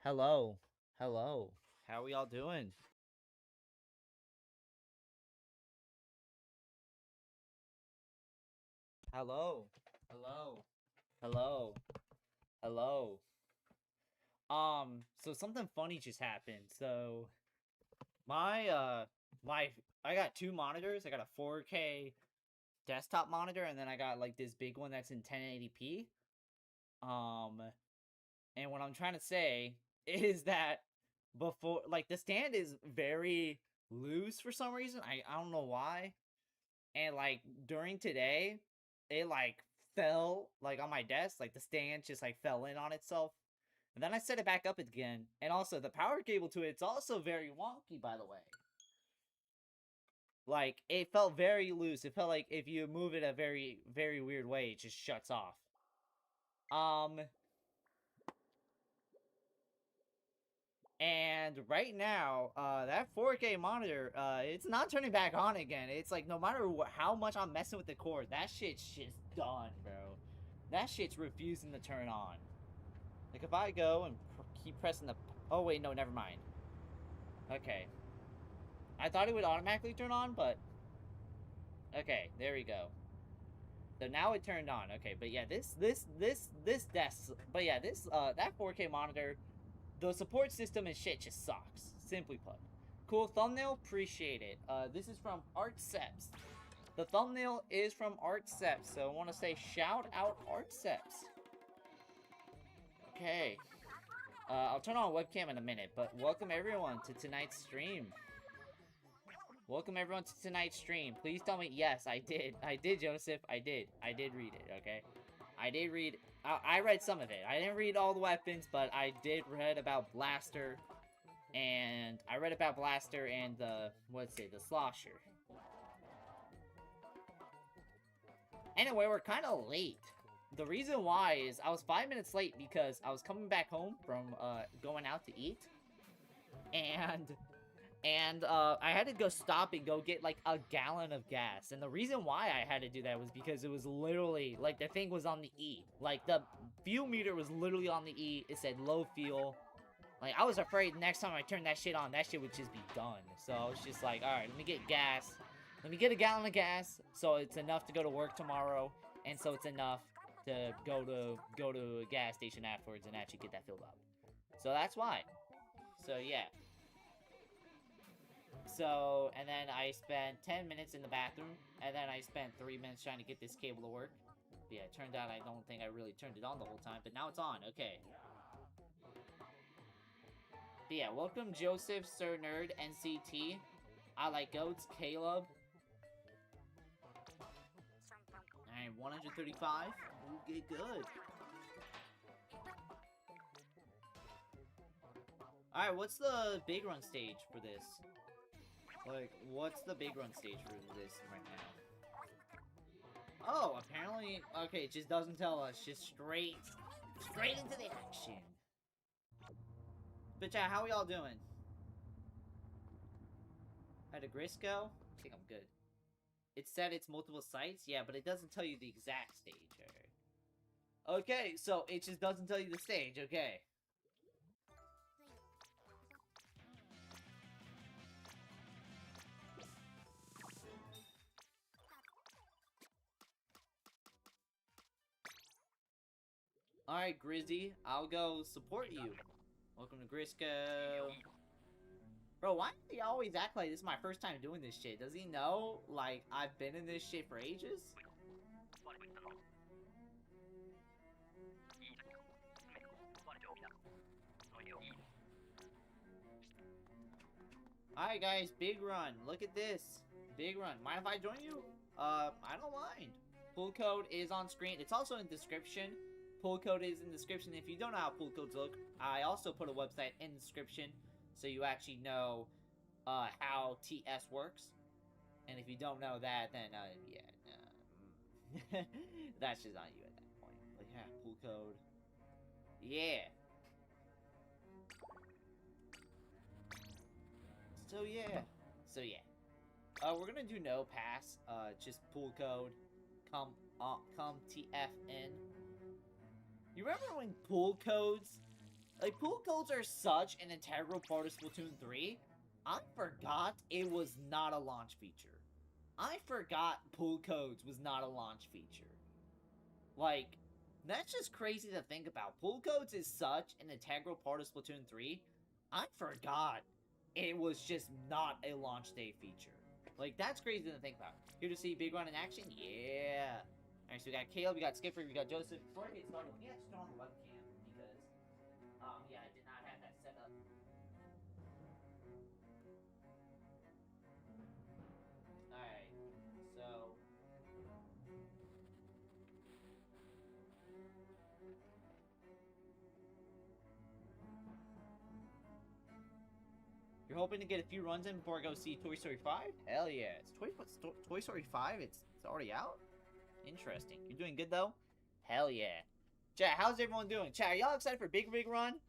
Hello. Hello. How we all doing? Hello. Hello. Hello. Hello. So something funny just happened. So my my I got two monitors. I got a 4K desktop monitor, and then I got like this big one that's in 1080p. And what I'm trying to say is that before, like, the stand is very loose for some reason. I don't know why. And like during today, it like fell like on my desk, like the stand just like fell in on itself. And then I set it back up again. And also the power cable to it's also very wonky, by the way. Like, it felt very loose. It felt like if you move it a very, very weird way, it just shuts off. And right now, that 4K monitor, it's not turning back on again. It's like, no matter how much I'm messing with the cord, that shit's just done, bro. That shit's refusing to turn on. Like, if I go and keep pressing the... Oh, wait, no, never mind. Okay. I thought it would automatically turn on, but... Okay, there we go. So now it turned on. Okay, but yeah, this desk... But yeah, that 4K monitor... The support system and shit just sucks. Simply put. Cool thumbnail? Appreciate it. This is from Artseps. The thumbnail is from Artseps, so I want to say shout out Artseps. Okay. I'll turn on webcam in a minute, but welcome everyone to tonight's stream. Welcome everyone to tonight's stream. Please tell me, yes, I did. I did, Joseph. I did. I did read it, okay? I did read... I read some of it. I didn't read all the weapons, but I did read about Blaster. And I read about Blaster and the... What's it? The Slosher. Anyway, we're kind of late. The reason why is I was 5 minutes late because I was coming back home from going out to eat. And I had to go stop and go get, like, a gallon of gas. And the reason why I had to do that was because it was literally, like, the thing was on the E. Like, the fuel meter was literally on the E. It said low fuel. Like, I was afraid next time I turned that shit on, that shit would just be done. So I was just like, alright, let me get gas. Let me get a gallon of gas, so it's enough to go to work tomorrow. And so it's enough to go to a gas station afterwards and actually get that filled up. So that's why. So, yeah. So, and then I spent 10 minutes in the bathroom, and then I spent 3 minutes trying to get this cable to work. But yeah, it turned out I don't think I really turned it on the whole time, but now it's on, okay. But yeah, welcome Joseph, Sir Nerd, NCT. I like goats, Caleb. Alright, 135. We'll get good. Alright, what's the big run stage for this? Like, what's the big run stage for this right now? Oh, apparently... Okay, it just doesn't tell us. Just straight into the action. But yeah, how y'all doing? Had a Grisco? I think I'm good. It said it's multiple sites? Yeah, but it doesn't tell you the exact stage. Alright. Okay, so it just doesn't tell you the stage. Okay. Alright, Grizzy, I'll go support you. Welcome to Grisco. Bro, why do he always act like this is my first time doing this shit? Does he know, like, I've been in this shit for ages? Alright, guys, big run. Look at this. Big run. Mind if I join you? I don't mind. Pull code is on screen. It's also in the description. Pull code is in the description. If you don't know how pull codes look, I also put a website in the description so you actually know how TS works. And if you don't know that, then yeah, that's just on you at that point. But yeah, pull code. Yeah. So yeah. We're gonna do no pass. Just pull code. Come TFN. You remember when pull codes? Like, pull codes are such an integral part of Splatoon 3. I forgot it was not a launch feature. I forgot pull codes was not a launch feature. Like, that's just crazy to think about. Pull codes is such an integral part of Splatoon 3. I forgot it was just not a launch day feature. Like, that's crazy to think about. Here to see Big Run in action? Yeah. Alright, so we got Caleb, we got Skipper, we got Joseph. Before I get started, let me actually turn on the webcam because, yeah, I did not have that set up. Alright, so. You're hoping to get a few runs in before I go see Toy Story 5? Hell yeah. It's Toy Story 5? It's already out? Interesting. You're doing good, though? Hell yeah. Chat, how's everyone doing? Chat, are y'all excited for Big Run?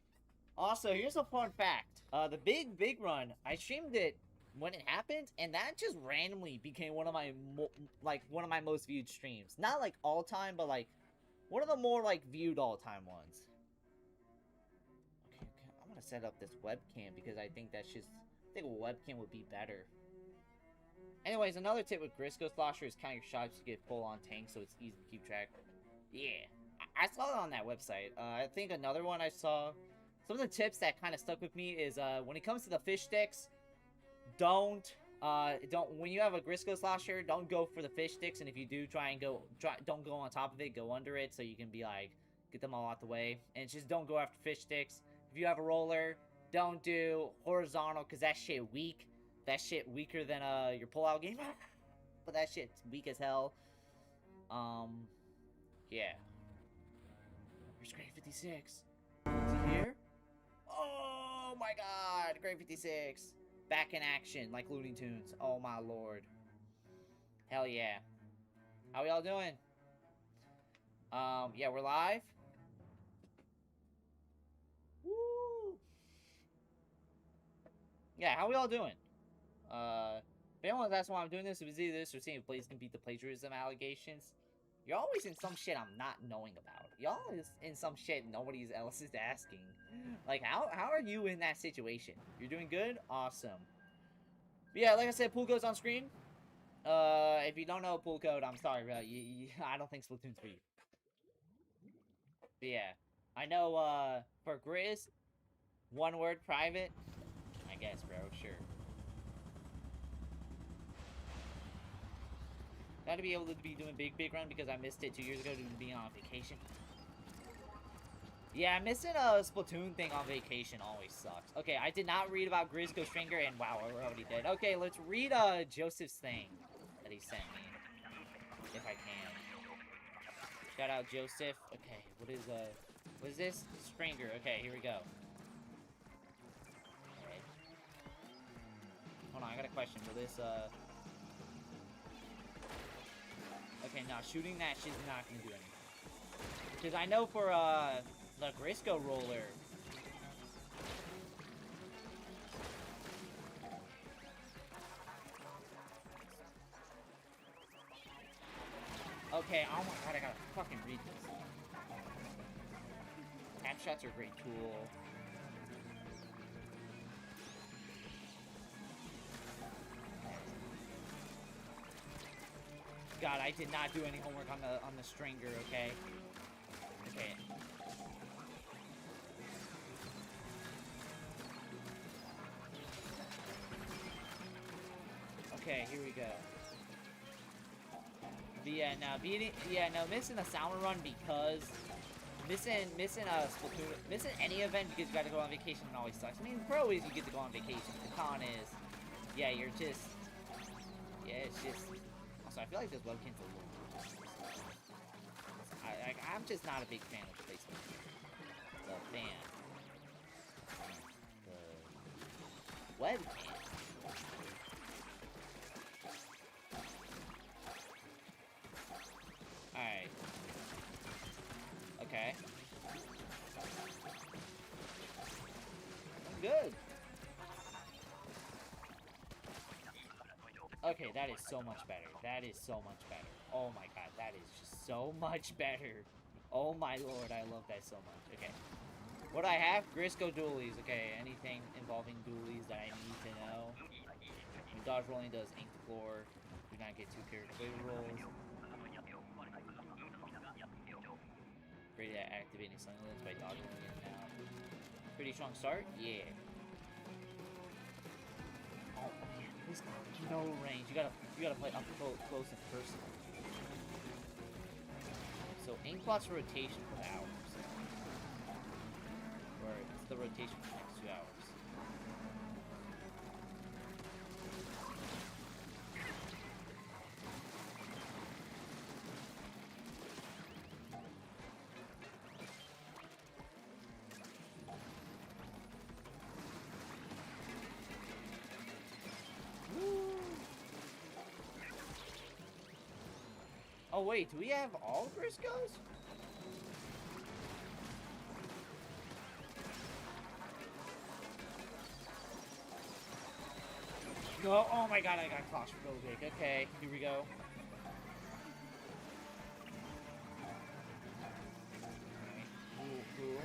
Also, here's a fun fact. The Big Run, I streamed it when it happened, and that just randomly became one of my most viewed streams. Not like all time, but like one of the more like viewed all time ones. Okay, I'm gonna set up this webcam because I think that's just a webcam would be better. Anyways, another tip with Grisco Slosher is count your shots to get full on tank so it's easy to keep track. Yeah, I saw it on that website. I think another one I saw. Some of the tips that kind of stuck with me is when it comes to the fish sticks, don't when you have a Grisco Slosher, don't go for the fish sticks, and if you do don't go on top of it, go under it so you can be like get them all out the way, and just don't go after fish sticks. If you have a roller, don't do horizontal because that shit weak. That shit weaker than your pullout game, but that shit's weak as hell. Yeah. Where's Grade 56? Is he here? Oh my god, Grade 56. Back in action, like Looney Tunes. Oh my lord. Hell yeah. How y'all doing? Yeah, we're live. Woo! Yeah, how y'all doing? If anyone's asking why I'm doing this, it was either this or seeing if Blaze can beat the plagiarism allegations. You're always in some shit I'm not knowing about. Y'all is in some shit nobody else is asking. Like, how are you in that situation? You're doing good? Awesome. But yeah, like I said, pool code's on screen. If you don't know pool code, I'm sorry, bro. I don't think Splatoon's for you. But yeah, I know, for Grizz, one word, private. I guess, bro, sure. Gotta be able to be doing Big Run because I missed it 2 years ago due to being on vacation. Yeah, missing a Splatoon thing on vacation always sucks. Okay, I did not read about Grisco Stringer, and wow, we're already dead. Okay, let's read Joseph's thing that he sent me, if I can. Shout out Joseph. Okay, what is this? Stringer. Okay, here we go. Okay. Hold on, I got a question. Will this, Okay, no, shooting that shit's not gonna do anything. Because I know for, the Grisco roller. Okay, oh my god, I gotta fucking read this. Tap shots are a great tool. God, I did not do any homework on the Stringer, okay? Okay. Okay, here we go. But yeah, no, missing a salmon run because missing Splatoon, missing any event because you got to go on vacation always sucks. I mean, the pro is you get to go on vacation. The con is, yeah, it's just. Also, I feel like this webcam's a little. I'm just not a big fan of the placement. The fan. The webcam. Alright. Okay. I'm good. Okay, that is so much better. That is so much better. Oh my god, that is just so much better. Oh my lord, I love that so much. Okay. What do I have? Grisco dualies. Okay, anything involving dualies that I need to know. When dodge rolling does ink the floor. Do not get too character flavor rolls. Great at activating silence by dodging in and out. Pretty strong start? Yeah. Oh man. There's no range. You gotta play up close and personal. So Inkbot's rotation for the hours. Or it's the rotation for the next 2 hours. Oh wait, do we have all Briscoes? No, oh my god, I got claustrophobic. Okay, here we go. Okay, cool.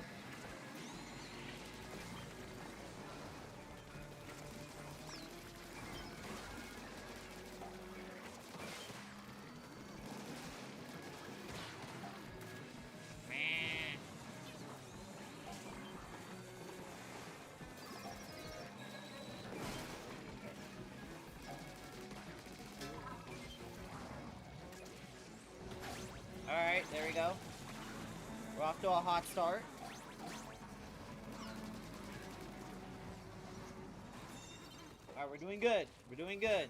Alright, there we go. We're off to a hot start. Alright, we're doing good. We're doing good.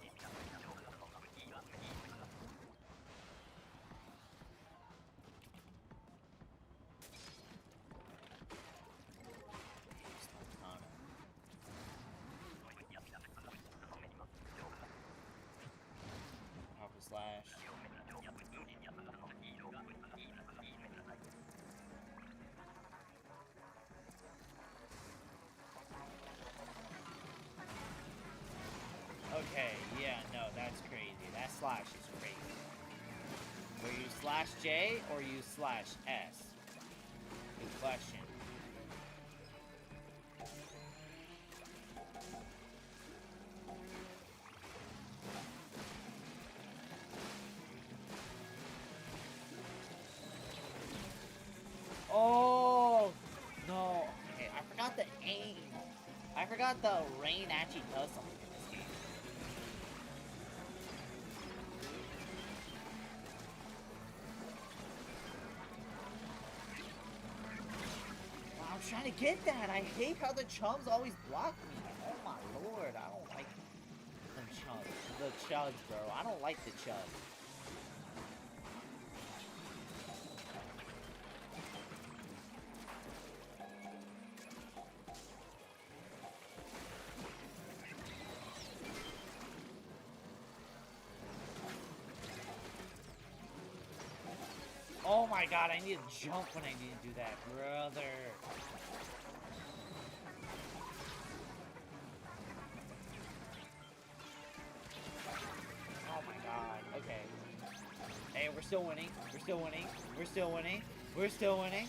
Alpha slash. Okay, yeah, no, that's crazy. That slash is crazy. Were you slash J or you slash S? Good question. Oh no! Okay, I forgot the aim. I forgot the rain actually does something. I'm trying to get that. I hate how the chums always block me. Oh my lord, I don't like them chums. The chuds, bro. I don't like the chuds. Oh my god, I need to jump when I need to do that, brother. Oh my god, okay. Hey, we're still winning. We're still winning. We're still winning. We're still winning.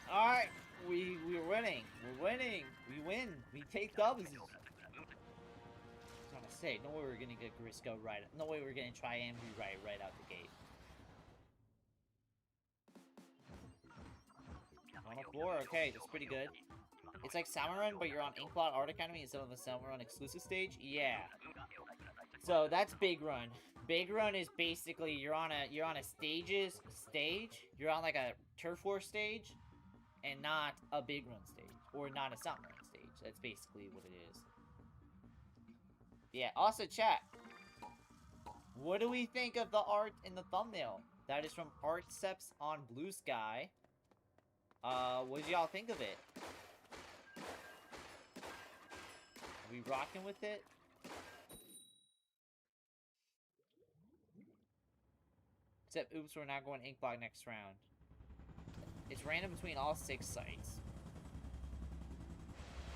Alright, we're winning. We're winning. We win. We take dubs. Say, no way we're gonna get Grisco right. No way we're gonna try Ambry right out the gate. 104, okay, that's pretty good. It's like Salmon Run, but you're on Inkblot Art Academy instead of the Salmon Run exclusive stage. Yeah. So that's Big Run. Big Run is basically you're on a stage. You're on like a Turf War stage, and not a Big Run stage, or not a Salmon Run stage. That's basically what it is. Yeah, also chat. What do we think of the art in the thumbnail? That is from Artceps on Blue Sky. What do y'all think of it? Are we rocking with it? Except, oops, we're not going Inkblot next round. It's random between all 6 sites.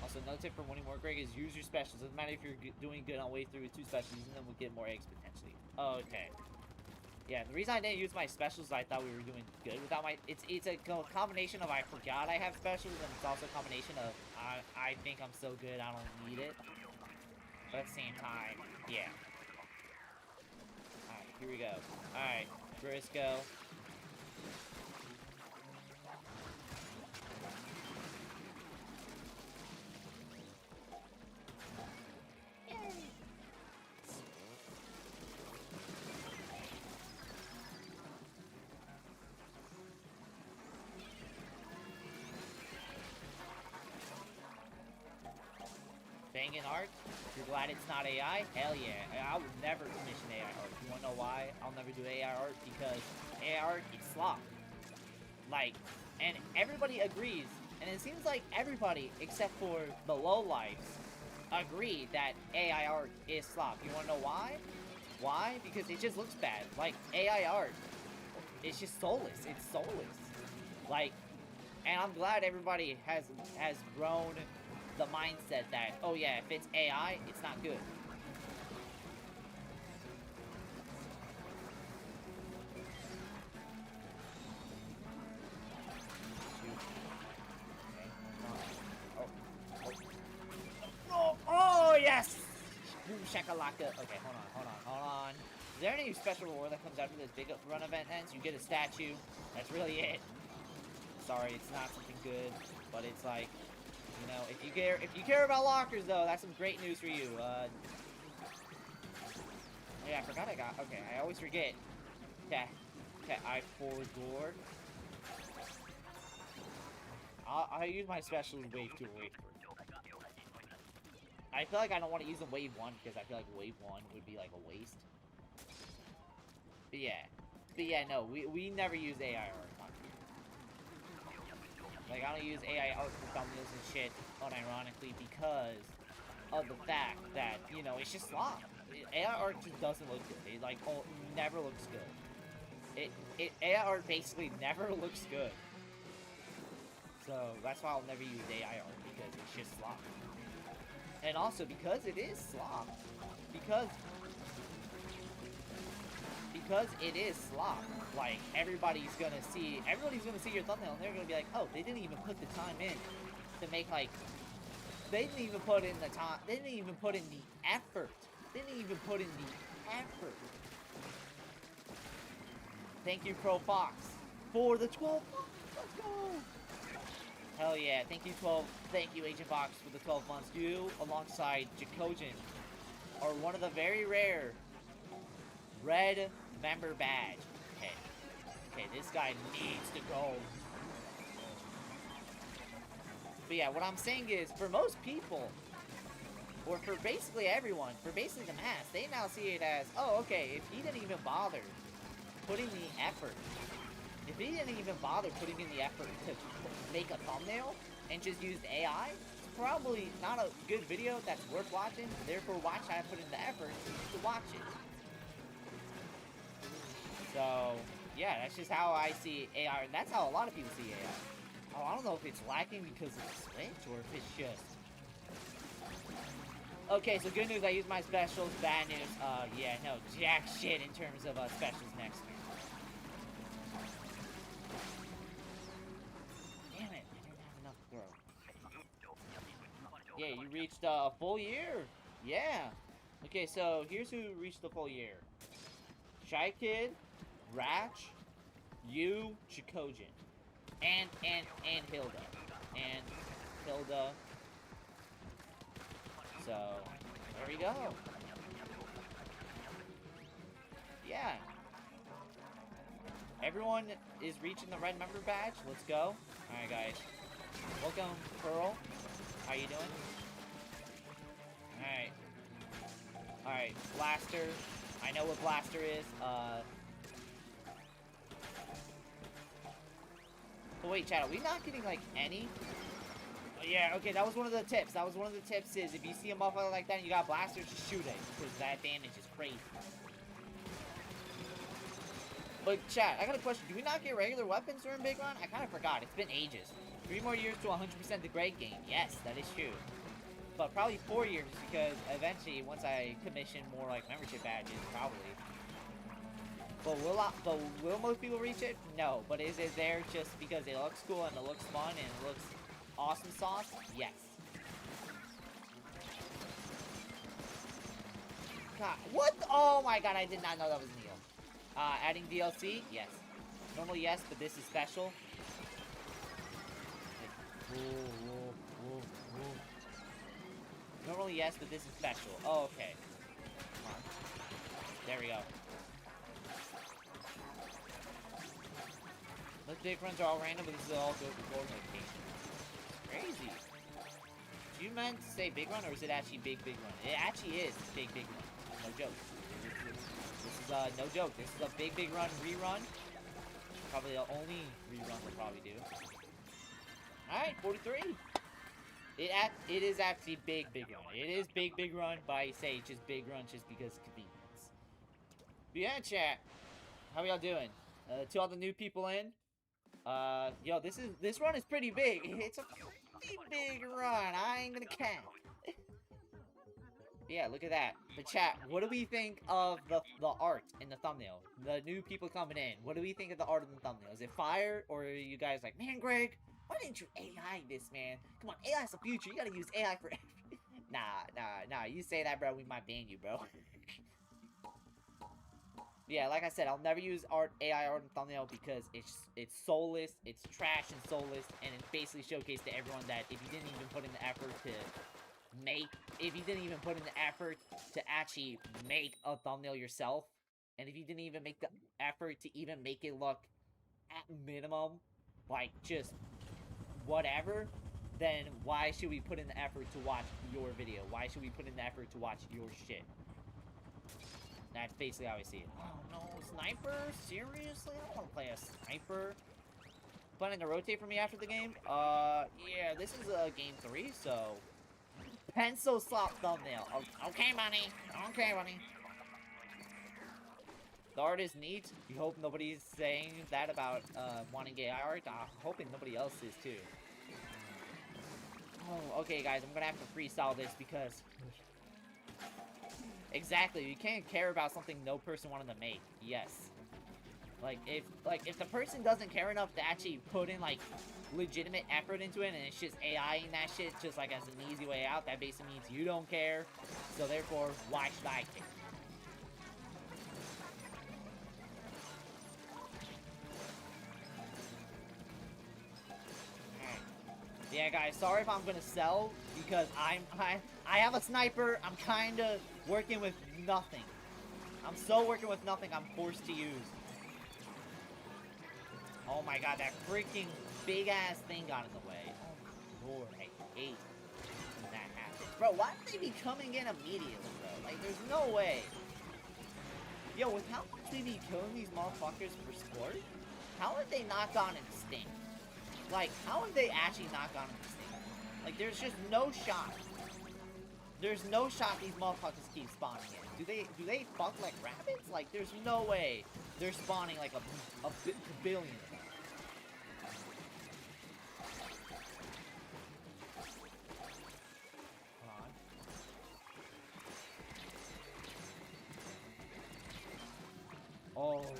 Also, another tip for winning more, Greg, is use your specials. Doesn't matter if you're doing good on way through with 2 specials, using them will get more eggs potentially. Oh, okay. Yeah, the reason I didn't use my specials is I thought we were doing good without my... It's a combination of I forgot I have specials, and it's also a combination of I think I'm so good I don't need it. But at the same time, yeah. Alright, here we go. Alright, Briscoe. banging art. You're glad it's not AI? Hell yeah. I would never commission AI art. You wanna know why I'll never do AI art? Because AI art is slop. Like, and everybody agrees, and it seems like everybody, except for the lowlifes, agree that AI art is slop. You wanna know why? Why? Because it just looks bad. Like, AI art, it's just soulless. It's soulless. Like, and I'm glad everybody has grown the mindset that, oh yeah, if it's AI, it's not good. Oh yes! Boom shakalaka. Okay, hold on. Is there any special reward that comes after this big run event ends? You get a statue. That's really it. Sorry, it's not something good, but it's like, you know, if you care about lockers though, that's some great news for you. Yeah, I forgot okay, I always forget. Okay, I forward door. I'll use my specials wave 2 or wave 3. I feel like I don't want to use them wave 1 because I feel like wave 1 would be like a waste. But yeah, no, we never use AI art. Like, I don't use AI art for thumbnails and shit, unironically, because of the fact that, you know, it's just slop. AI art just doesn't look good. It, like, never looks good. AI art basically never looks good. So, that's why I'll never use AI art, because it's just slop. And also, because it is slop, because it is slop, like, everybody's gonna see your thumbnail, and they're gonna be like, oh, they didn't even put the time in to make, like, they didn't even put in the time, they didn't even put in the effort. Thank you, Pro Fox, for the 12 months. Let's go. Hell yeah. Thank you, Agent Fox, for the 12 months. You, alongside Jacojin, are one of the very rare red member badge. Okay, this guy needs to go. But yeah, what I'm saying is, for most people, or for basically everyone, for basically the mass, they now see it as, oh, okay, if he didn't even bother putting the effort, if he didn't even bother putting in the effort to make a thumbnail and just used AI, it's probably not a good video that's worth watching. Therefore, why should I put in the effort to watch it? So, yeah, that's just how I see AI, and that's how a lot of people see AI. Oh, I don't know if it's lacking because of the Switch, or if it's just... Okay, so good news, I used my specials. Bad news, yeah, no, jack shit in terms of specials next year. Damn it, I didn't have enough throw. Yeah, you reached a full year. Yeah. Okay, so here's who reached the full year. Shy Kid, Ratch, you, Chikojin, and Hilda. And Hilda. So, there we go. Yeah. Everyone is reaching the red member badge. Let's go. Alright, guys. Welcome, Pearl. How you doing? Alright. Alright, Blaster. I know what Blaster is. But wait, chat, are we not getting, like, any? Oh, yeah, okay, that was one of the tips. Is if you see a motherfucker like that and you got Blaster, just shoot it. Because that damage is crazy. But, chat, I got a question. Do we not get regular weapons during Big Run? I kind of forgot. It's been ages. 3 more years to 100% the grade game. Yes, that is true. But probably 4 years because eventually, once I commission more, like, membership badges, probably. But will most people reach it? No. But is it there just because it looks cool and it looks fun and it looks awesome sauce? Yes. God, what? Oh my god, I did not know that was Neil. Adding DLC? Yes. Normally yes, but this is special. Normally yes, but this is special. Oh, okay. Come on. There we go. Those big runs are all random, but this is all good for gold notifications. Crazy. you meant to say big run, or is it actually big run? It actually is big run. No joke. This is no joke. This is a big run rerun. Probably the only rerun we'll probably do. Alright, 43. It is actually big run. It is big run, but I say just big run just because convenience. But yeah, chat. How y'all doing? To all the new people in. Yo, this run is pretty big. It's a pretty big run. I ain't gonna cap. Yeah, look at that. The chat. What do we think of the art in the thumbnail? The new people coming in. What do we think of the art in the thumbnail? Is it fire, or are you guys like, man, Greg, why didn't you AI this, man? Come on, AI's the future. You gotta use AI for everything. Nah. You say that, bro, we might ban you, bro. Yeah, like I said, I'll never use AI art in thumbnail because it's soulless, it's trash and soulless, and it basically showcased to everyone that if you didn't even put in the effort to actually make a thumbnail yourself, and if you didn't even make the effort to even make it look at minimum like just whatever, then why should we put in the effort to watch your video? Why should we put in the effort to watch your shit? That's basically how I see it. Oh no, sniper? Seriously? I don't want to play a sniper. Planning to rotate for me after the game? Yeah, this is game 3, so... Pencil slot thumbnail. Okay, money. Okay, money. The art is neat. You hope nobody's saying that about wanting AI art. I'm hoping nobody else is too. Oh, okay, guys, I'm gonna have to freestyle this because... Exactly, you can't care about something no person wanted to make. Yes. If the person doesn't care enough to actually put in, like, legitimate effort into it, and it's just AI-ing that shit just, like, as an easy way out, that basically means you don't care. So, therefore, why should I care? Yeah, guys, sorry if I'm gonna sell, because I have a sniper. I'm kinda working with nothing. I'm so working with nothing I'm forced to use. Oh my god, that freaking big-ass thing got in the way. Oh my lord, I hate when that happens. Bro, why would they be coming in immediately, bro? Like, there's no way. Yo, with how much we be killing these motherfuckers for sport, how have they not gone extinct? Like, how have they actually not gone extinct? Like, there's just no shot. There's no shot these motherfuckers keep spawning in. Do they fuck like rabbits? Like, there's no way they're spawning like a billion of them. Hold on. Oh,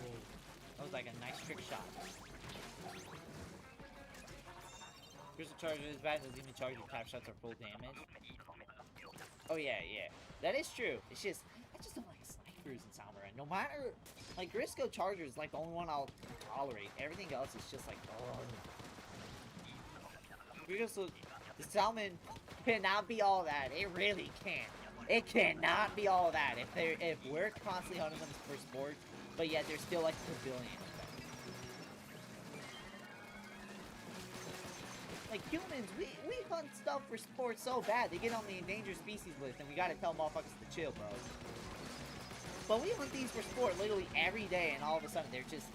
that was like a nice trick shot. Crystal charge is bad, doesn't even charge your tap shots are full damage. Oh yeah. That is true. It's just, I just don't like snipers in Salmon. No matter, like, Grisco Charger is like the only one I'll tolerate. Everything else is just like, oh. The Salmon cannot be all that. It really can't. It cannot be all that. If we're constantly hunting them for sport, but yet there's still like a billion. Like, humans, we hunt stuff for sport so bad, they get on the endangered species list, and we gotta tell motherfuckers to chill, bro. But we hunt these for sport literally every day, and all of a sudden, they're just...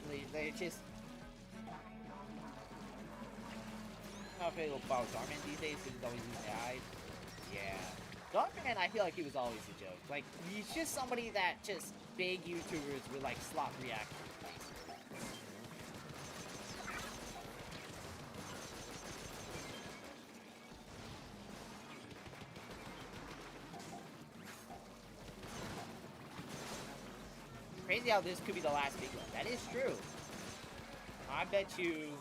I feel about Darman these days, because he's always using eyes. Yeah. Darman, I feel like he was always a joke. Like, he's just somebody that just big YouTubers with, like, slop reactions. Crazy how this could be the last big one. That is true. I bet you...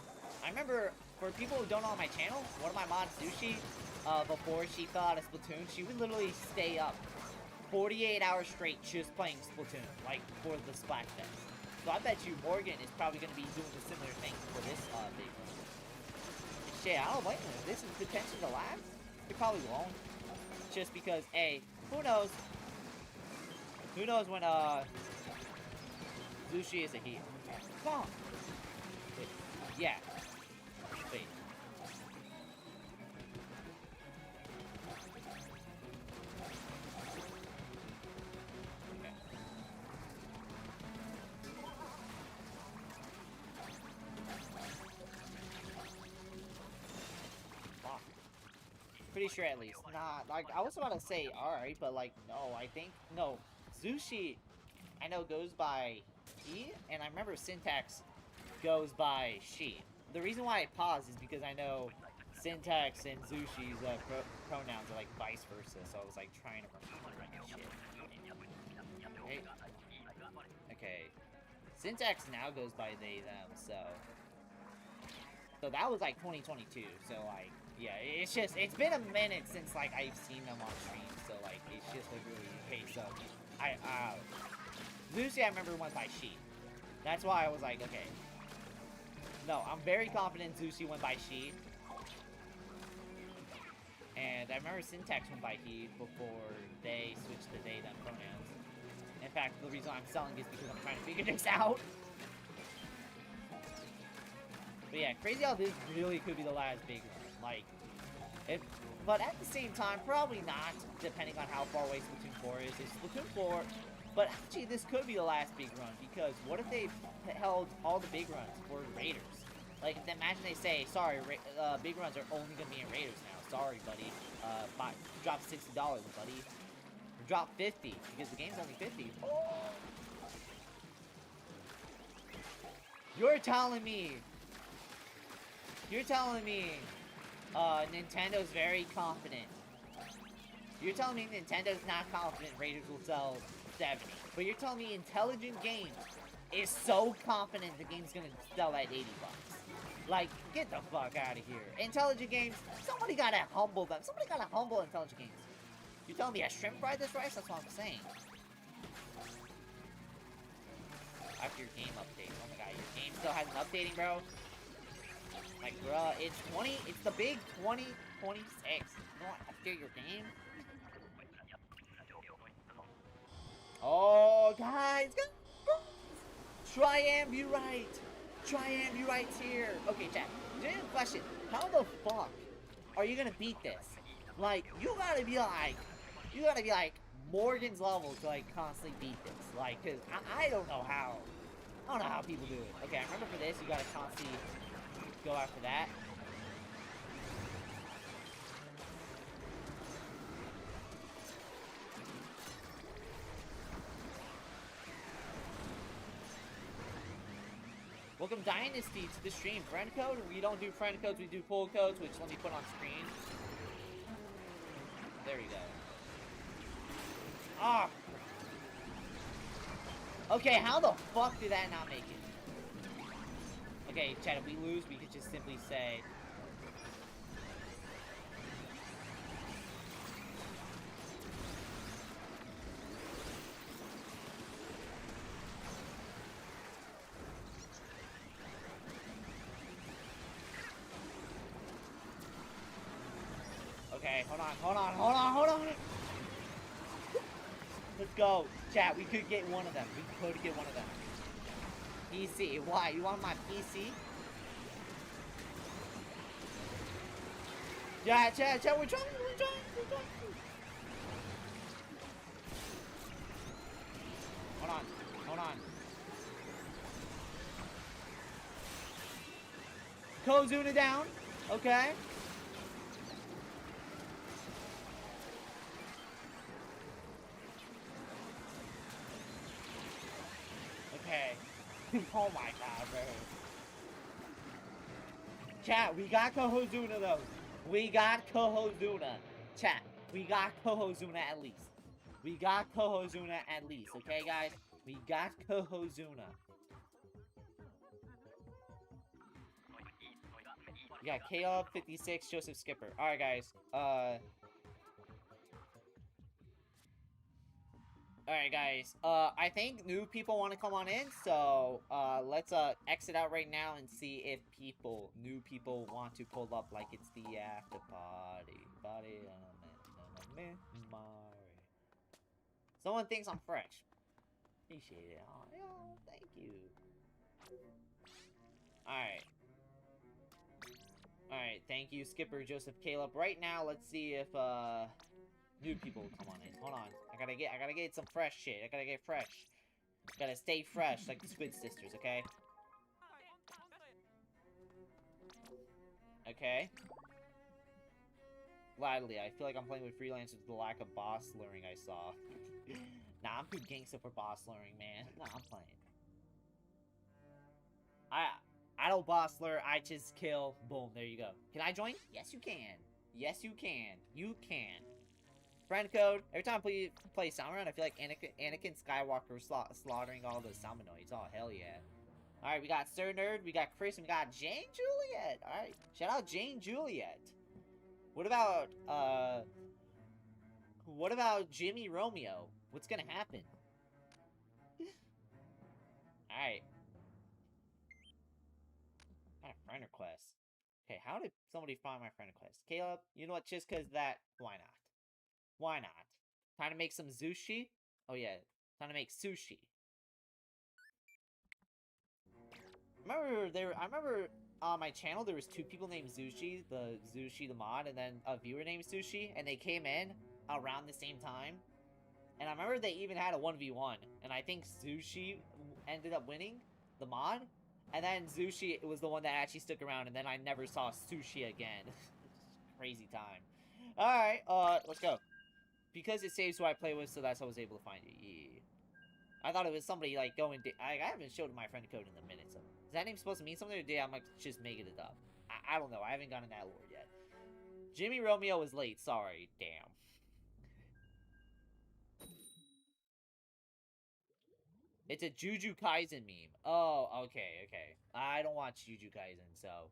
I remember, for people who don't know on my channel, one of my mods, Sushi, before she fell out of Splatoon, she would literally stay up 48 hours straight just playing Splatoon, like, for the Splatfest. So I bet you Morgan is probably going to be doing a similar thing for this big one. Shit, I don't blame him. If this is potentially the last, it probably won't. Just because, hey, who knows? Who knows when, Zushi is a heel. Come on! Wait. Yeah. Wait. Pretty sure at least. Nah, like, I was about to say alright, but like, no, I think, no. Zushi, I know, goes by he, and I remember Syntax goes by she. The reason why I paused is because I know Syntax and Zushi's pronouns are like vice versa, so I was like trying to remember that shit. Okay. Okay. Syntax now goes by they, them, so... So that was like 2022, so like, yeah, it's been a minute since like I've seen them on stream, so like, it's just like really, okay, so, Lucy I remember went by she. That's why I was like, okay. No, I'm very confident Zushi went by she. And I remember Syntax went by he before they switched to they, them pronouns. In fact, the reason I'm selling is because I'm trying to figure this out. But yeah, crazy how this really could be the last big one. Like, but at the same time, probably not, depending on how far away Splatoon 4 is. It's Splatoon 4, but actually this could be the last big run, because what if they held all the big runs for Raiders? Like, imagine they say, sorry, big runs are only going to be in Raiders now. Sorry, buddy. Drop $60, buddy. Or drop 50, because the game's only 50. Oh! You're telling me Nintendo's very confident. You're telling me Nintendo's not confident Raiders will sell 70. But you're telling me Intelligent Games is so confident the game's gonna sell at $80. Like, get the fuck out of here. Intelligent Games, somebody gotta humble them. Somebody gotta humble Intelligent Games. You're telling me I shrimp fried this rice? That's what I'm saying. After your game update. Oh my god, your game still hasn't updating, bro. Like, bruh, it's the big 2026. You don't update your game? Oh, guys! Triumvirite's here. Okay, chat. Genuine question. How the fuck are you gonna beat this? Like, you gotta be like Morgan's level to like constantly beat this. Like, cause I don't know how. I don't know how people do it. Okay, I remember for this, you gotta constantly go after that. Welcome Dynasty to the stream. Friend code? We don't do friend codes, we do pull codes, which let me put on screen. There we go. Ah! Okay, how the fuck did that not make it? Okay, chat, if we lose, we could just simply say... Okay, hold on. Let's go. Chat, we could get one of them. We could get one of them. PC. Why? You want my PC? Yeah, chat, we're trying. Hold on. Kozuna down. Okay. Okay. Oh my god, bro. Chat, we got Kohozuna though. We got Kohozuna. Chat, we got Kohozuna at least. Okay, guys? We got Kohozuna. We got Caleb 56, Joseph Skipper. Alright, guys. Alright, guys. I think new people want to come on in, so, let's, exit out right now and see if new people want to pull up like it's the after party. Someone thinks I'm fresh. Appreciate it. Oh, yeah, thank you. Alright, thank you, Skipper, Joseph, Caleb. Right now, let's see if, new people will come on in. Hold on. I gotta get some fresh shit. I gotta get fresh. Gotta stay fresh like the Squid Sisters, okay? Okay. gladly. I feel like I'm playing with freelancers with the lack of boss luring I saw. Nah, I'm too gangsta for boss luring, man. Nah, I'm playing. I don't boss lure, I just kill. Boom, there you go. Can I join? Yes, you can. Yes, you can. You can. Friend code. Every time I play Salmon, I feel like Anakin Skywalker slaughtering all those Salmonoids. Oh, hell yeah. Alright, we got Sir Nerd, we got Chris, and we got Jane Juliet. Alright, shout out Jane Juliet. What about Jimmy Romeo? What's gonna happen? Alright. Got a friend request. Okay, how did somebody find my friend request? Caleb, you know what? Just because that, why not? Why not? Trying to make some sushi? Oh yeah, trying to make sushi. I remember on my channel there was 2 people named Zushi, the mod, and then a viewer named Sushi, and they came in around the same time. And I remember they even had a 1v1, and I think Zushi ended up winning the mod, and then Zushi was the one that actually stuck around, and then I never saw Sushi again. Crazy time. Alright, let's go. Because it saves who I play with, so that's how I was able to find it. Yeah. I thought it was somebody, like, going... I haven't showed my friend code in a minute, so... Is that name supposed to mean something, or did I just making it up? I don't know. I haven't gotten that lore yet. Jimmy Romeo is late. Sorry. Damn. It's a Juju Kaisen meme. Oh, okay, okay. I don't watch Juju Kaisen, so...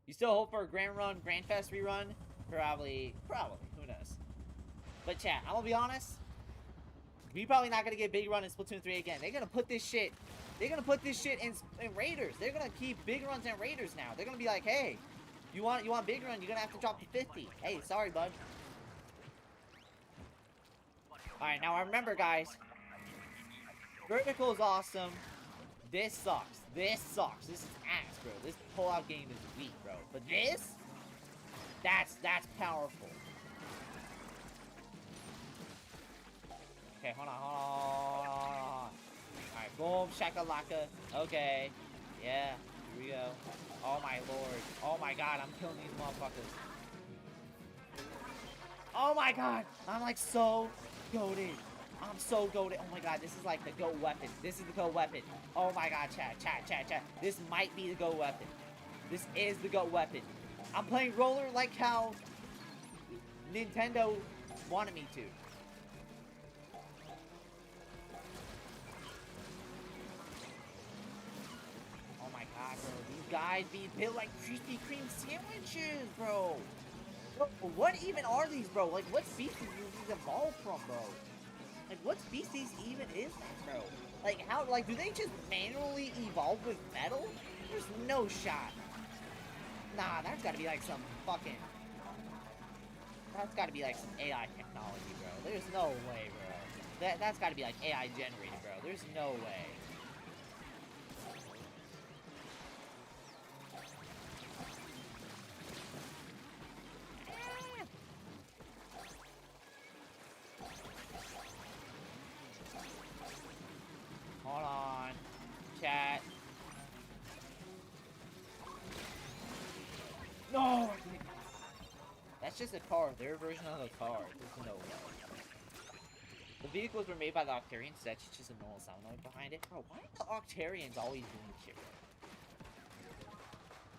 You still hope for a Grand Fest rerun? Probably. Who knows? But chat, I'm gonna be honest. We probably not gonna get big run in Splatoon 3 again. They're gonna put this shit in Raiders. They're gonna keep big runs in Raiders now. They're gonna be like, hey, you want big run, you're gonna have to drop to 50. Hey, sorry, bud. Alright, now remember, guys. Vertical is awesome. This sucks. This sucks. This is ass, bro. This pull-out game is weak, bro. But this? That's powerful. Okay, hold on. Alright, boom, shakalaka. Okay. Yeah, here we go. Oh my lord. Oh my god, I'm killing these motherfuckers. Oh my god! I'm like so goated. I'm so goated. Oh my god, this is like the GOAT weapon. This is the GOAT weapon. Oh my god, chat. This might be the GOAT weapon. This is the GOAT weapon. I'm playing roller like how Nintendo wanted me to. Oh my god, bro. These guys be built like Krispy Kreme sandwiches, bro. Bro, what even are these, bro? Like, what species do these evolve from, bro? Like, what species even is that, bro? Like, how, like, do they just manually evolve with metal? There's no shot. Nah, that's gotta be like some fucking... That's gotta be like some AI technology, bro. There's no way, bro. That's gotta be like AI generated, bro. There's no way. Hold on. Chat. No! That's just a car. Their version of a car. There's no way. The vehicles were made by the Octarians. That's just a normal sound noise behind it. Bro, why are the Octarians always doing shit, bro?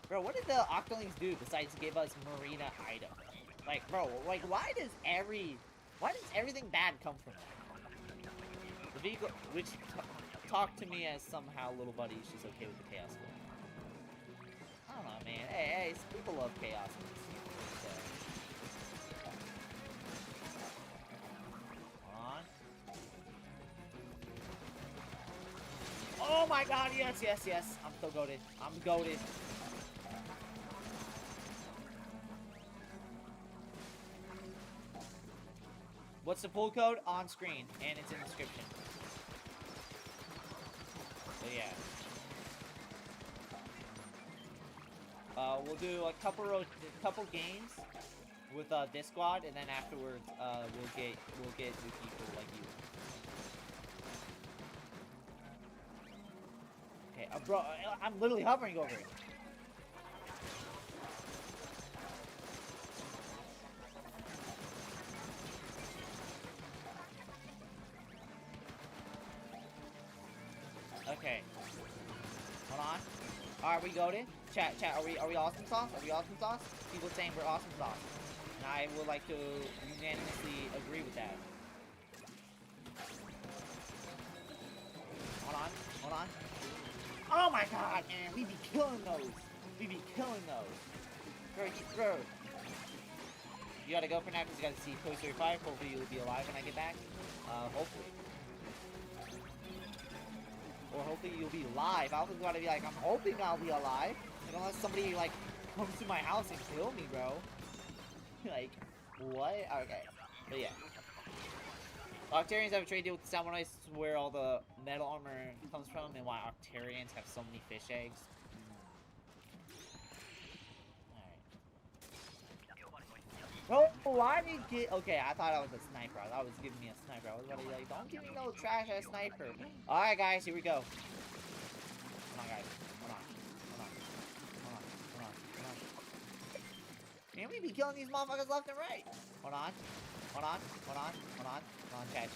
Bro, what did the Octolings do besides give us Marina items? Like, bro, like, why does everything bad come from that? The vehicle, which... Talk to me as somehow little buddy's just okay with the chaos one. I don't know, man. Hey, people love chaos. So. Hold on. Oh my god, yes. I'm so goated. I'm goated. What's the pull code? On screen, and it's in the description. So yeah. We'll do a couple games with this squad, and then afterwards, we'll get new people like you. Okay, bro, I'm literally hovering over it. Okay. Hold on. Alright, we got it. Chat, are we awesome sauce? Are we awesome sauce? People saying we're awesome sauce. And I would like to unanimously agree with that. Hold on. Oh my god, man. We be killing those. GregCrew. You gotta go for now because you gotta see Toy Story 5. Hopefully you'll be alive when I get back. Hopefully. Or hopefully you'll be live. I was gonna be like, I'm hoping I'll be alive. Like, unless somebody, like, comes to my house and kill me, bro. Like, what? Okay. But yeah. Octarians have a trade deal with the Salmonites where all the metal armor comes from, and why Octarians have so many fish eggs. Alright. Oh, why did he get... Okay, I thought I was a sniper. I thought it was giving me a sniper. I was about to be like, don't give me no trash-ass sniper. Alright, guys, here we go. Come on, guys. Come on. Man, we be killing these motherfuckers left and right. Hold on, chat,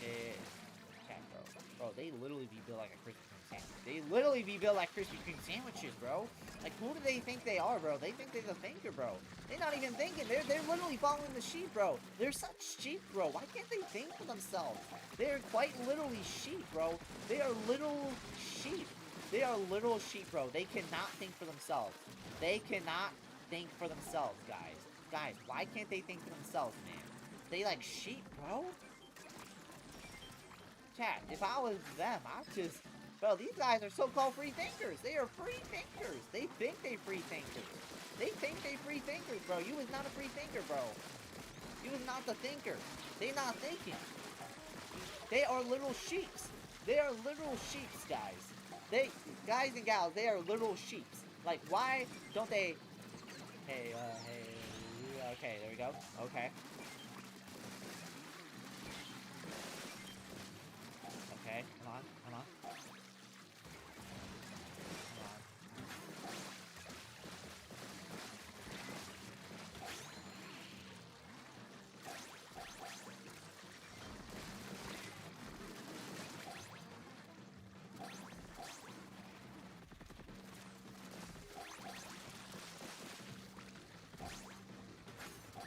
bro. Bro, they literally be built like a Krispy Kreme sandwich. They literally be built like Krispy Kreme sandwiches, bro. Like, who do they think they are, bro? They think they're the thinker, bro. They're not even thinking. They're literally following the sheep, bro. They're such sheep, bro. Why can't they think for themselves? They're quite literally sheep, bro. They are little sheep. They are little sheep, bro. They cannot think for themselves. They cannot think for themselves, guys. Guys, why can't they think for themselves, man? They like sheep, bro. Chat, if I was them, I'd just... Bro, these guys are so-called free thinkers. They are free thinkers. They think they free thinkers. They think they free thinkers, bro. You was not a free thinker, bro. You was not the thinker. They not thinking. They are little sheeps. They are little sheeps, guys. Guys and gals, they are little sheeps. Like, why don't they... Hey. Okay, there we go. Okay. Okay, come on.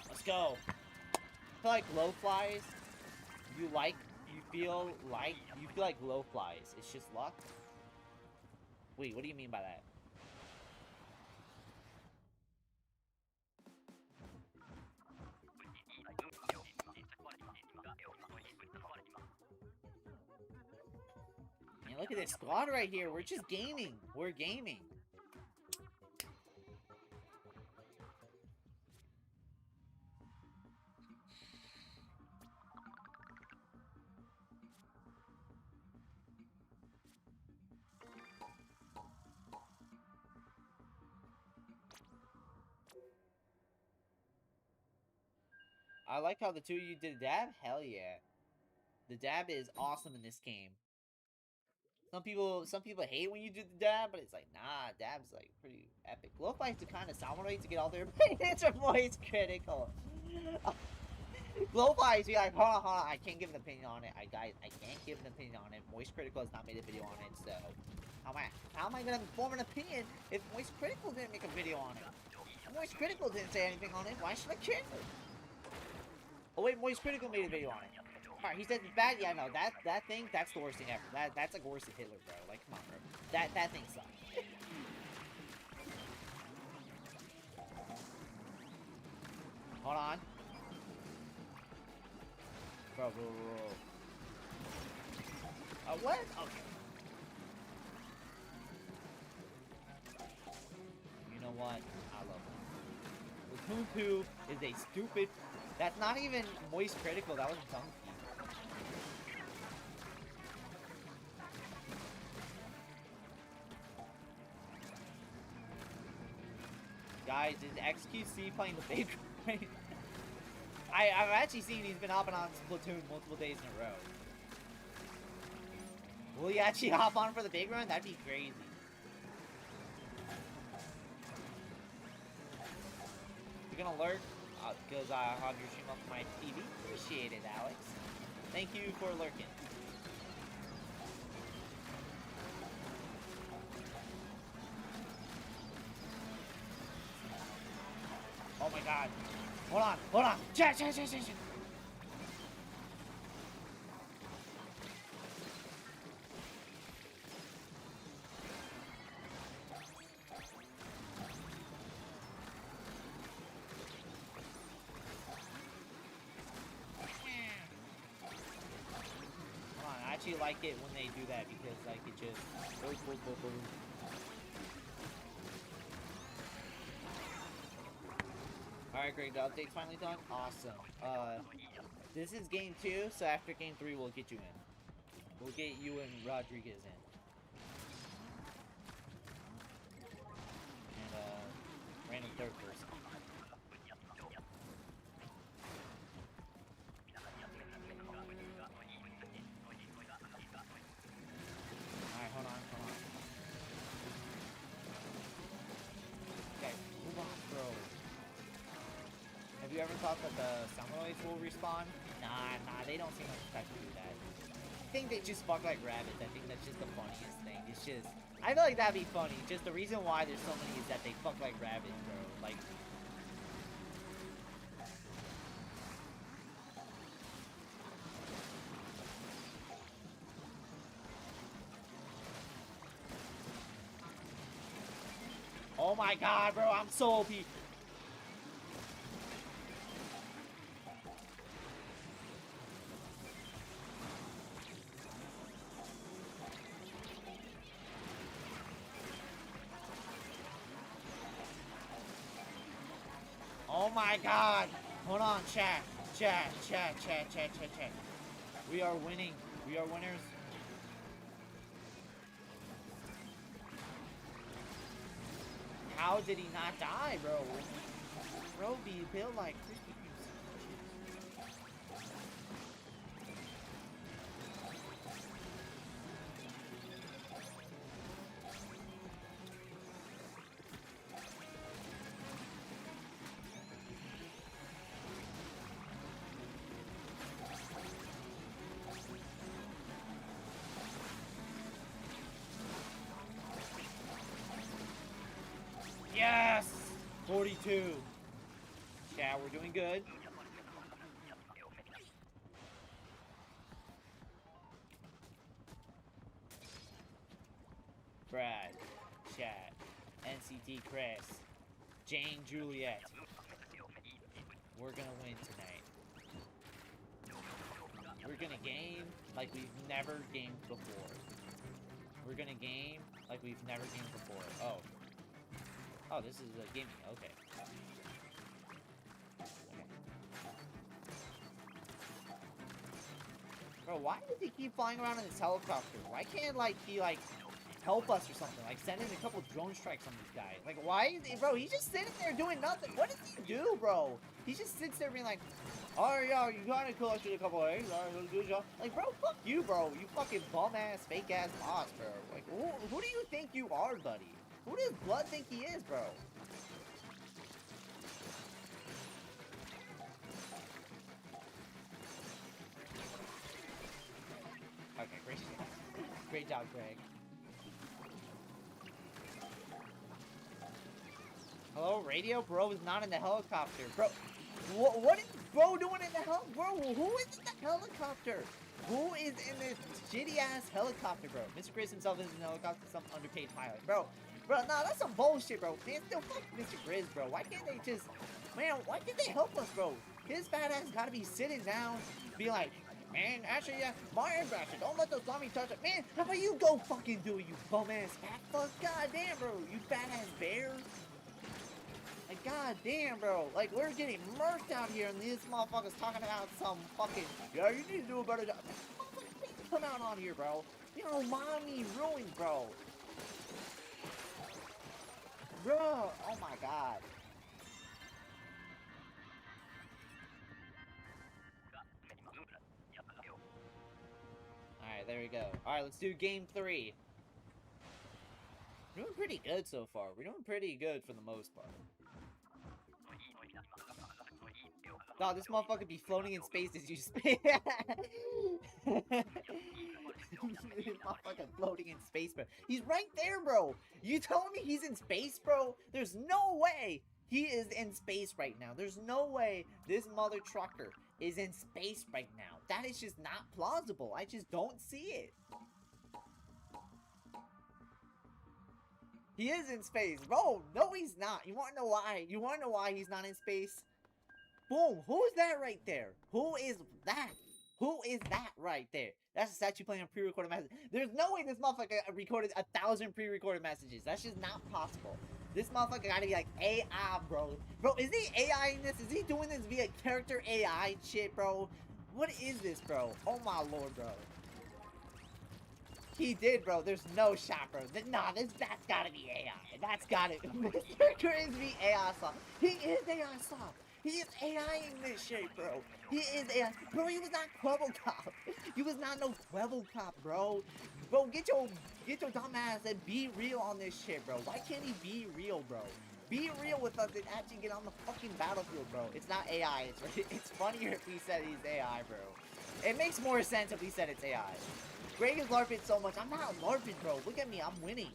Let's go. I feel like low flies, you feel like low flies. It's just luck. Wait, what do you mean by that? Man, look at this squad right here. We're just gaming. We're gaming. I like how the two of you did a dab. Hell yeah. The dab is awesome in this game. Some people hate when you do the dab, but it's like, nah, dab's like pretty epic. Glow fights to kind of sound to get all their opinions are voice critical. Glow fights be like, hold on, I can't give an opinion on it. I can't give an opinion on it. Moist Critical has not made a video on it, so how am I gonna form an opinion if Moist Critical didn't make a video on it? Moist Critical didn't say anything on it. Why should I care? Oh wait, Moist Critical made a video on it. Alright, he said it's bad. Yeah, no, that thing, that's the worst thing ever. That's like worse than Hitler, bro. Like, come on, bro. That thing sucks. Hold on. Bro. What? Okay. You know what? I love it. Splatoon 2 is a stupid... That's not even Moist Critical. That was Donkey. Guys, is XQC playing the big right? I've actually seen he's been hopping on Splatoon multiple days in a row. Will he actually hop on for the big run? That'd be crazy. You're gonna lurk? Because I have your stream up on my TV. Appreciate it, Alex. Thank you for lurking. god. Hold on, hold on. Chat. I actually like it when they do that because like it just boom. Alright, Greg, the update's finally done. Awesome. This is game 2, so after game 3 we'll get you in. We'll get you and Rodriguez in. And random third person. Have you ever thought that the Samurais will respawn? Nah, they don't seem like the type to do that. I think they just fuck like rabbits. I think that's just the funniest thing. It's just, I feel like that'd be funny. Just the reason why there's so many is that they fuck like rabbits, bro. Like, oh my god, bro, I'm so OP. Oh my god! Hold on, chat. We are winning. We are winners. How did he not die, bro? Bro, be built like Krispy Yes! 42. Yeah, we're doing good. Brad, Chad, NCT Chris, Jane Juliet. We're gonna win tonight. We're gonna game like we've never gamed before. We're gonna game like we've never gamed before. Oh, this is a gaming. Okay. Bro, why does he keep flying around in this helicopter? Why can't, like, he, like, help us or something? Like, send in a couple drone strikes on this guy. Like, why is he, bro, he's just sitting there doing nothing. What does he do, bro? He just sits there being like, alright, yo, you kinda collected a couple eggs. Alright, good job. Like, bro, fuck you, bro. You fucking bum-ass, fake-ass boss, bro. Like, who do you think you are, buddy? Who does Blood think he is, bro? Okay, great job, Greg. Hello, radio? Bro is not in the helicopter. Bro, what is bro doing in the helicopter? Bro, who is in the helicopter? Who is in this shitty-ass helicopter, bro? Mr. Chris himself is in the helicopter, some underpaid pilot. Bro, nah, that's some bullshit, bro. Man, still fuck Mr. Grizz, bro. Why can't they just... Man, why can't they help us, bro? His fat ass gotta be sitting down, be like, man, actually, my ambassador, don't let those zombies touch it. Man, how about you go fucking do it, you bum-ass fat fuck? God damn, bro, you fat-ass bear. Like, god damn, bro. Like, we're getting murked out here, and these motherfuckers talking about some fucking, yeah, you need to do a better job. Come out on here, bro. You know, mommy ruined, bro. Bro, oh my god. Alright, there we go. Alright, let's do game 3. We're doing pretty good so far. We're doing pretty good for the most part. Oh, this motherfucker be floating in space as you space. This motherfucker floating in space, bro. He's right there, bro. You telling me he's in space, bro? There's no way He is in space right now. There's no way this mother trucker is in space right now. That is just not plausible. I just don't see it. He is in space. Bro, no he's not. You wanna know why? You wanna know why he's not in space? Boom. Who is that right there? Who is that? Who is that right there? That's a statue playing a pre-recorded message. There's no way this motherfucker recorded 1,000 pre-recorded messages. That's just not possible. This motherfucker gotta be like AI, bro. Bro, is he AI-ing this? Is he doing this via character AI shit, bro? What is this, bro? Oh my lord, bro. He did, bro. There's no shot, bro. Nah, that's gotta be AI. That's gotta be. Mr. Crispy AI soft. He is AI soft. He is AIing this shit, bro. He is AI. Bro, he was not Quibble Cop. He was not no Quibble Cop, bro. Bro, get your dumb ass and be real on this shit, bro. Why can't he be real, bro? Be real with us and actually get on the fucking battlefield, bro. It's not AI. It's funnier if we said he's AI, bro. It makes more sense if we said it's AI. Greg is LARPing so much. I'm not LARPing, bro. Look at me. I'm winning.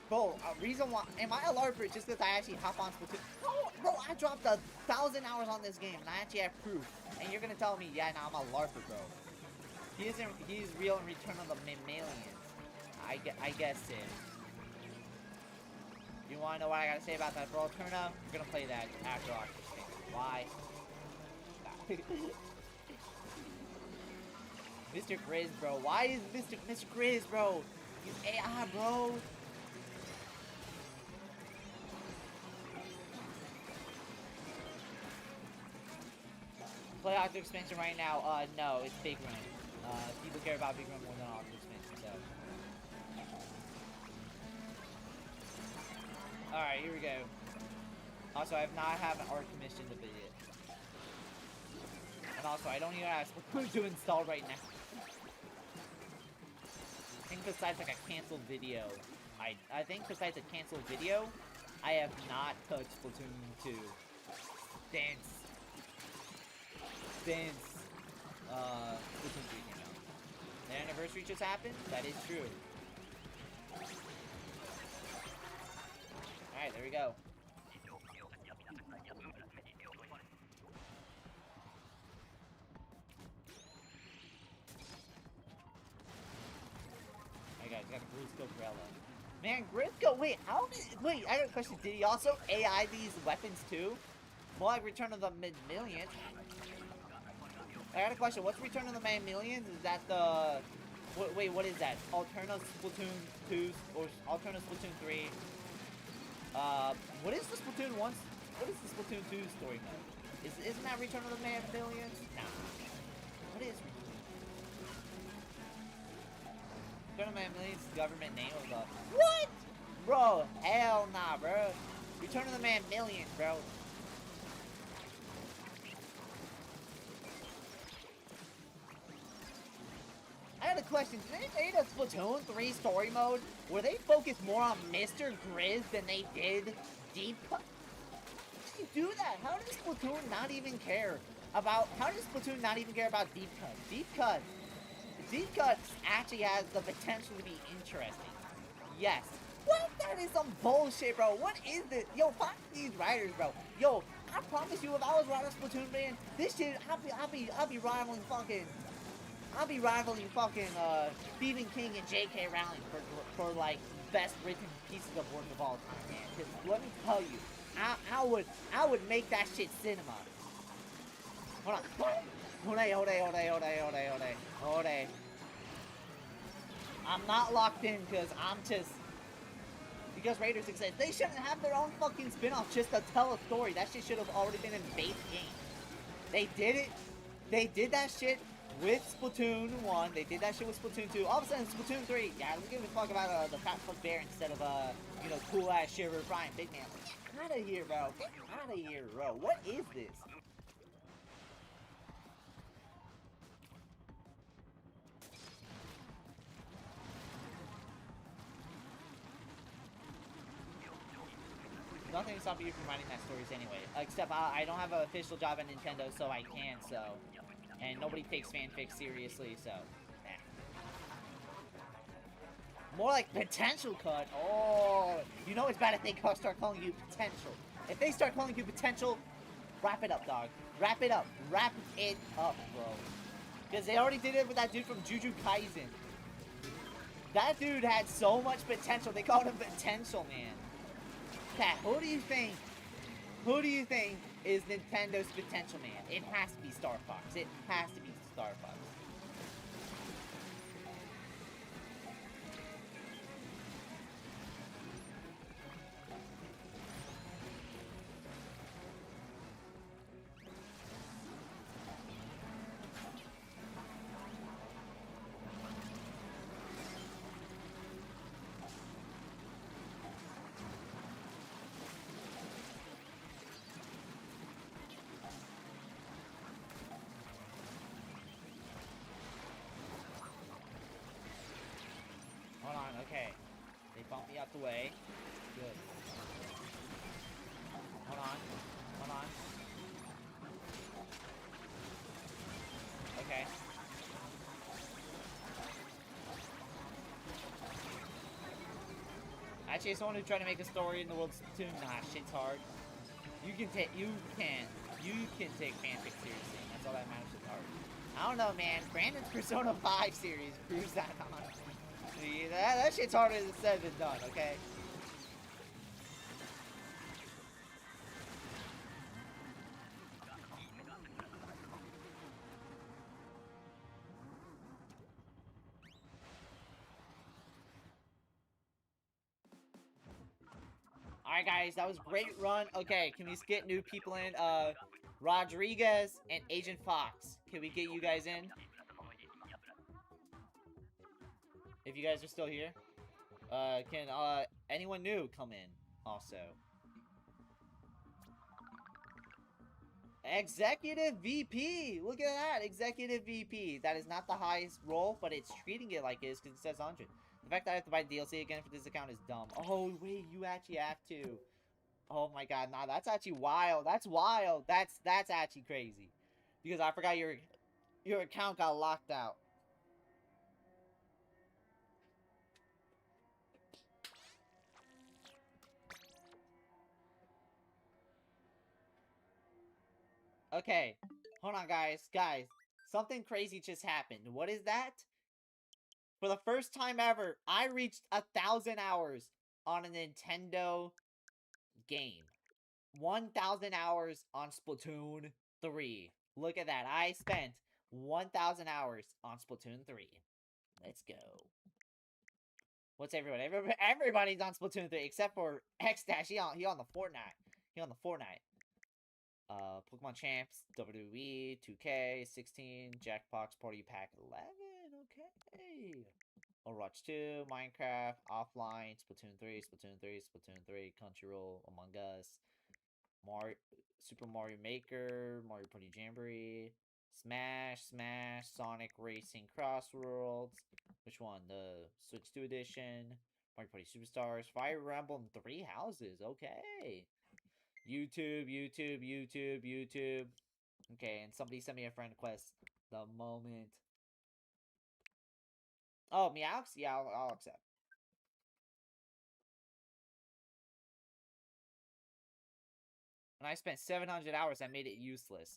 Bro, reason why... Am I a LARPer just because I actually hop on Splatoon? No, bro, I dropped 1,000 hours on this game, and I actually have proof. And you're going to tell me, yeah, nah, I'm a LARPer, bro. He's real in Return of the Mammalians. I guess it. You want to know what I got to say about that, bro? Turn up. We're going to play that after our thing. Why? Mr. Grizz, bro. Why is Mr. Grizz, bro? He's AI, bro. Play Octo Expansion right now. No, it's Big Run. People care about Big Run more than Octo Expansion, so. Alright, here we go. Also, I have not have an art commissioned of it yet. And also, I don't even have Splatoon 2 installed right now. I think besides like a canceled video, I think besides a canceled video, I have not touched Splatoon 2 since Splatoon 3 came out. The anniversary just happened? That is true. Alright, there we go. Alright guys, got a Grisco Grella. Man, Grisco, wait, wait, I got a question. Did he also AI these weapons too? More like Return of the Mid-Millions. I got a question. What's Return of the Mammalians? Is that the... Wait, what is that? Alterna Splatoon 2 or Alterna Splatoon 3? What is the Splatoon 1? What is the Splatoon 2 story mode? Isn't that Return of the Mammalians? Nah. What is Return of the Mammalians? Government name of the... What? Bro, hell nah, bro. Return of the Mammalians, bro. I had a question. Did they say the Splatoon 3 story mode, where they focused more on Mr. Grizz than they did Deep Cut? How did you do that? How does Splatoon not even care about... How does Splatoon not even care about Deep Cut? Deep Cut actually has the potential to be interesting. Yes. What? That is some bullshit, bro. What is this? Yo, fuck these writers, bro. Yo, I promise you, if I was writing Splatoon, man, this shit, I'll be rivaling fucking... I'll be rivaling fucking Stephen King and J.K. Rowling for like best written pieces of work of all time, man. Cause let me tell you, I would make that shit cinema. Hold on. Hold. I'm not locked in because Raiders exist. They shouldn't have their own fucking spin-off just to tell a story. That shit should have already been in base game. They did it. They did that shit with Splatoon 1, they did that shit with Splatoon 2. All of a sudden, Splatoon 3, yeah, let's give a fuck about the fat fuck bear instead of, you know, cool ass Shiver Brian Big Man. Get out of here, bro. Get out of here, bro. What is this? Nothing to stop you from writing that stories anyway. Except I don't have an official job at Nintendo, so I can, so... And nobody takes fanfic seriously, so... Eh. More like potential cut. Oh, you know it's bad if they start calling you potential. If they start calling you potential, wrap it up, dog. Wrap it up. Wrap it up, bro. Because they already did it with that dude from Jujutsu Kaisen. That dude had so much potential. They called him Potential Man. Pat, who do you think? Who do you think is Nintendo's Potential Man? It has to be Star Fox. It has to be Star Fox. Hold on, okay. They bumped me out the way. Good. Hold on. Hold on. Okay. Actually, as someone who's trying to make a story in the world of Splatoon, nah, shit's hard. You can take fanfic seriously. That's all that matters. It's hard. I don't know, man. Brandon's Persona 5 series proves that on. See, that shit's harder than said than done, okay? Alright, guys, that was a great run. Okay, can we get new people in? Rodriguez and Agent Fox. Can we get you guys in? If you guys are still here. Can anyone new come in also? Executive VP! Look at that! Executive VP. That is not the highest role, but it's treating it like it is because it says 100. The fact that I have to buy DLC again for this account is dumb. Oh, wait, you actually have to. Oh my god, nah, that's actually wild. That's wild. That's actually crazy. Because I forgot your account got locked out. Okay, hold on, guys. Guys, something crazy just happened. What is that? For the first time ever, I reached 1,000 hours on a Nintendo game. 1,000 hours on Splatoon 3. Look at that. I spent 1,000 hours on Splatoon 3. Let's go. What's everybody? Everybody's on Splatoon 3 except for X-Dash. He on the Fortnite. He on the Fortnite. Pokemon Champs, WWE, 2K, 16, Jackbox Party Pack 11. Okay. Overwatch 2, Minecraft, Offline, Splatoon 3, Splatoon 3, Splatoon 3, Crunchyroll, Among Us, Super Mario Maker, Mario Party Jamboree, Smash, Sonic Racing Crossworlds. Which one? The Switch 2 edition, Mario Party Superstars, Fire Emblem 3 Houses. Okay. YouTube. Okay, and somebody sent me a friend request the moment. Oh, Meowx? Yeah, I'll accept. And I spent 700 hours, I made it useless.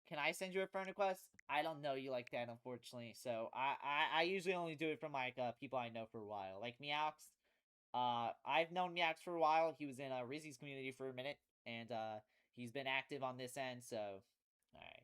Can I send you a friend request? I don't know you like that, unfortunately. So I usually only do it from like people I know for a while. Like Meowx. I've known Meowx for a while. He was in Rizzy's community for a minute, and he's been active on this end. So, all right.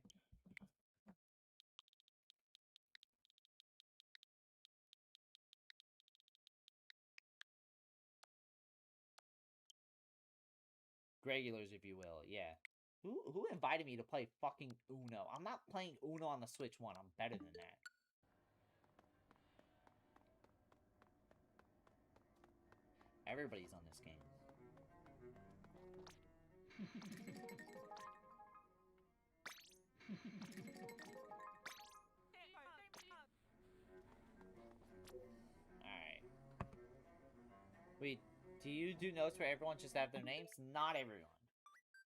Regulars, if you will. Yeah. Who invited me to play fucking Uno? I'm not playing Uno on the Switch 1. I'm better than that. Everybody's on this game. Alright. Wait, do you do notes for everyone just have their names? Not everyone.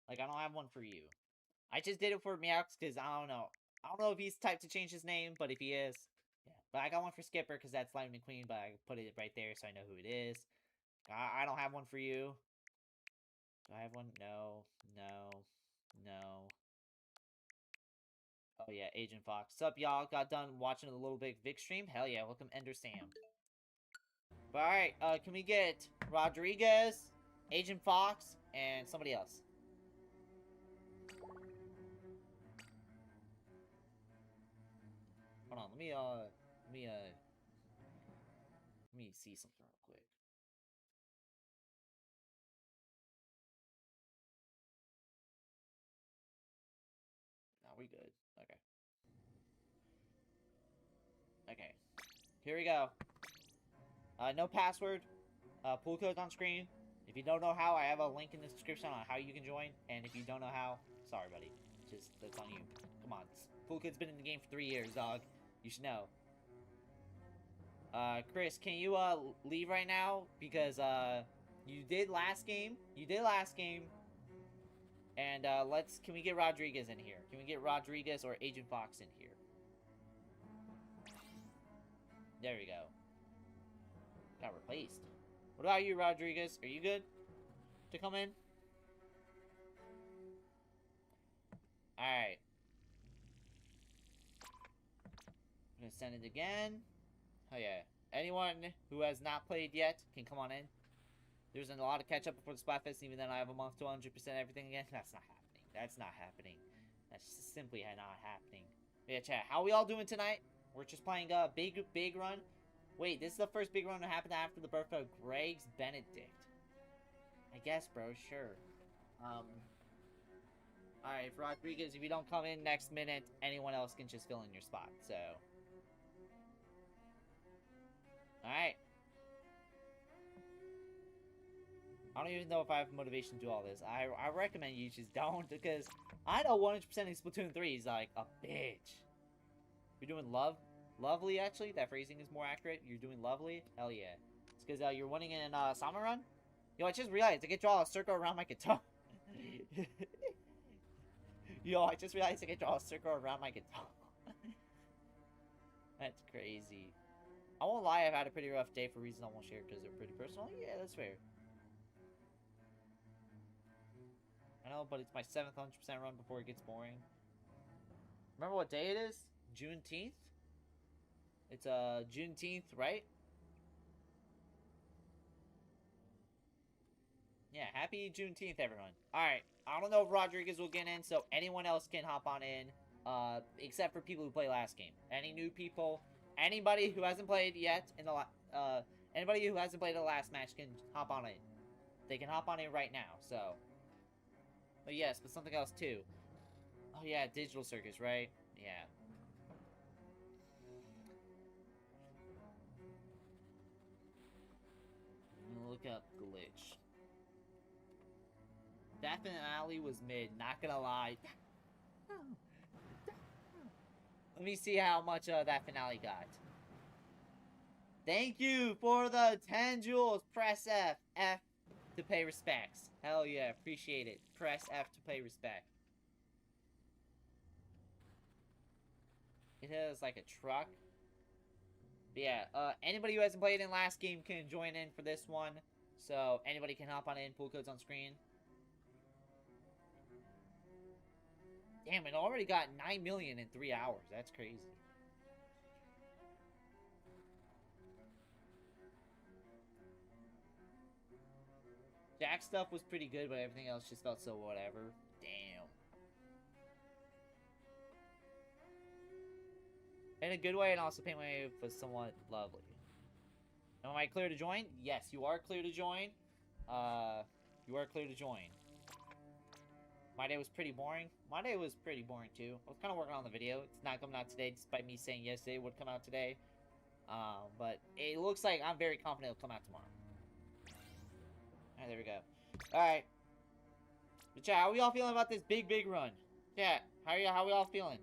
Like, I don't have one for you. I just did it for Meowx because I don't know. I don't know if he's typed to change his name, but if he is, yeah. But I got one for Skipper because that's Lightning McQueen, but I put it right there so I know who it is. I don't have one for you. Do I have one? No, no, no. Oh yeah, Agent Fox. Sup, y'all? Got done watching a Little Big Vic stream? Hell yeah, welcome Ender Sam. But alright, can we get Rodriguez, Agent Fox, and somebody else? Hold on, let me see something real quick. No, we good. Okay. Okay. Here we go. No password. Pool code's on screen. If you don't know how, I have a link in the description on how you can join. And if you don't know how, sorry, buddy. Just, that's on you. Come on. Pool code's been in the game for 3 years, dog. You should know. Chris, can you, leave right now? Because, you did last game. And, can we get Rodriguez in here? Can we get Rodriguez or Agent Fox in here? There we go. Got replaced. What about you, Rodriguez? Are you good to come in? Alright. I'm gonna send it again. Oh yeah. Anyone who has not played yet can come on in. There's a lot of catch up before the Splatfest, even then I have a month to 100% everything again. That's not happening. That's not happening. That's just simply not happening. Yeah, chat. How we all doing tonight? We're just playing a big run. Wait, this is the first big run that happened after the birth of Greg's Benedict. I guess, bro. Sure. Alright, Rodriguez, if you don't come in next minute, anyone else can just fill in your spot, so. Alright. I don't even know if I have motivation to do all this. I recommend you just don't, because I know 100% of Splatoon 3 is like a bitch. You're doing lovely, actually. That phrasing is more accurate. You're doing lovely. Hell yeah. It's because you're winning in Summer Run. Yo, I just realized I can draw a circle around my guitar. Yo, I just realized I can draw a circle around my guitar. That's crazy. I won't lie, I've had a pretty rough day for reasons I won't share because they're pretty personal. Yeah, that's fair. I know, but it's my 7th 100% run before it gets boring. Remember what day it is? Juneteenth? It's Juneteenth, right? Yeah, happy Juneteenth, everyone. Alright, I don't know if Rodriguez will get in, so anyone else can hop on in. Except for people who play last game. Any new people, anybody who hasn't played yet in the anybody who hasn't played the last match can hop on in. They can hop on in right now, so. But yes, but something else too. Oh yeah, Digital Circus, right? Yeah. Look up glitch. That finale was mid, not gonna lie. Let me see how much that finale got. Thank you for the 10 jewels. Press F. F to pay respects. Hell yeah, appreciate it. Press F to pay respect. It has like a truck. But yeah, anybody who hasn't played in last game can join in for this one. So anybody can hop on in, pool codes on screen. Damn, it already got 9 million in 3 hours. That's crazy. Jack stuff was pretty good, but everything else just felt so whatever. Damn. In a good way, and also paint my way was somewhat lovely. Am I clear to join? Yes, you are clear to join. You are clear to join. My day was pretty boring. My day was pretty boring too. I was kind of working on the video. It's not coming out today, despite me saying yesterday it would come out today. But it looks like I'm very confident it'll come out tomorrow. Alright, there we go. Alright. But chat, how we all feeling about this big run? Chat, how we all feeling?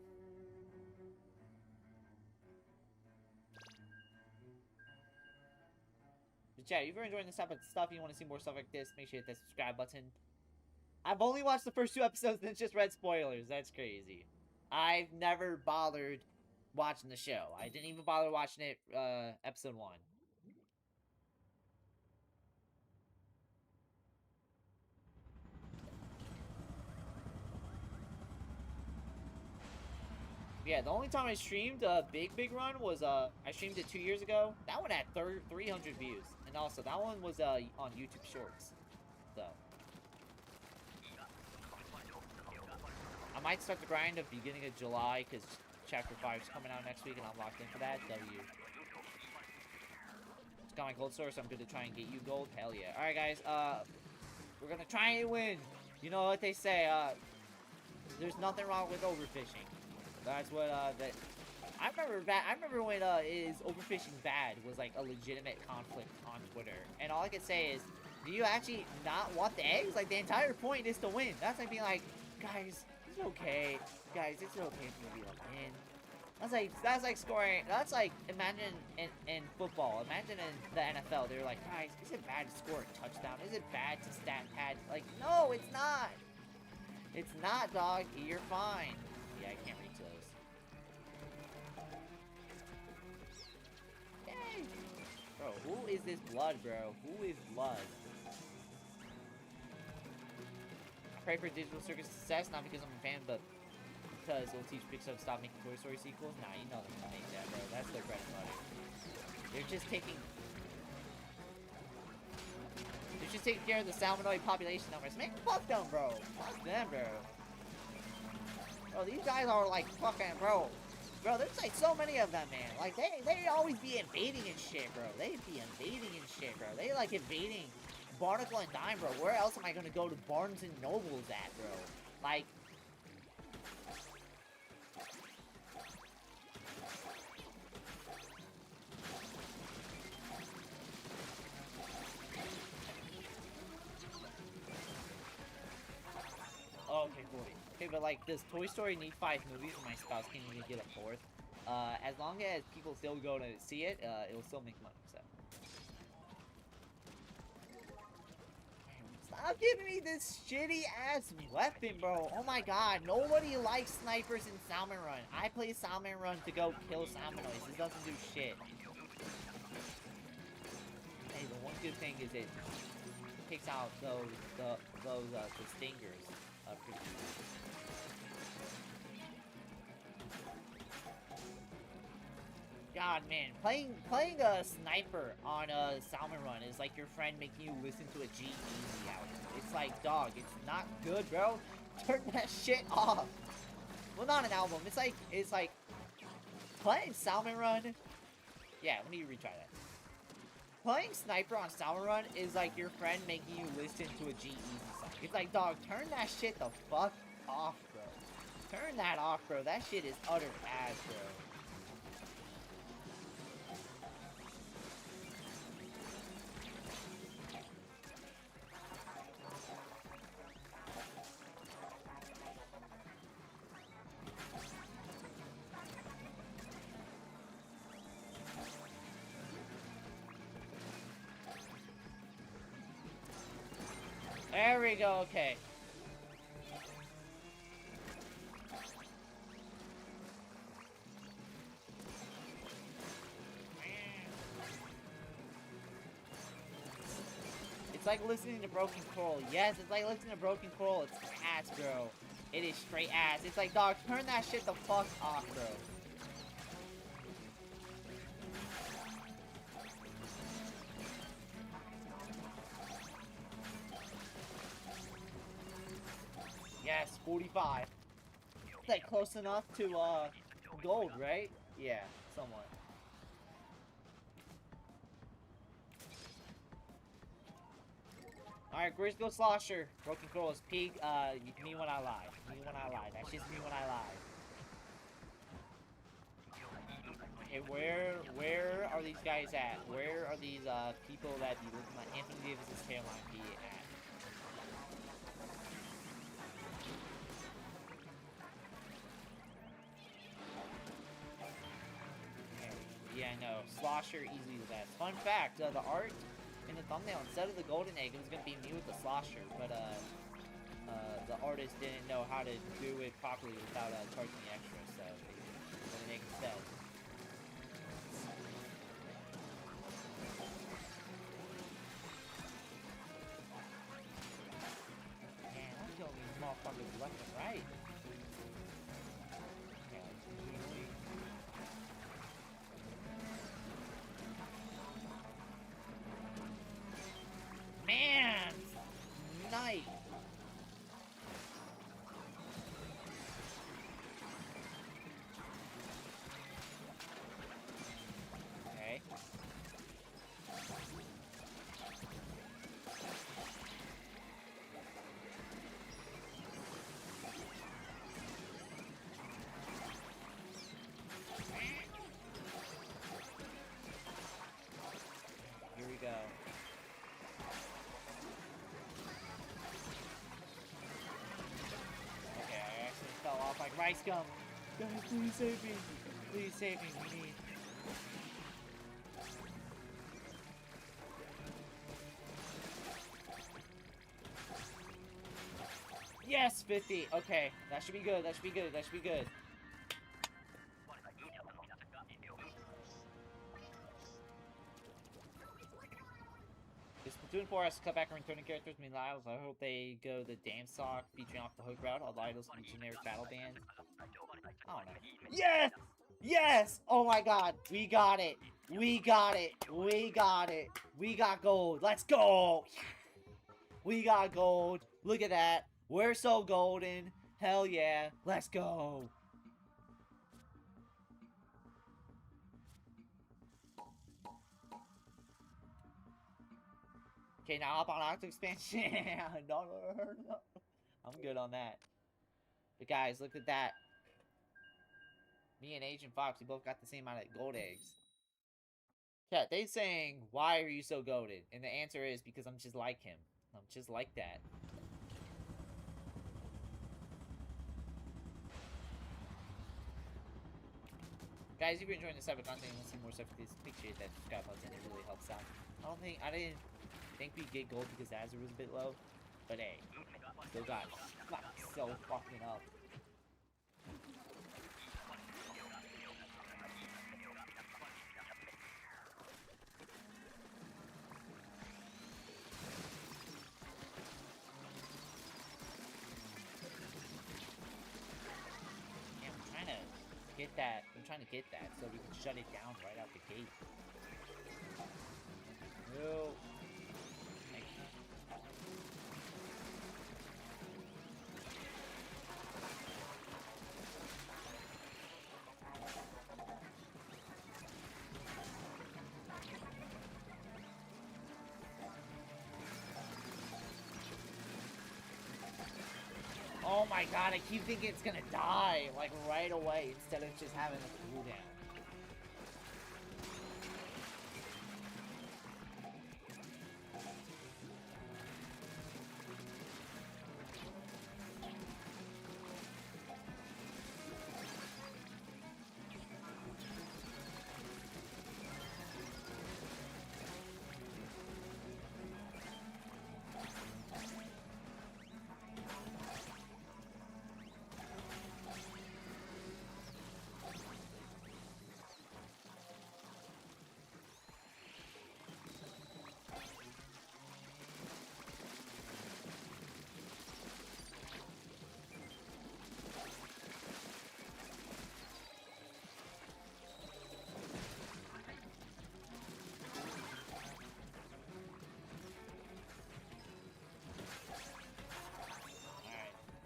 But chat, if you're enjoying this type of stuff, you want to see more stuff like this, make sure you hit that subscribe button. I've only watched the first 2 episodes and just read spoilers. That's crazy. I've never bothered watching the show. I didn't even bother watching it, episode 1. Yeah, the only time I streamed a big run was I streamed it 2 years ago. That one had 300 views, and also that one was on YouTube Shorts. So I might start the grind at the beginning of July because Chapter 5 is coming out next week, and I'm locked in for that. It's got my gold source. So I'm good to try and get you gold. Hell yeah! All right, guys. We're gonna try and win. You know what they say. There's nothing wrong with overfishing. That's what that. I remember when is overfishing bad was like a legitimate conflict on Twitter, and all I could say is, do you actually not want the eggs? Like the entire point is to win. That's like being like, guys, it's okay, guys, it's okay for me to win. That's like scoring. That's like imagine in football. Imagine in the NFL. They're like, guys, is it bad to score a touchdown? Is it bad to stat pad? Like, no, it's not. It's not, dog. You're fine. Yeah, I can't reach those. Yay! Bro, who is this blood, bro? Who is blood? I pray for Digital Circus success, not because I'm a fan, but because it'll teach Pixar to stop making Toy Story sequels. Nah, you know they're gonna make that, bro. That's their bread and butter. They're just taking care of the salmonoid population numbers. Man, fuck them, bro. Fuck them, bro. Bro, these guys are like fucking, bro. Bro, there's like so many of them, man. Like, they always be invading and shit, bro. They be invading and shit, bro. They like invading Barnacle and Dime, bro. Where else am I gonna go to Barnes and Nobles at, bro? Like, oh, okay, 40. Okay, but like, does Toy Story need 5 movies and my spouse can't even get a 4th? As long as people still go to see it, it'll still make money, so. Stop giving me this shitty-ass weapon, bro. Oh my god, nobody likes snipers in Salmon Run. I play Salmon Run to go kill salmonoids. This doesn't do shit. Hey, the one good thing is it takes out the stingers. God, man, playing a sniper on a Salmon Run is like your friend making you listen to a G-Eazy album. It's like, dog, it's not good, bro. Turn that shit off. Well, not an album. It's like playing Salmon Run. Yeah, let me retry that. Playing Sniper on Salmon Run is like your friend making you listen to a G-Eazy song. It's like, dog, turn that shit the fuck off, bro. Turn that off, bro. That shit is utter ass, bro. There we go, okay. It's like listening to Broken Coral. Yes, it's like listening to Broken Coral. It's ass, bro. It is straight ass. It's like, dog, turn that shit the fuck off, bro. Yes, 45. Is that close enough to, gold, right? Yeah, somewhat. Alright, Grisco Slosher. Broken Coral is peak. Me when I lie. Me when I lie. That's just me when I lie. Okay, where are these guys at? Where are these, people that be looking like Anthony Davis's hairline be at? Yeah, no. Slosher easily the best. Fun fact, the art in the thumbnail, instead of the golden egg, it was going to be me with the slosher, but the artist didn't know how to do it properly without charging the extra, so golden egg instead. Man, I'm killing these motherfuckers left and right. Okay, rice gum. Guys, please save me. Please save me. We need. Yes, 50. Okay, that should be good. That should be good. That should be good. This Splatoon 4 has to cut back on returning characters. Meanwhile, I hope they go the damn sock featuring off the hook route. All the idols can be generic battle bands. I don't know. Yes! Yes! Oh my god. We got it. We got it. We got it. We got gold. Let's go. We got gold. Look at that. We're so golden. Hell yeah. Let's go. Okay, now up on Octo Expansion. No. I'm good on that. But guys, look at that. Me and Agent Fox, we both got the same amount of gold eggs. Chat, they saying, why are you so goated? And the answer is because I'm just like him. I'm just like that. Guys, if you're enjoying this type of content and want to see more stuff, please appreciate that subscribe button. It really helps out. I didn't think we'd get gold because Azure was a bit low. But hey, still got fucked so fucking up. I'm trying to get that so we can shut it down right out the gate. No. Thank you. Oh my god, I keep thinking it's gonna die, like, right away, instead of just having a cooldown.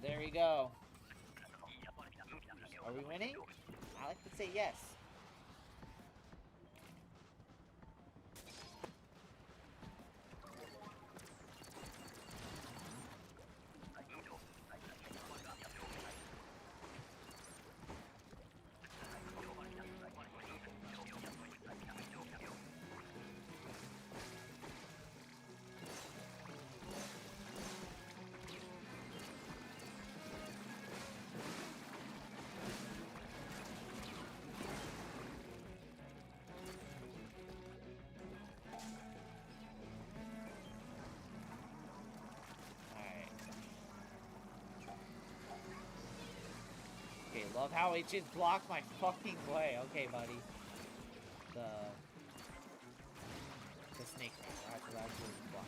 There we go. Are we winning? I like to say yes. Okay, love how it just blocked my fucking way. Okay, buddy. The snake thing. I have to absolutely block.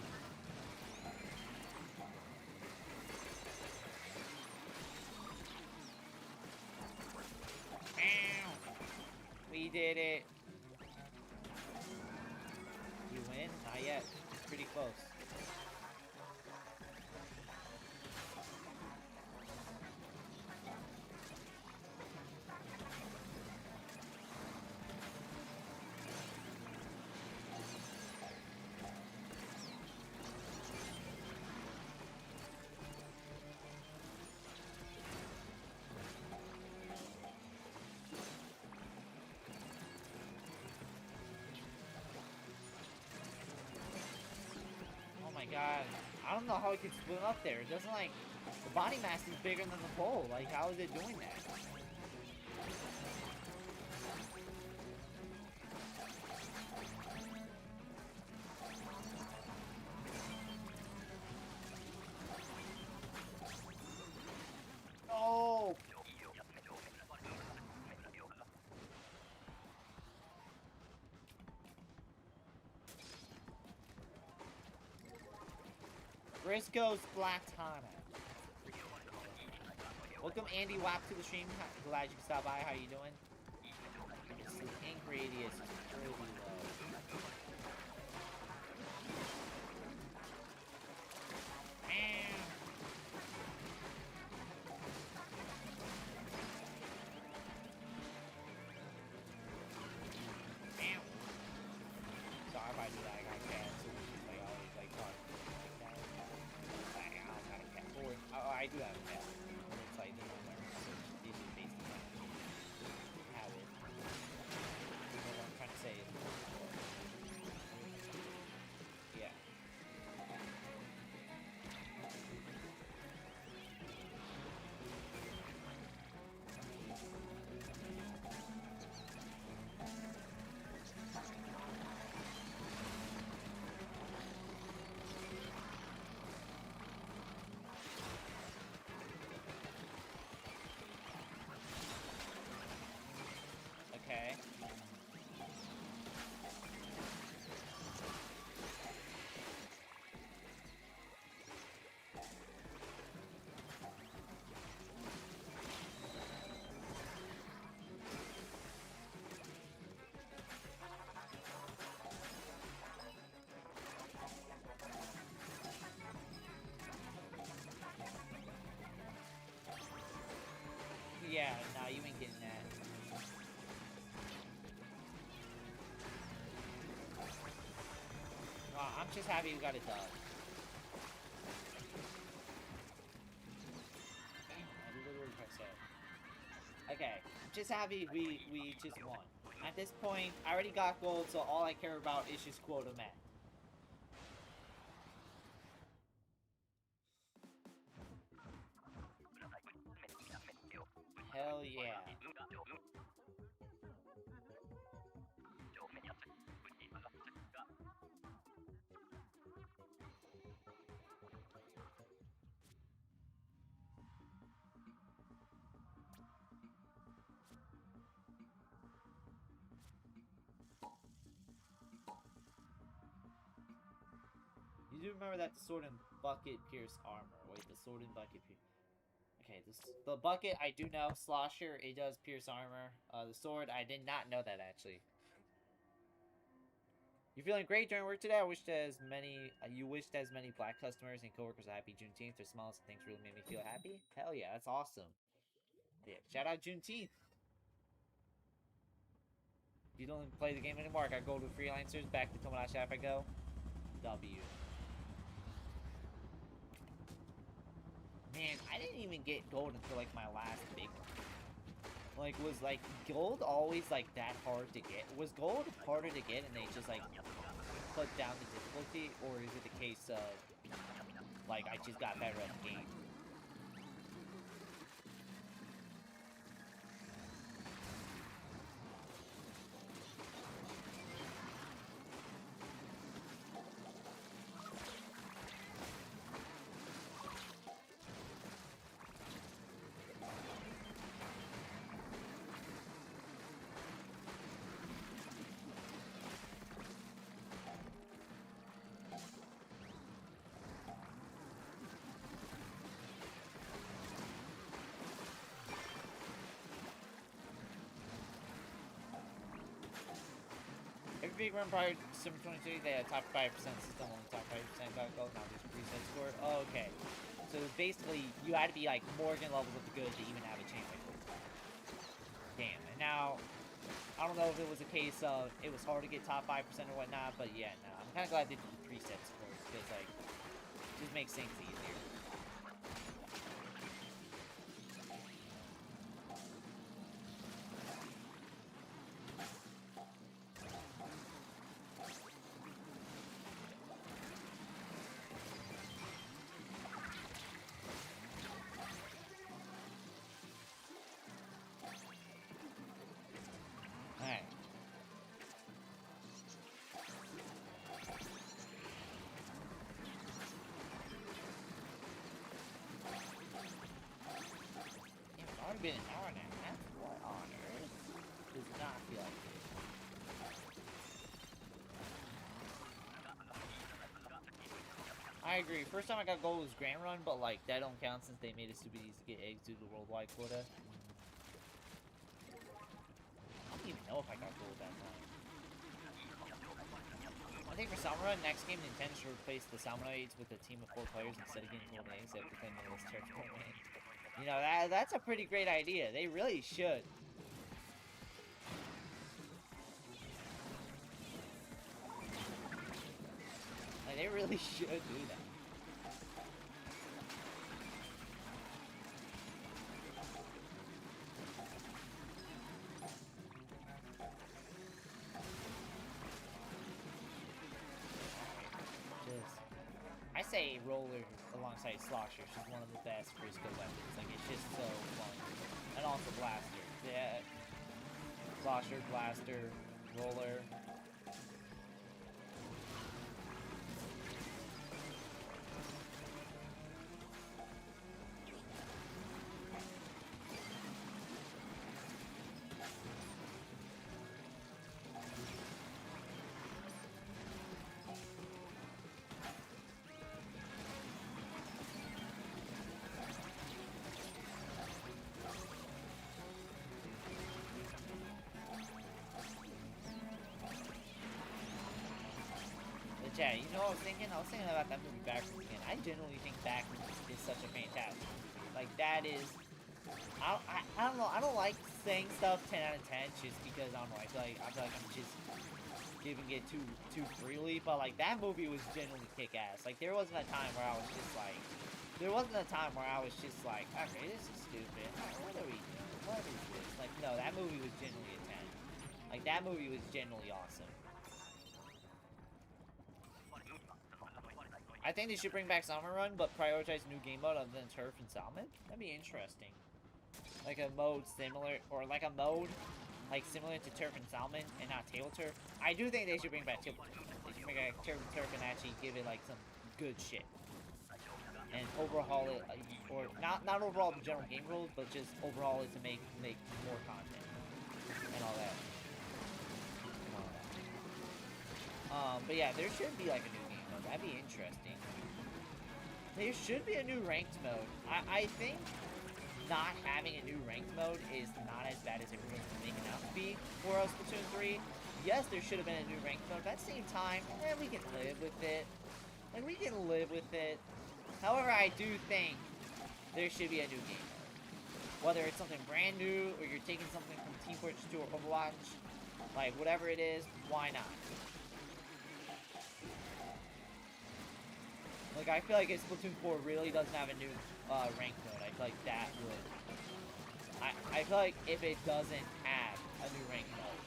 Ow! We did it. You win? Not yet. It's pretty close. God, I don't know how it can split up there. It doesn't, like, the body mass is bigger than the pole. Like, how is it doing that? Briscoe's Splatana. Welcome Andy Wap to the stream. Glad you stopped by. How you doing? The ink radius is pretty low. Sorry if I do that. I got cats. So it's like always like talking like that. I don't got a cat. Or I do have a cat. It's like these are basically habit. You know what I'm trying to say is yeah. Okay. Yeah, no, you ain't getting that. I'm just happy we got it done. I literally pressed it. Okay, just happy we just won. At this point, I already got gold, so all I care about is just quota met. Hell yeah. You do remember that the sword and bucket pierce armor. Wait, the sword and bucket pierce. Okay, the bucket I do know. Slosher, it does pierce armor. The sword, I did not know that actually. You feeling great during work today? I wished as many. You wished as many black customers and coworkers a happy Juneteenth. Their smallest things really made me feel happy. Hell yeah, that's awesome. Yeah, shout out Juneteenth. You don't play the game anymore. I got gold with freelancers. Back to Tomodachi if I go. W. Man, I didn't even get gold until like my last big one. Like, was like gold always like that hard to get? Was gold harder to get and they just like put down the difficulty, or is it the case of like I just got better at the game? Every big run prior to December 23, they had top 5% system, only top 5% got gold, now there's a preset score. Oh, okay. So basically, you had to be like Morgan levels of the good to even have a chance at gold. Damn, and now, I don't know if it was a case of it was hard to get top 5% or whatnot, but yeah, no, I'm kind of glad they did the preset scores, because like, it just makes things easier. I agree. First time I got gold was Grand Run, but like that don't count since they made it super easy to get eggs due to the worldwide quota. I don't even know if I got gold that time. I think for Samurai, next game Nintendo should replace the Samurais with a team of 4 players instead of getting golden eggs after claiming the list territory. You know, that's a pretty great idea. They really should. Like, they really should do that. I say Roller alongside Slosher. She's one of the best Frisco weapons. Like, it's just so fun. And also Blaster. Yeah. Slosher, Blaster, Roller. Yeah, you know what I was thinking? I was thinking about that movie Backwards again. I genuinely think Backwards is such a fantastic movie. Like, that is... I don't know, I don't like saying stuff 10 out of 10 just because I don't know, I feel like I'm just giving it too freely, but like, that movie was genuinely kick-ass. Like, there wasn't a time where I was just like... okay, this is stupid. What are we doing? What is this? Like, no, that movie was genuinely a 10. Like, that movie was genuinely awesome. I think they should bring back Summer Run, but prioritize a new game mode other than Turf and Salmon. That'd be interesting. Like a mode similar, or like a mode like similar to Turf and Salmon and not Table Turf. I do think they should bring back Table Turf. They should bring back Turf and actually give it like some good shit. And overhaul it, or not overhaul the general game rules, but just overhaul it to make more content and all that. But yeah, there should be like a new game mode. That'd be interesting. There should be a new ranked mode. I think not having a new ranked mode is not as bad as everyone's making out to be for Splatoon 3. Yes, there should have been a new ranked mode, but at the same time, we can live with it. Like, we can live with it. However, I do think there should be a new game mode. Whether it's something brand new, or you're taking something from Team Fortress 2 or Overwatch, like, whatever it is, why not? Like, I feel like if Splatoon 4 really doesn't have a new ranked mode, I feel like that would... I feel like if it doesn't have a new ranked mode,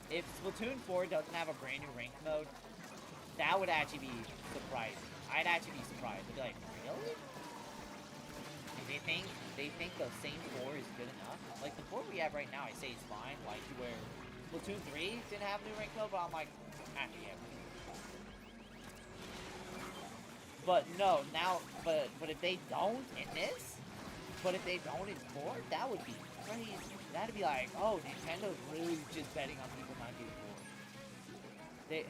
if Splatoon 4 doesn't have a brand new ranked mode, that would actually be surprising. I'd actually be surprised. I'd be like, really? They think the same 4 is good enough? Like, the 4 we have right now, I say is fine. Like, where Splatoon 3 didn't have a new ranked mode, but I'm like, yeah. But no, now, but if they don't in this, but if they don't in 4, that would be crazy. That'd be like, oh, Nintendo's really just betting on people not getting 4. They...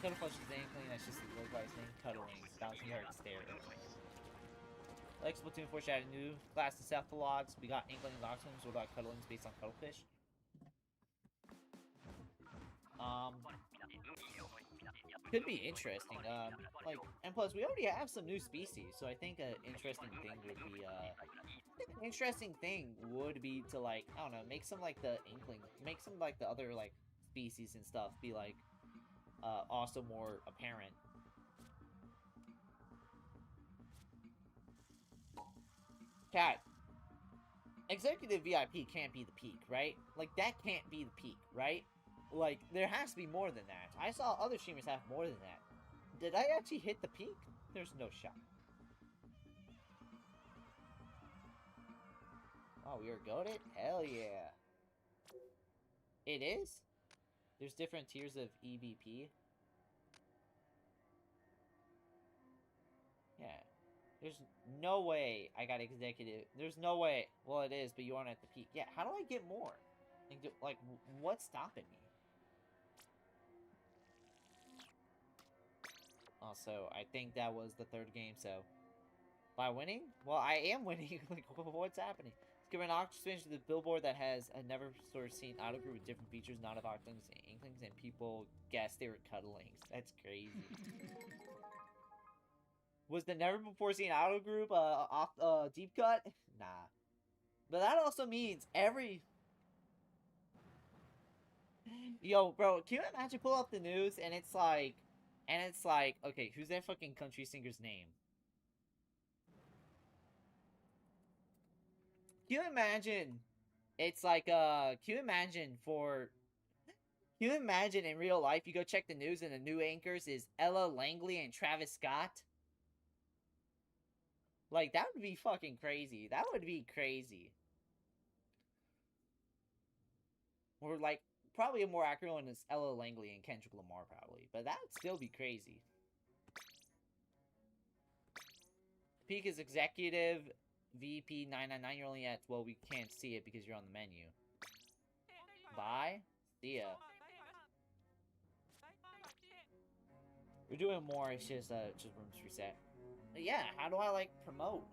Cuddle Flush is Inkling, that's just the localized thing. Cuddling, bouncing hard stare. Like Splatoon 4 added new class to cephalogs. We got Inkling and Oxlings. What about Cuddlings based on Cuddlefish? Could be interesting. Like, and plus we already have some new species, so I think an interesting thing would be, to, like, I don't know, make some, like, the Inkling, make some, like, the other, like, species and stuff be, like, also more apparent. Cat. Executive VIP can't be the peak, right? Like, that can't be the peak, right? Like, there has to be more than that. I saw other streamers have more than that. Did I actually hit the peak? There's no shot. Oh, we are goated? Hell yeah. It is? There's different tiers of EVP. There's no way I got executive. There's no way. Well, it is, but you aren't at the peak. Yeah, how do I get more? Like, what's stopping me? Also, I think that was the third game, so... By winning? Well, I am winning. Like, what's happening? Let's give an oxygen to the billboard that has a never sort of seen auto group with different features, not of octings and inklings, and people guess they were cuddlings. That's crazy. Was the never before seen auto group off deep cut? Nah. But that also means every... Yo, bro, can you imagine pull up the news and it's like... okay, who's that fucking country singer's name? Can you imagine? It's like, can you imagine in real life, you go check the news and the new anchors is Ella Langley and Travis Scott? Like, that would be fucking crazy. That would be crazy. Or, like, probably a more accurate one is Ella Langley and Kendrick Lamar, probably. But that would still be crazy. Peak is executive VP 999. You're only at, well, we can't see it because you're on the menu. Bye. See ya. We're doing more, it's just rooms reset. But yeah, how do I, like, promote?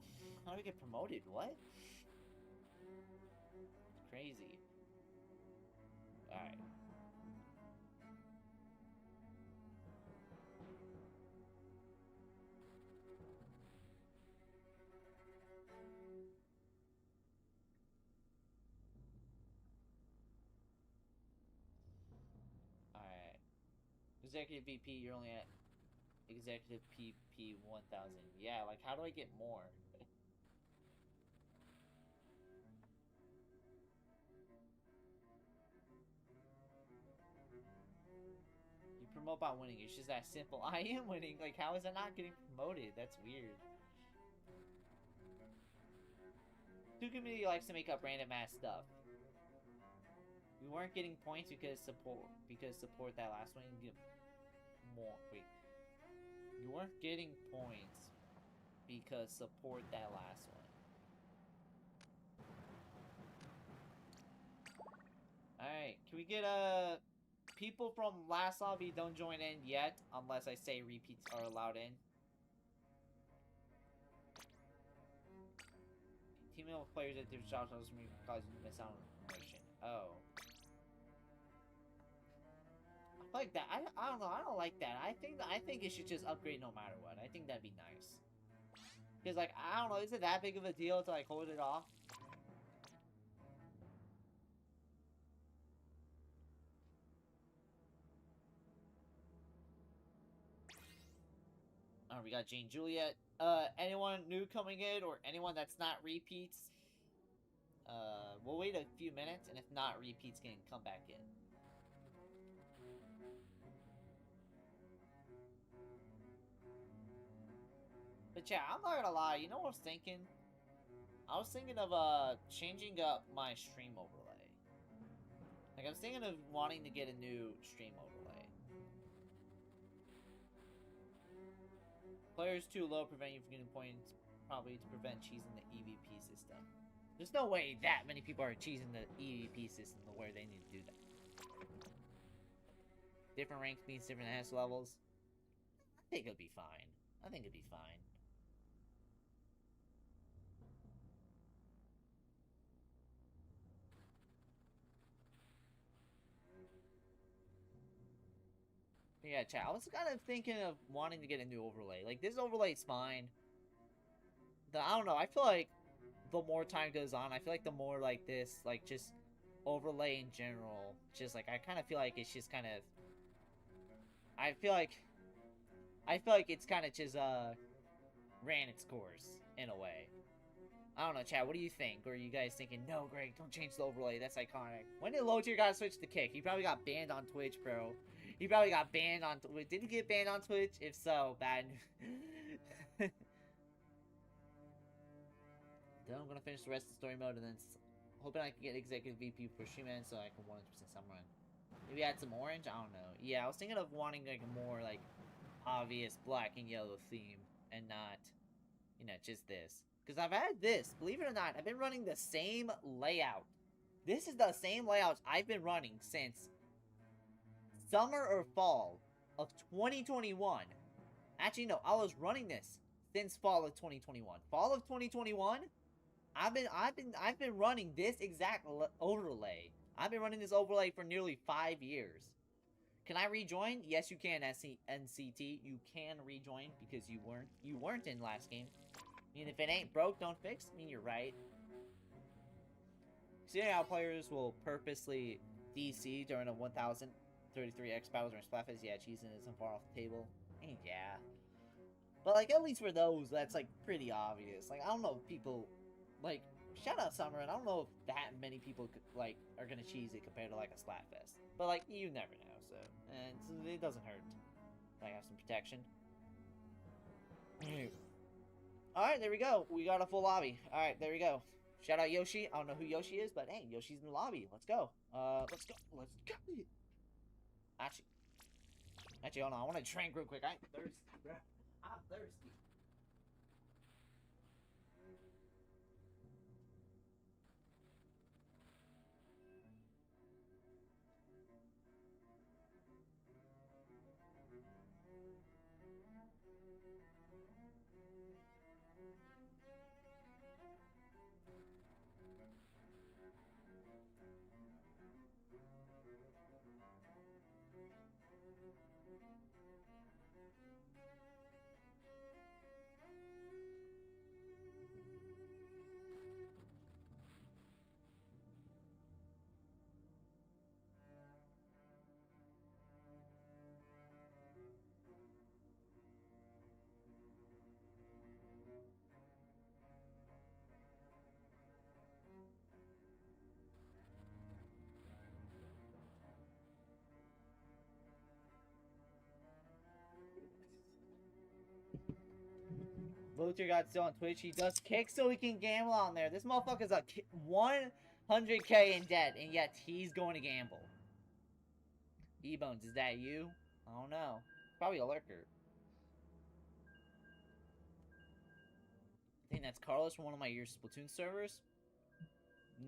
How do I get promoted? What? It's crazy. Alright. Alright. Executive VP, you're only at Executive PP 1000. Yeah, like, how do I get more? You promote by winning. It's just that simple. I am winning. Like, how is I not getting promoted? That's weird. Two community likes to make up random ass stuff. We weren't getting points because support that last one. You get more. Wait. You weren't getting points because support that last one. Alright, can we get people from last lobby don't join in yet unless I say repeats are allowed in. Teaming with players at different jobs doesn't cause you to miss out on promotion. Oh. Like that. I don't know. I don't like that. I think it should just upgrade no matter what. I think that'd be nice. Because, like, I don't know, is it that big of a deal to, like, hold it off? Alright, we got Jane Juliet. Anyone new coming in or anyone that's not repeats? We'll wait a few minutes, and if not, repeats can come back in. But yeah, I'm not gonna lie, you know what I was thinking? I was thinking of, changing up my stream overlay. Like, I was thinking of wanting to get a new stream overlay. Players too low prevent you from getting points, probably to prevent cheesing the EVP system. There's no way that many people are cheesing the EVP system to where they need to do that. Different ranks means different S levels. I think it'll be fine. I think it'll be fine. Yeah, chat. I was kind of thinking of wanting to get a new overlay. Like, this overlay's fine. I don't know. I feel like the more time goes on, I feel like the more, like, this, like, just overlay in general, just, like, I kind of feel like it's just kind of... I feel like it's kind of just, ran its course, in a way. I don't know, chat, what do you think? Or are you guys thinking, no, Greg, don't change the overlay, that's iconic. When did low tier guy switch to kick? He probably got banned on Twitch, bro. He probably got banned on Twitch. Did he get banned on Twitch? If so, bad. Then I'm gonna finish the rest of the story mode and then hoping I can get executive VP for Streamman so I can 100% sum run. Maybe add some orange? I don't know. Yeah, I was thinking of wanting like a more like obvious black and yellow theme and not you know, just this. Because I've had this, believe it or not, I've been running the same layout. This is the same layout I've been running since summer or fall of 2021. Actually, no, I was running this since fall of 2021. Fall of 2021, I've been running this exact overlay. I've been running this overlay for nearly 5 years. Can I rejoin? Yes, you can, NCT. You can rejoin because you weren't in last game. I mean, if it ain't broke, don't fix. I mean, you're right. See how players will purposely DC during a 1033x battles during Splatfest? Yeah, cheesing isn't far off the table. Yeah. But, like, at least for those, that's, like, pretty obvious. Like, I don't know if people, like, shout out Summer, and I don't know if that many people, like, are gonna cheese it compared to, like, a Splatfest. But, like, you never know, so. And it doesn't hurt. Like, have some protection. Alright, there we go. We got a full lobby. Alright, there we go. Shout out Yoshi. I don't know who Yoshi is, but hey, Yoshi's in the lobby. Let's go. Let's go. Let's go. Actually, hold on. I want to drink real quick. I'm thirsty, bro. I'm thirsty. Vulture got still on Twitch. He does kick so he can gamble on there. This motherfucker's a 100k in debt, and yet he's going to gamble. E-Bones, is that you? I don't know. Probably a lurker. I think that's Carlos from one of my year's Splatoon servers.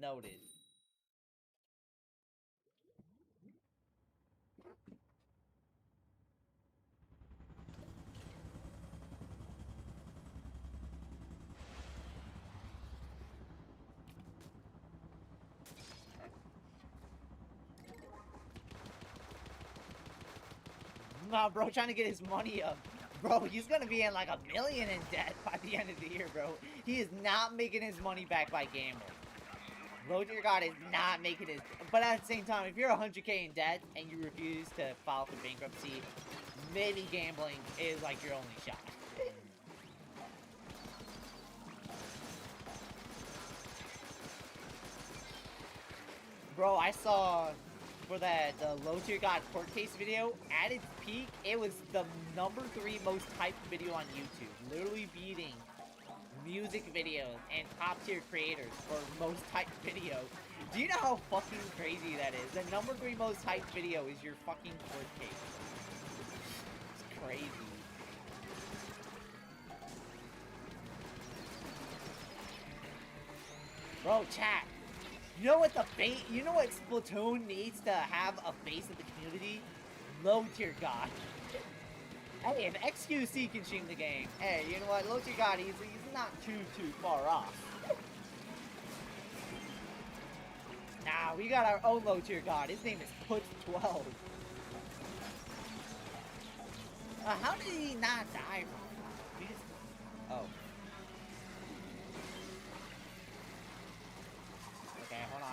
Noted. Nah, bro, trying to get his money up. Bro, he's gonna be in like $1 million in debt by the end of the year, bro. He is not making his money back by gambling. Vulture God is not making his... But at the same time, if you're 100k in debt and you refuse to file for bankruptcy, maybe gambling is like your only shot. Bro, I saw for that the low tier god court case video, at its peak, it was the #3 most hyped video on YouTube. Literally beating music videos and top tier creators for most hyped video. Do you know how fucking crazy that is? The #3 most hyped video is your fucking court case. It's crazy. Bro, chat. You know what you know what Splatoon needs to have a face of the community? Low tier god. Hey, if XQC can stream the game, hey, you know what? Low tier god, he's not too far off. Nah, we got our own low tier god. His name is Put12. How did he not die from that? Oh. Okay, hold on.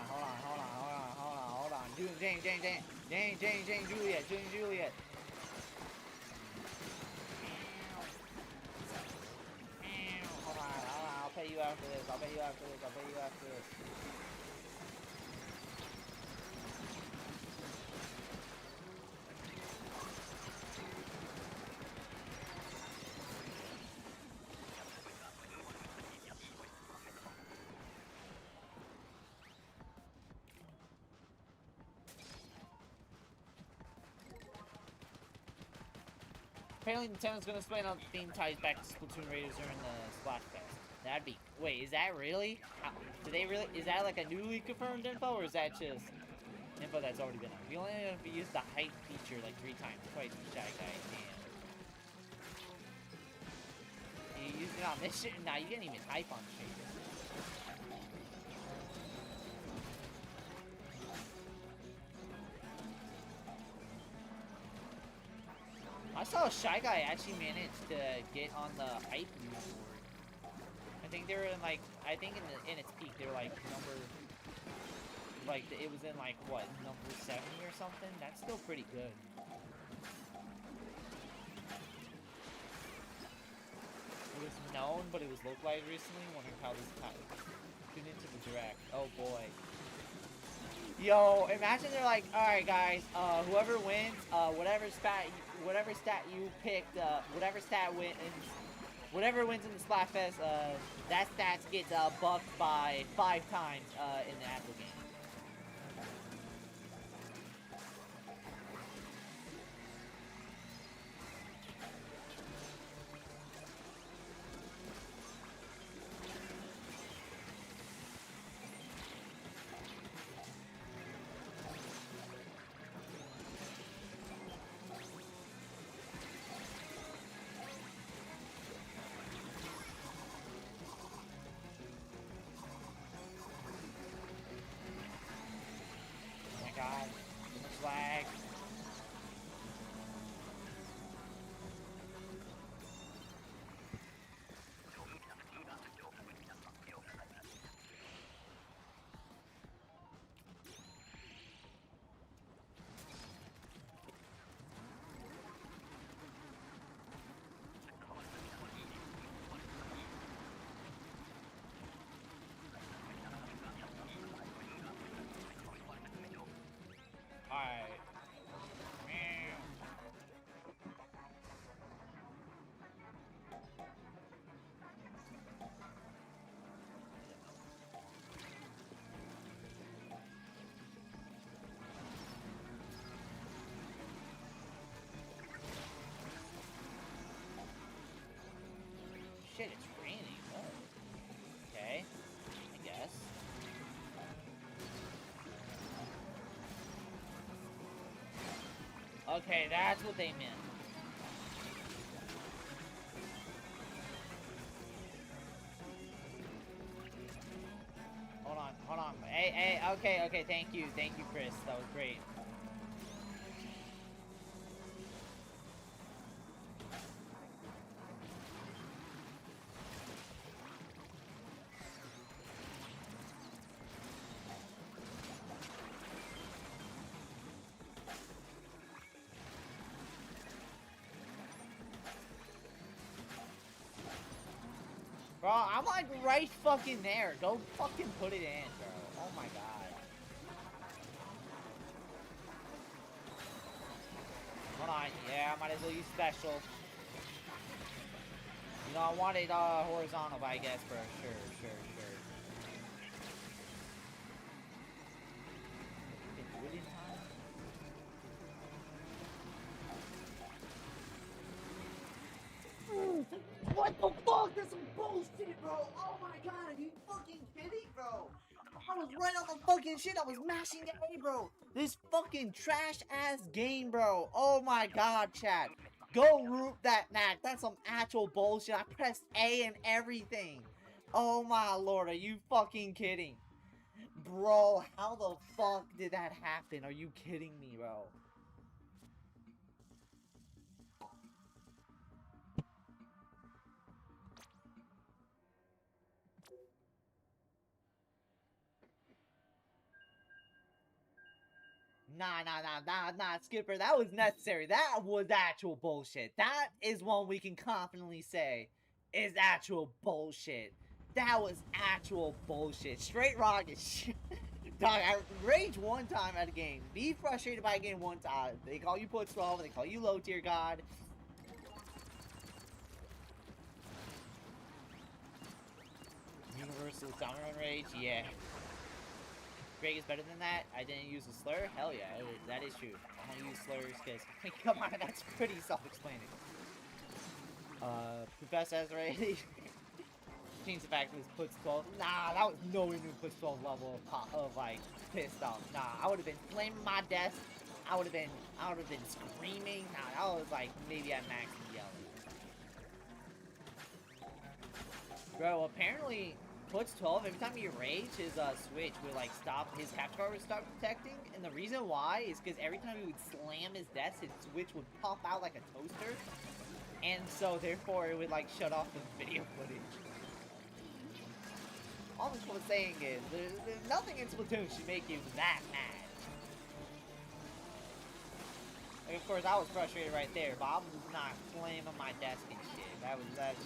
Jane, Juliet. Hold on, I'll pay you after this. apparently Nintendo's gonna explain how the theme ties back to Splatoon Raiders during the Splash Fest. That'd be... Wait, is that really? How, do they really... Is that like a newly confirmed info, or is that just info that's already been on? We only have to use the hype feature like 3 times. Twice for Shy Guy. Damn. You use it on this shit? Nah, you didn't even hype on shit. I saw Shy Guy actually managed to get on the hype leaderboard. I think they were in like, I think in its peak they were like number, like it was in like what, number 70 or something. That's still pretty good. It was known, but it was localized recently. Wondering how this kind of fit into the direct. Oh boy. Yo, imagine they're like, all right, guys, whoever wins, whatever stat you picked, whatever wins in the Splatfest, that stat gets buffed by 5 times in the actual game. God, too much lag. Alright. Shit, it's raining. Oh. Okay. I guess. Okay, that's what they meant. Hold on. Hey, okay, thank you, Chris. That was great. Bro, I'm like right fucking there. Go fucking put it in, bro. Oh my god. Hold on. Yeah, I might as well use special. You know, I wanted horizontal, but I guess for sure. Can do it in time. What the fuck? That's some bullshit, bro. Oh my god, are you fucking kidding, bro? I was right on the fucking shit. I was mashing the A, bro. This fucking trash ass game, bro. Oh my god, chat. Go root that match. That's some actual bullshit. I pressed A and everything. Oh my lord, are you fucking kidding? Bro, how the fuck did that happen? Are you kidding me, bro? Nah, Skipper. That was necessary. That was actual bullshit. That is one we can confidently say is actual bullshit. That was actual bullshit. Straight rocket. Dog, I rage one time at a game. Be frustrated by a game one time. They call you put 12. They call you low tier god. Universal Dominant Rage, yeah. Greg is better than that. I didn't use a slur. Hell yeah, that is true. I don't use slurs because, come on, that's pretty self-explanatory. Professor Ezra, change the fact it was puts 12. Nah, that was nowhere near puts 12 level of like pissed off. Nah, I would have been flaming my desk. I would have been screaming. Nah, that was like maybe at max yelling. Bro, apparently puts 12 every time you rage, his switch would like stop, his capture card would stop detecting, and the reason why is because every time he would slam his desk, his switch would pop out like a toaster, and so therefore it would like shut off the video footage. All this was saying is, there's nothing in Splatoon should make you that mad. Like, of course, I was frustrated right there, but I was not flaming my desk and shit. That's...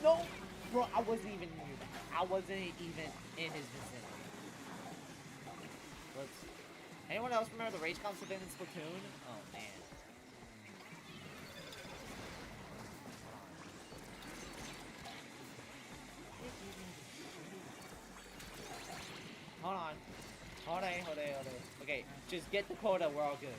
No! Bro, I wasn't even near that. I wasn't even in his vicinity. Let's... Anyone else remember the rage comps have been in Splatoon? Oh, man. Hold on. Hold on. Okay, just get the quota, we're all good.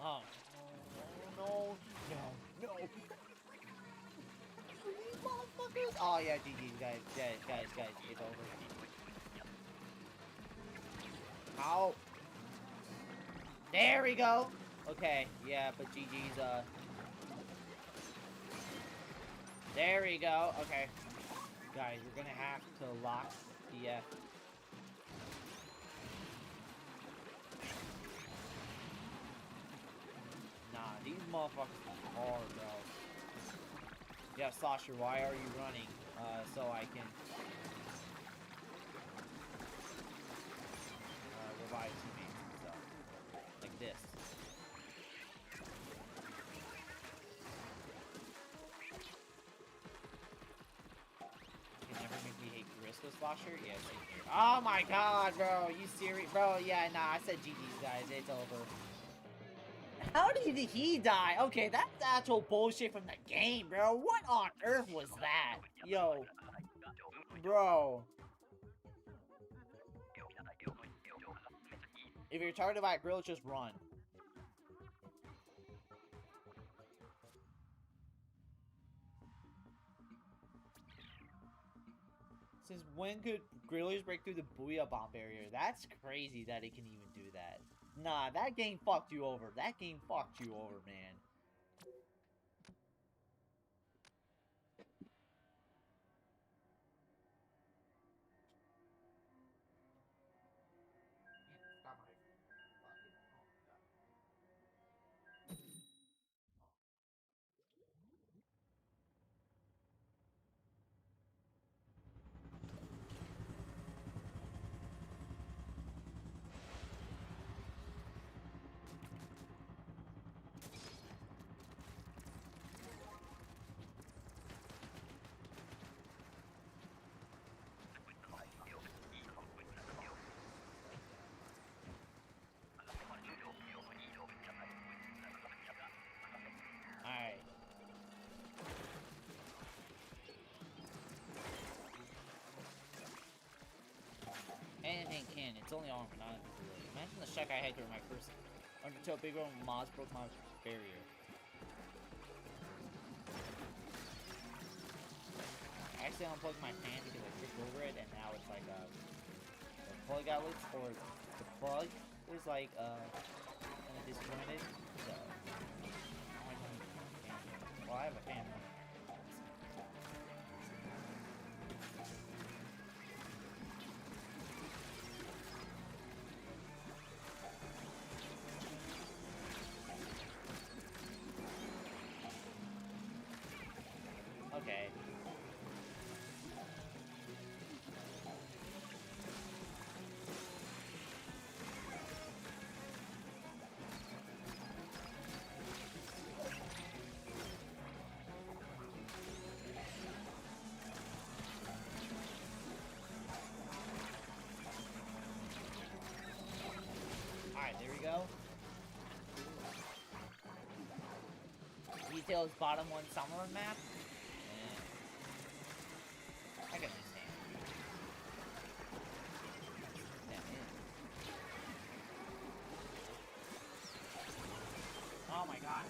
Oh, no. These motherfuckers. Oh, yeah, GG's, guys, it's over. How? There we go. Okay, yeah, but GG's, there we go. Okay. Guys, we're gonna have to lock the F. Nah, these motherfuckers are hard, bro. Yeah, Sasha, why are you running? So I can... revive teammates and stuff. Like this. You can never make me hate Crystal Slasher? Yeah, same here. Oh my god, bro! You serious? Bro, yeah, nah, I said GG's, guys. It's over. How did he die? Okay, that's actual bullshit from the game, bro. What on earth was that? Yo. Bro. If you're targeted by a grill, just run. Since when could grillers break through the Booyah Bomb barrier? That's crazy that it can even do that. Nah, that game fucked you over. That game fucked you over, man. Alright. Anything can. It's only armor, not imagine the shock I had during my first Undertale Big Room mods broke my barrier. I accidentally unplugged my fan because I tripped over it, and now it's like the plug outlets or the plug is like kind of disjointed. So now I don't even have a fan. Well, I have a fan. Okay. Alright, there we go. Details bottom one Summerlin map? Yeah. I can understand. Oh my god.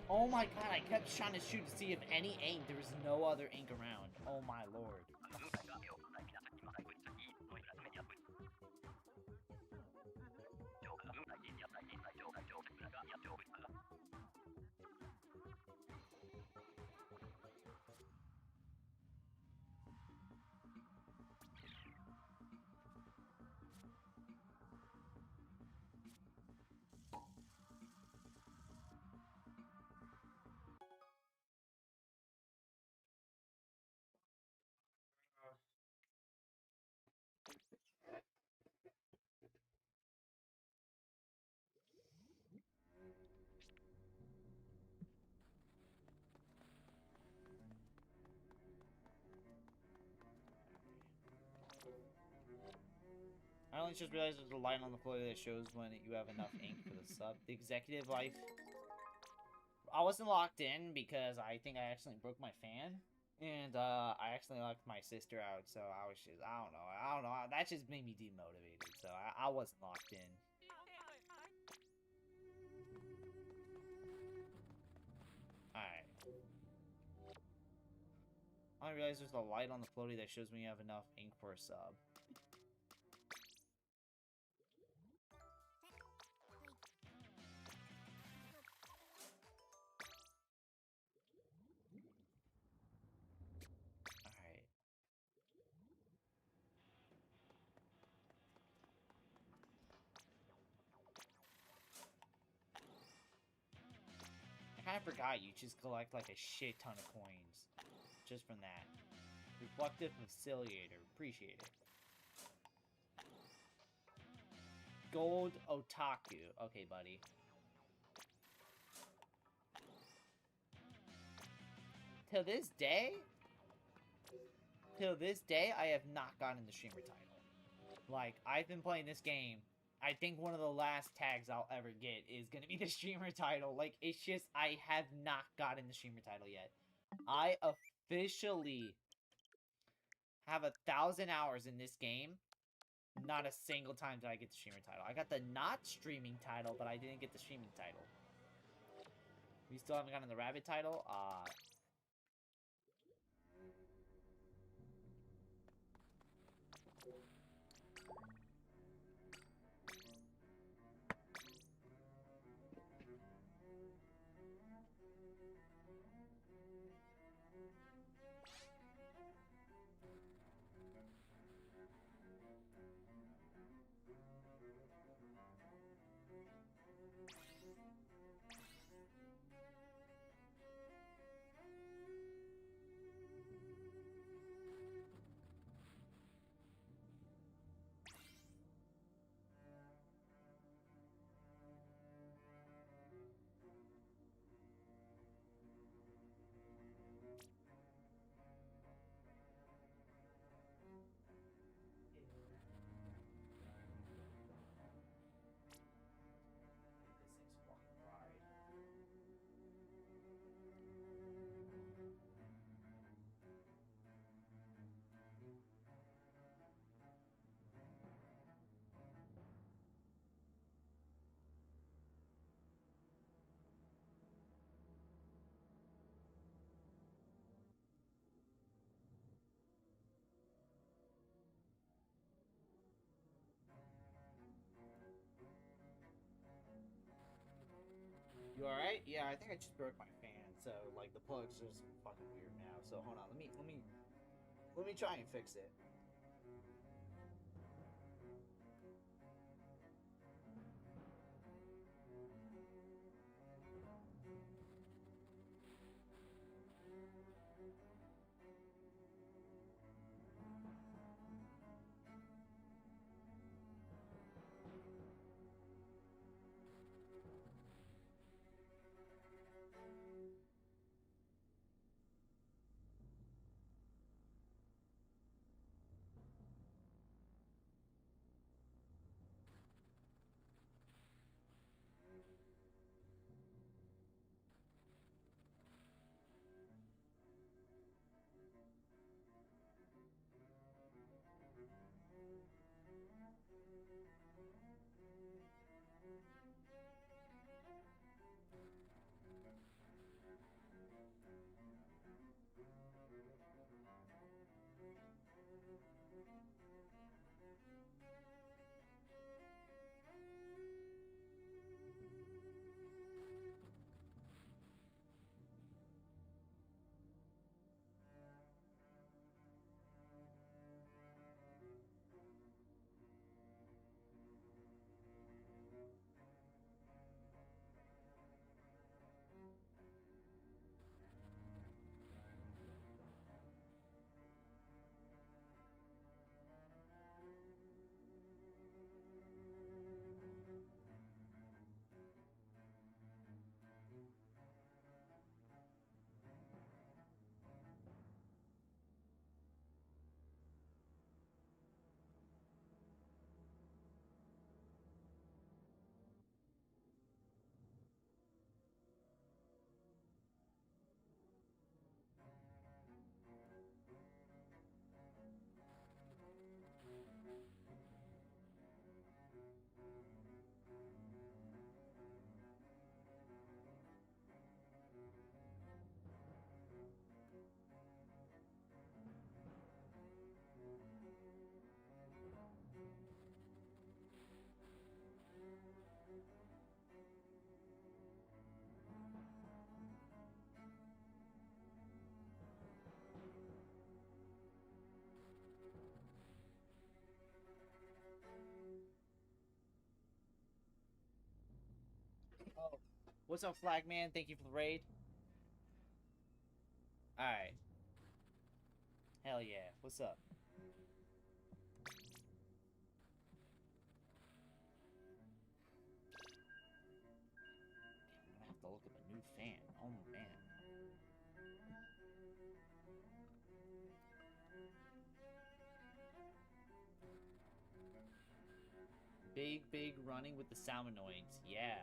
Oh my god, I kept trying to shoot to see if any ink. There was no other ink around. Oh my lord. I only just realized there's a line on the floor that shows when you have enough ink for the sub. The executive life. I wasn't locked in because I think I accidentally broke my fan. And I accidentally locked my sister out, so I was just, I don't know. That just made me demotivated, so I wasn't locked in. Alright. I realize there's a light on the floaty that shows when you have enough ink for a sub. I kind of forgot you just collect like a shit ton of coins just from that. Reflective Facilitator, appreciate it. Gold Otaku, okay, buddy. Till this day, I have not gotten the streamer title. Like, I've been playing this game I think one of the last tags I'll ever get is gonna be the streamer title. Like, it's just, I have not gotten the streamer title yet. I officially have 1,000 hours in this game. Not a single time did I get the streamer title. I got the not streaming title, but I didn't get the streaming title. We still haven't gotten the rabbit title. You alright? Yeah, I think I just broke my fan, so like the plug's just fucking weird now. So hold on, let me try and fix it. Oh, what's up, Flagman? Thank you for the raid. Alright. Hell yeah. What's up? Damn, I'm gonna have to look up a new fan. Oh, man. Big running with the sound annoyance. Yeah.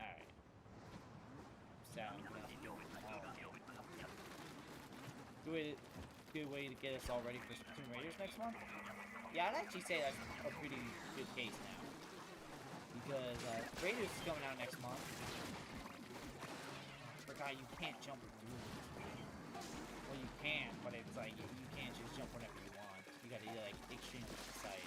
Alright. Sound. Good way to get us all ready for Splatoon Raiders next month? Yeah, I'd actually say that's a pretty good case now. Because Raiders is coming out next month. I forgot you can't jump through it. Well, you can, but it's like you can't just jump whenever you want. You gotta be like extremely precise.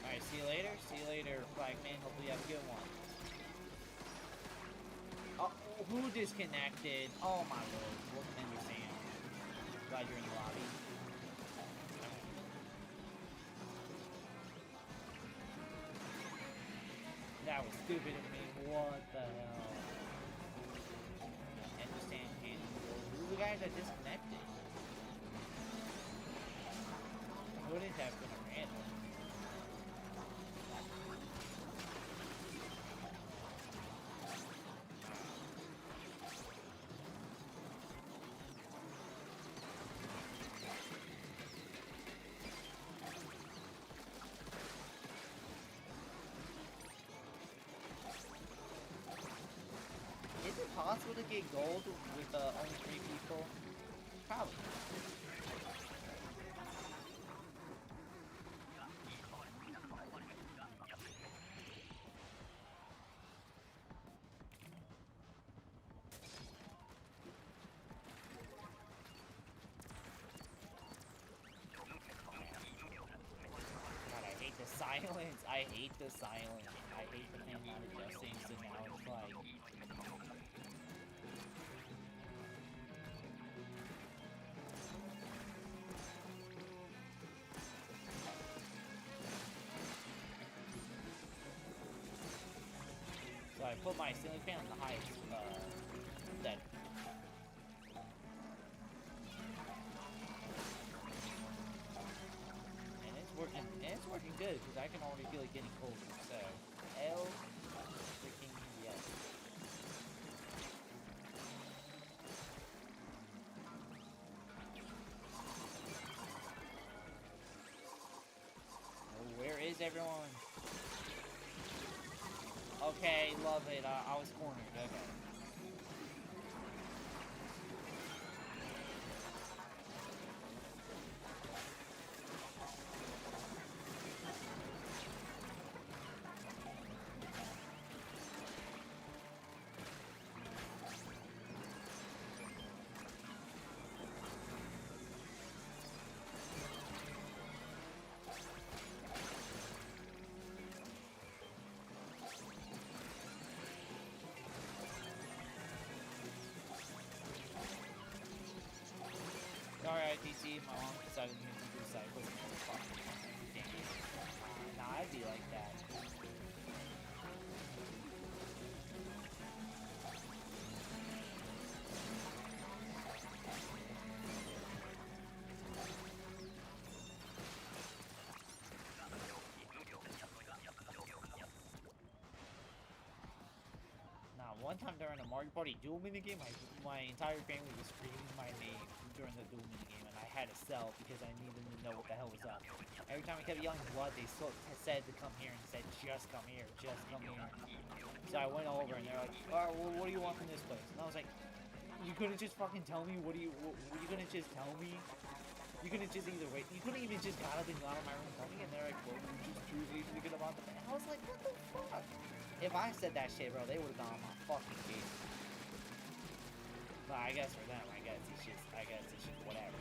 Alright, see you later. See you later, Flagman. Hopefully you have a good one. Oh, who disconnected? Oh my lord. Welcome in, Sam. Glad you're in the lobby. That was stupid of me. What the hell? Understand, who the guys that disconnected? Wouldn't have been random. Is it possible to get gold with only 3 people? Probably. God, I hate the silence. I hate the silence. I hate the man not adjusting, so now it's like... So I put my ceiling fan on the highest setting. And it's working good because I can already feel it getting colder. So L freaking yes. Oh, where is everyone? Okay, love it. I was cornered. Okay. Alright, DC, my mom decided to do recycling. Dang it. Nah, I'd be like that. Nah, one time during a Mario Party duel minigame, my entire family was screaming my name during the duel minigame, and I had to sell because I needed to know what the hell was up. Every time I kept yelling blood, they said to come here and said, just come here, just come here. So I went over and they're like, alright, well, what do you want from this place? And I was like, you couldn't just fucking tell me, what you couldn't just tell me? You couldn't just either wait, you couldn't even just got up and gone out of my room and tell me, and they're like, well, you just choose anything good about the man. I was like, what the fuck? If I said that shit, bro, they would've gone on my fucking case. But I guess for them, I guess it's just whatever.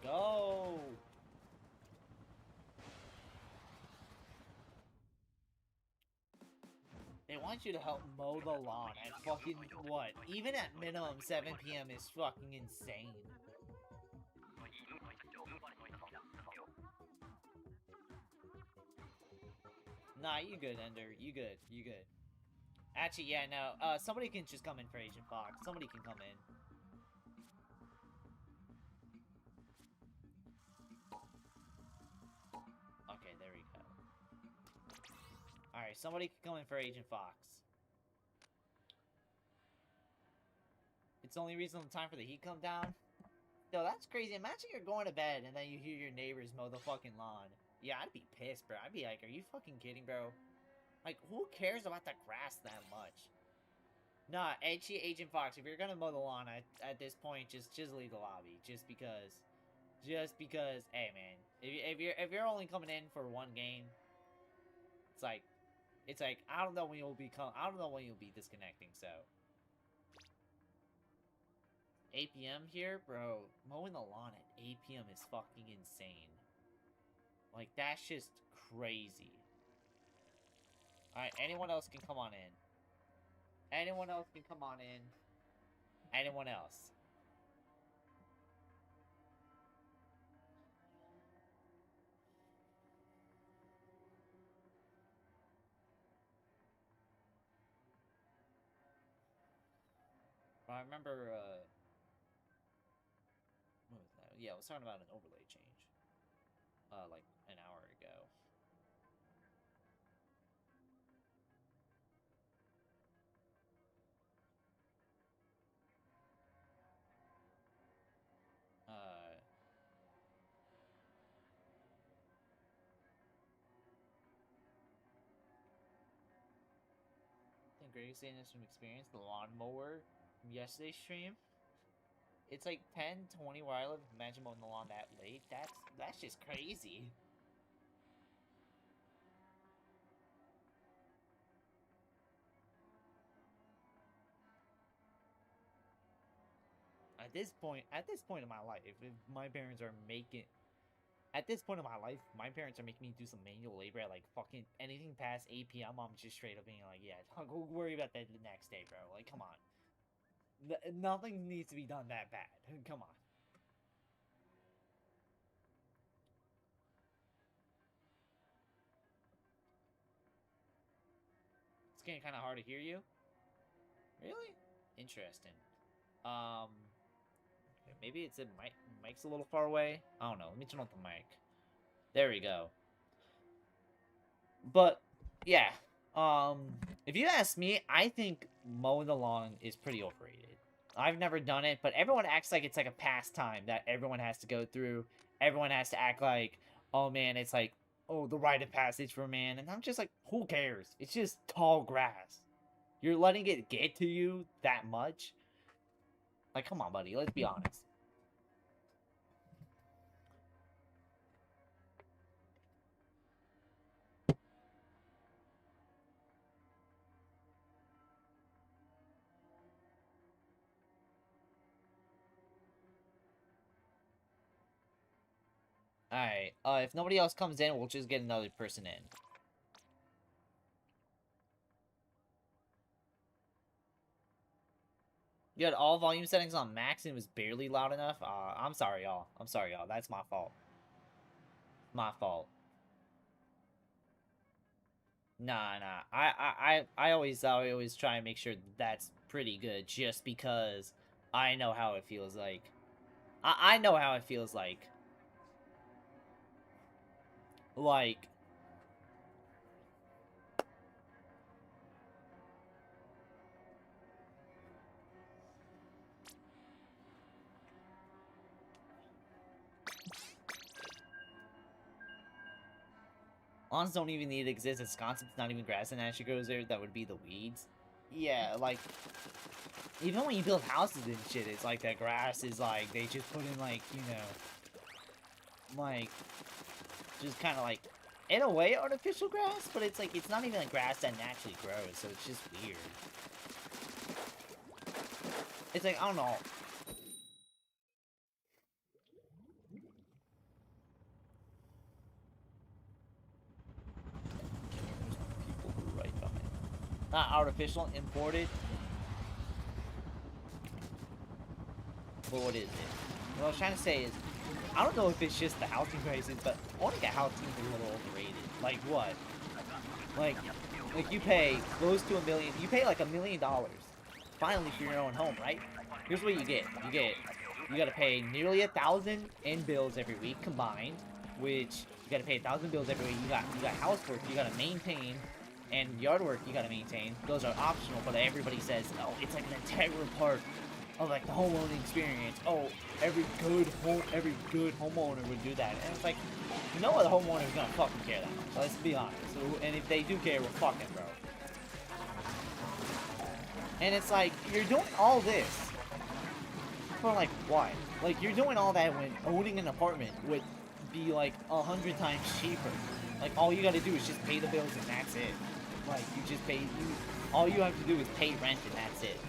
go. They want you to help mow the lawn at fucking what? Even at minimum 7 p.m. is fucking insane. Nah, you good, Ender. You good. You good. Actually, yeah, no. Somebody can just come in for Agent Fox. Somebody can come in. Okay, there we go. Alright, somebody can come in for Agent Fox. It's the only reasonable time for the heat come down. Yo, that's crazy. Imagine you're going to bed and then you hear your neighbors mow the fucking lawn. Yeah, I'd be pissed, bro. I'd be like, are you fucking kidding, bro? Like, who cares about the grass that much? Nah, Agent Fox, if you're gonna mow the lawn at this point, just leave the lobby. Just because, hey man, if you're only coming in for one game, it's like I don't know when you'll be disconnecting. So 8 p.m. here, bro. Mowing the lawn at 8 p.m. is fucking insane. Like, that's just crazy. Alright, anyone else can come on in. Anyone else can come on in. Anyone else. I remember, what was that? Yeah, I was talking about an overlay change. Like, an hour ago. I think Greg's saying this from experience. The lawnmower from yesterday's stream. It's like 10:20 where I live. Imagine mowing the lawn that late. That's just crazy. At this point in my life, if my parents are making at this point in my life, my parents are making me do some manual labor at like fucking anything past 8 p.m. I'm just straight up being like, yeah, go worry about that the next day, bro. Like, come on. Nothing needs to be done that bad. Come on. It's getting kind of hard to hear you. Really? Interesting. Maybe it's a mic's a little far away. I don't know. Let me turn off the mic. There we go. But yeah, if you ask me, I think mowing the lawn is pretty overrated. I've never done it, but everyone acts like it's like a pastime that everyone has to go through. Everyone has to act like, oh man, it's like, oh, the rite of passage for man. And I'm just like, who cares? It's just tall grass. You're letting it get to you that much? Like, come on, buddy. Let's be honest. Alright, if nobody else comes in, we'll just get another person in. You had all volume settings on max and it was barely loud enough? I'm sorry, y'all. I'm sorry, y'all. That's my fault. My fault. Nah. I always try and make sure that's pretty good just because I know how it feels like. I know how it feels like. Like... Lawns don't even need to exist. It's concept. It's not even grass and actually grows there. That would be the weeds. Yeah, like... Even when you build houses and shit, it's like that grass is like... They just put in like, you know... Like... Just kind of like... In a way, artificial grass, but it's like... It's not even like grass that naturally grows, so it's just weird. It's like, I don't know... Not artificial, imported. But what is it? What I was trying to say is, I don't know if it's just the housing prices, but owning a house seems a little overrated. Like what? Like you pay close to $1 million. You pay like $1 million finally for your own home, right? Here's what you get. You gotta pay nearly 1,000 in bills every week combined, which you gotta pay 1,000 bills every week. You got housework you gotta maintain, and yard work you gotta maintain. Those are optional, but everybody says, oh, it's like an integral part of like the homeowning experience. Oh, every good homeowner would do that. And it's like, no other homeowner is gonna fucking care that much. Let's be honest. So, and if they do care, we're fucking, bro. And it's like, you're doing all this for like what? Like, you're doing all that when owning an apartment would be like 100 times cheaper. Like, all you gotta do is just pay the bills and that's it. Like, you just pay, all you have to do is pay rent and that's it.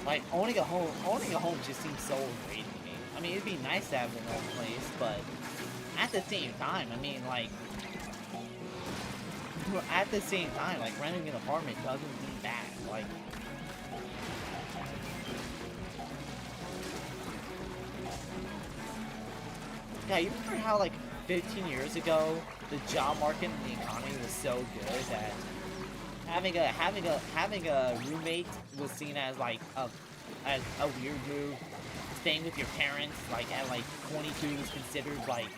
Like, owning a home just seems so overrated to me. I mean, it'd be nice to have an own place, but at the same time, I mean, like, renting an apartment doesn't mean bad. Like, yeah, you remember how, like, 15 years ago, the job market and the economy was so good that having a roommate was seen as like a weird move. Staying with your parents like at like 22 was considered like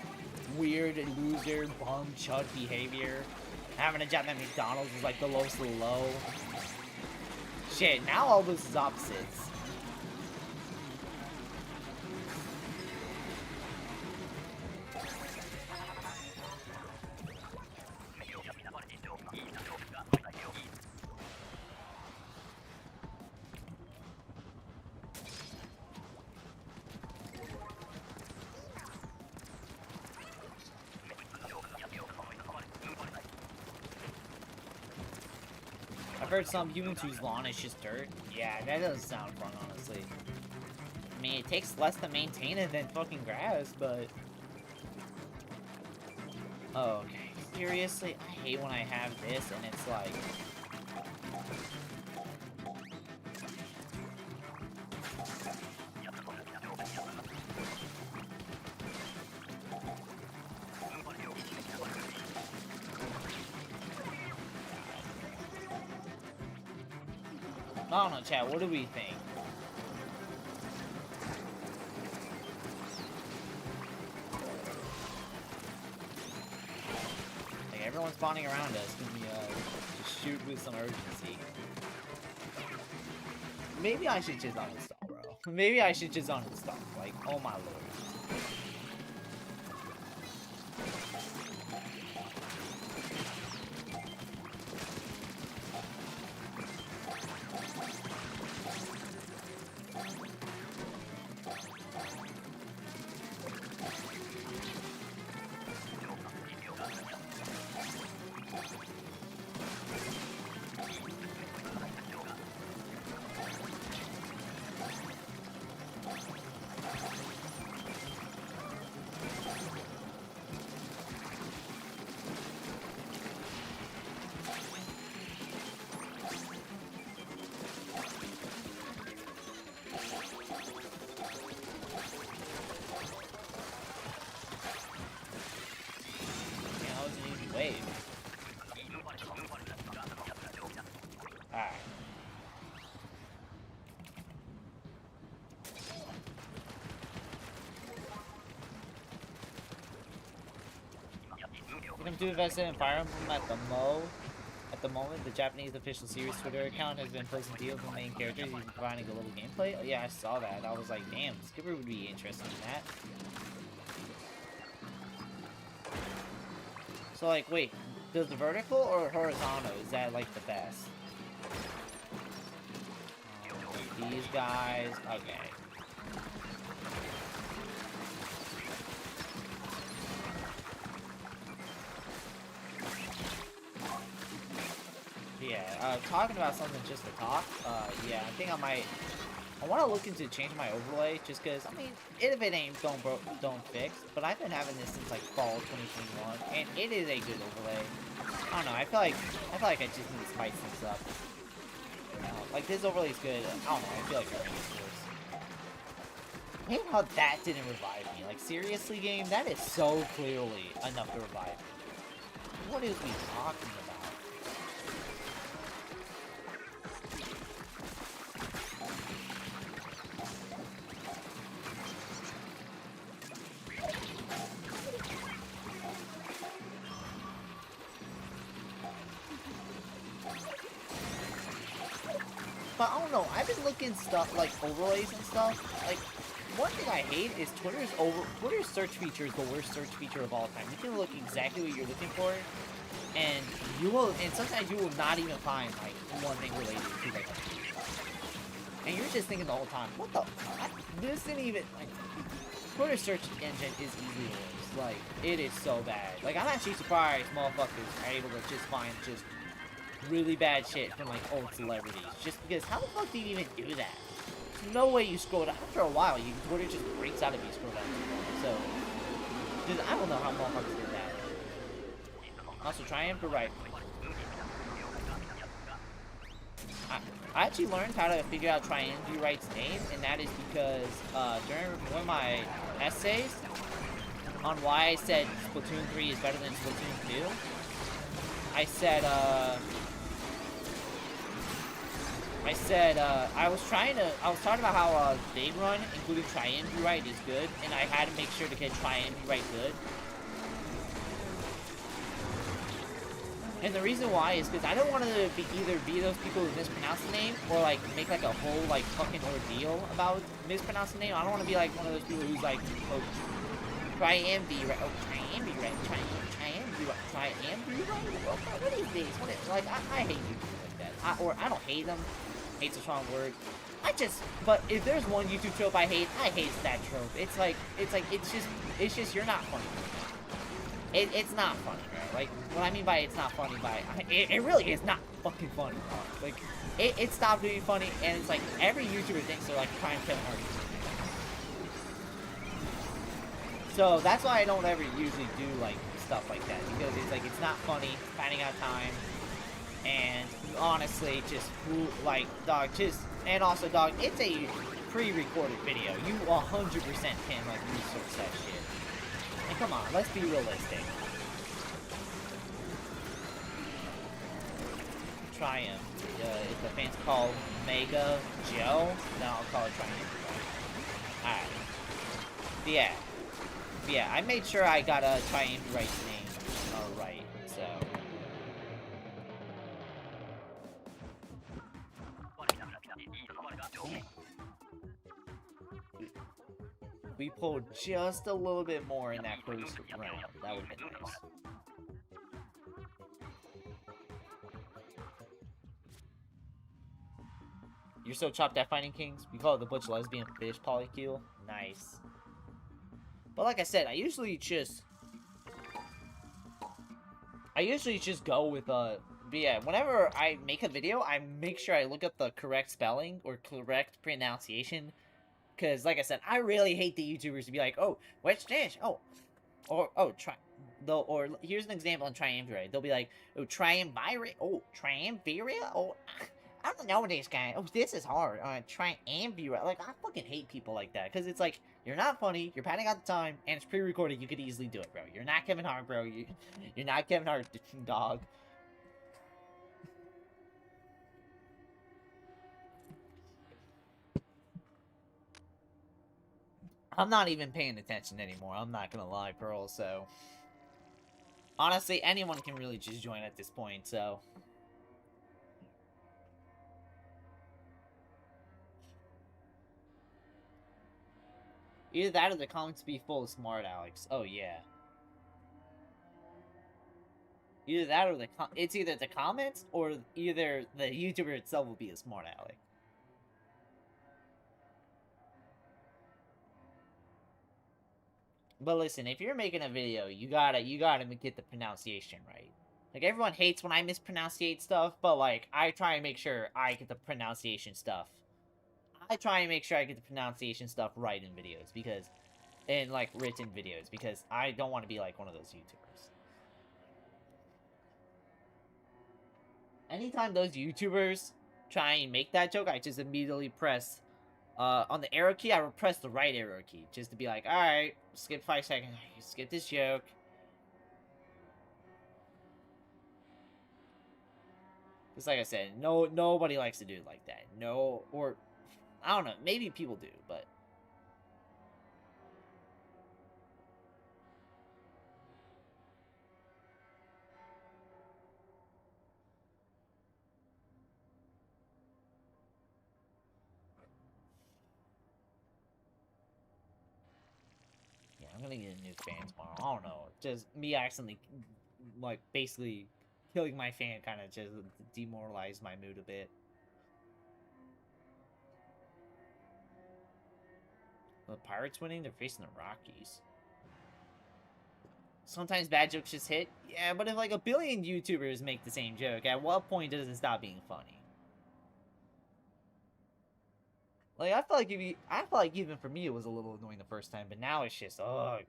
weird, loser, bum, chud behavior. Having a job at McDonald's was like the lowest of the low. Shit, now all this is opposites. I've heard some humans whose lawn is just dirt. Yeah, that doesn't sound fun, honestly. I mean, it takes less to maintain it than fucking grass, but... Oh, okay. Seriously? I hate when I have this and it's like... I don't know, chat, what do we think? Like, everyone's spawning around us. Can we, just shoot with some urgency? Maybe I should just uninstall, bro. Maybe I should just uninstall. Like, oh my lord. Wave. Alright. Freedom to invest in Fire Emblem at the moment, the Japanese official series Twitter account has been posting deals with the main characters, even providing a little gameplay. Oh yeah, I saw that. I was like, damn, Skipper would be interested in that. So, like, wait, does the vertical or horizontal, is that, like, the best? These guys, okay. Yeah, talking about something just to talk. Yeah, I think I want to look into changing my overlay, just because, I mean, if it ain't don't fix. But I've been having this since, like, fall 2021, and it is a good overlay. I don't know, I feel like I just need to spice things up. Like, this overlay is good. I don't know, I feel like I need this. I hate how that didn't revive me. Like, seriously, game? That is so clearly enough to revive me. What is we talking about? But I don't know, I've been looking stuff like overlays and stuff. Like, one thing I hate is Twitter's search feature is the worst search feature of all time. You can look exactly what you're looking for, and sometimes you will not even find like one thing related to like, and you're just thinking the whole time, what the? This didn't even like. Twitter's search engine is easily worse. Like, it is so bad. Like, I'm actually surprised motherfuckers are able to just find just really bad shit from like old celebrities, just because how the fuck do you even do that? There's no way you scroll down. After a while, Twitter just breaks out of you scroll down. So, just, I don't know how motherfuckers did that. Also, triumph or right. I actually learned how to figure out Triumvirite's name, and that is because during one of my essays on why I said Splatoon 3 is better than Splatoon 2, I said I was talking about how they run, including Triumvirate, is good, and I had to make sure to get Triumvirate good. And the reason why is because I don't want to either be those people who mispronounce the name, or like make like a whole like fucking ordeal about mispronouncing the name. I don't want to be like one of those people who's like, oh, Triumvirate, oh, Triumvirate, what is this? Like, I hate people like that. I don't hate them. Hate's a strong word. But if there's one YouTube trope I hate that trope. It's just, you're not funny. It's not funny, bro. Like, what I mean by it's not funny it really is not fucking funny, bro. Like, it stopped being funny, and it's like, every YouTuber thinks they're like prime Kevin Hart. So, that's why I don't ever usually do, like, stuff like that, because it's like, it's not funny, finding out time, and honestly, just, like, dog, and also, dog, it's a pre-recorded video. You 100% can, like, research that shit. And come on, let's be realistic. Triumph. If the fans call Mega Joe, then I'll call it Triumph. Alright. Yeah, I made sure I got a Triumvirite's name right, so. We pulled just a little bit more in that first round. That would be nice. You're so chopped at Fighting Kings? We call it the Butch Lesbian Fish Polycule. Nice. But like I said, I usually just go with, but yeah, whenever I make a video, I make sure I look up the correct spelling or correct pronunciation. Because, like I said, I really hate the YouTubers to be like, oh, what's this? Oh, or here's an example on Triumvirate. They'll be like, oh, Triumvirate? Oh, Triumvirate? Oh, I don't know this guy. Oh, this is hard. Triumvirate. Like, I fucking hate people like that. Because it's like, you're not funny, you're padding out the time, and it's pre-recorded. You could easily do it, bro. You're not Kevin Hart, bro. You're not Kevin Hart, dog. I'm not even paying attention anymore. I'm not gonna lie, Pearl, so. Honestly, anyone can really just join at this point, so. Either that or the comments be full of smart Alex. Oh, yeah. Either that or it's either the comments or either the YouTuber itself will be a smart Alex. But listen, if you're making a video, you gotta get the pronunciation right. Like, everyone hates when I mispronunciate stuff, but, like, I try and make sure I get the pronunciation stuff. I try and make sure I get the pronunciation stuff right in videos, because... in, like, written videos, because I don't want to be, like, one of those YouTubers. Anytime those YouTubers try and make that joke, I just immediately press... on the arrow key, I will press the right arrow key, just to be like, alright, skip 5 seconds, skip this joke. Because like I said, nobody likes to do it like that. No, or, I don't know, maybe people do, but... yeah, I'm gonna get a new fan tomorrow. I don't know, just me accidentally, like, basically killing my fan kind of just demoralized my mood a bit. The Pirates winning, they're facing the Rockies. Sometimes bad jokes just hit. Yeah, but if like a billion YouTubers make the same joke, at what point does it stop being funny? Like, I feel like even for me it was a little annoying the first time, but now it's just, ugh.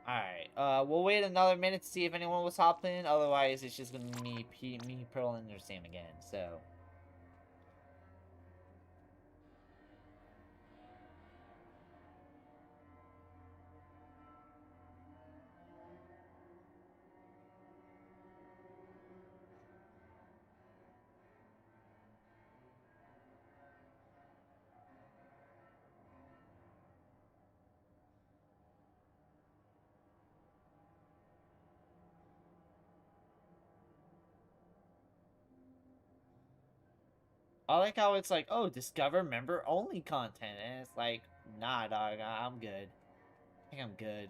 Alright, we'll wait another minute to see if anyone was hopping in, otherwise it's just gonna be me, Pearl, and their Sam again, so... I like how it's like, oh, discover member-only content, and it's like, nah, dog, I'm good. I think I'm good.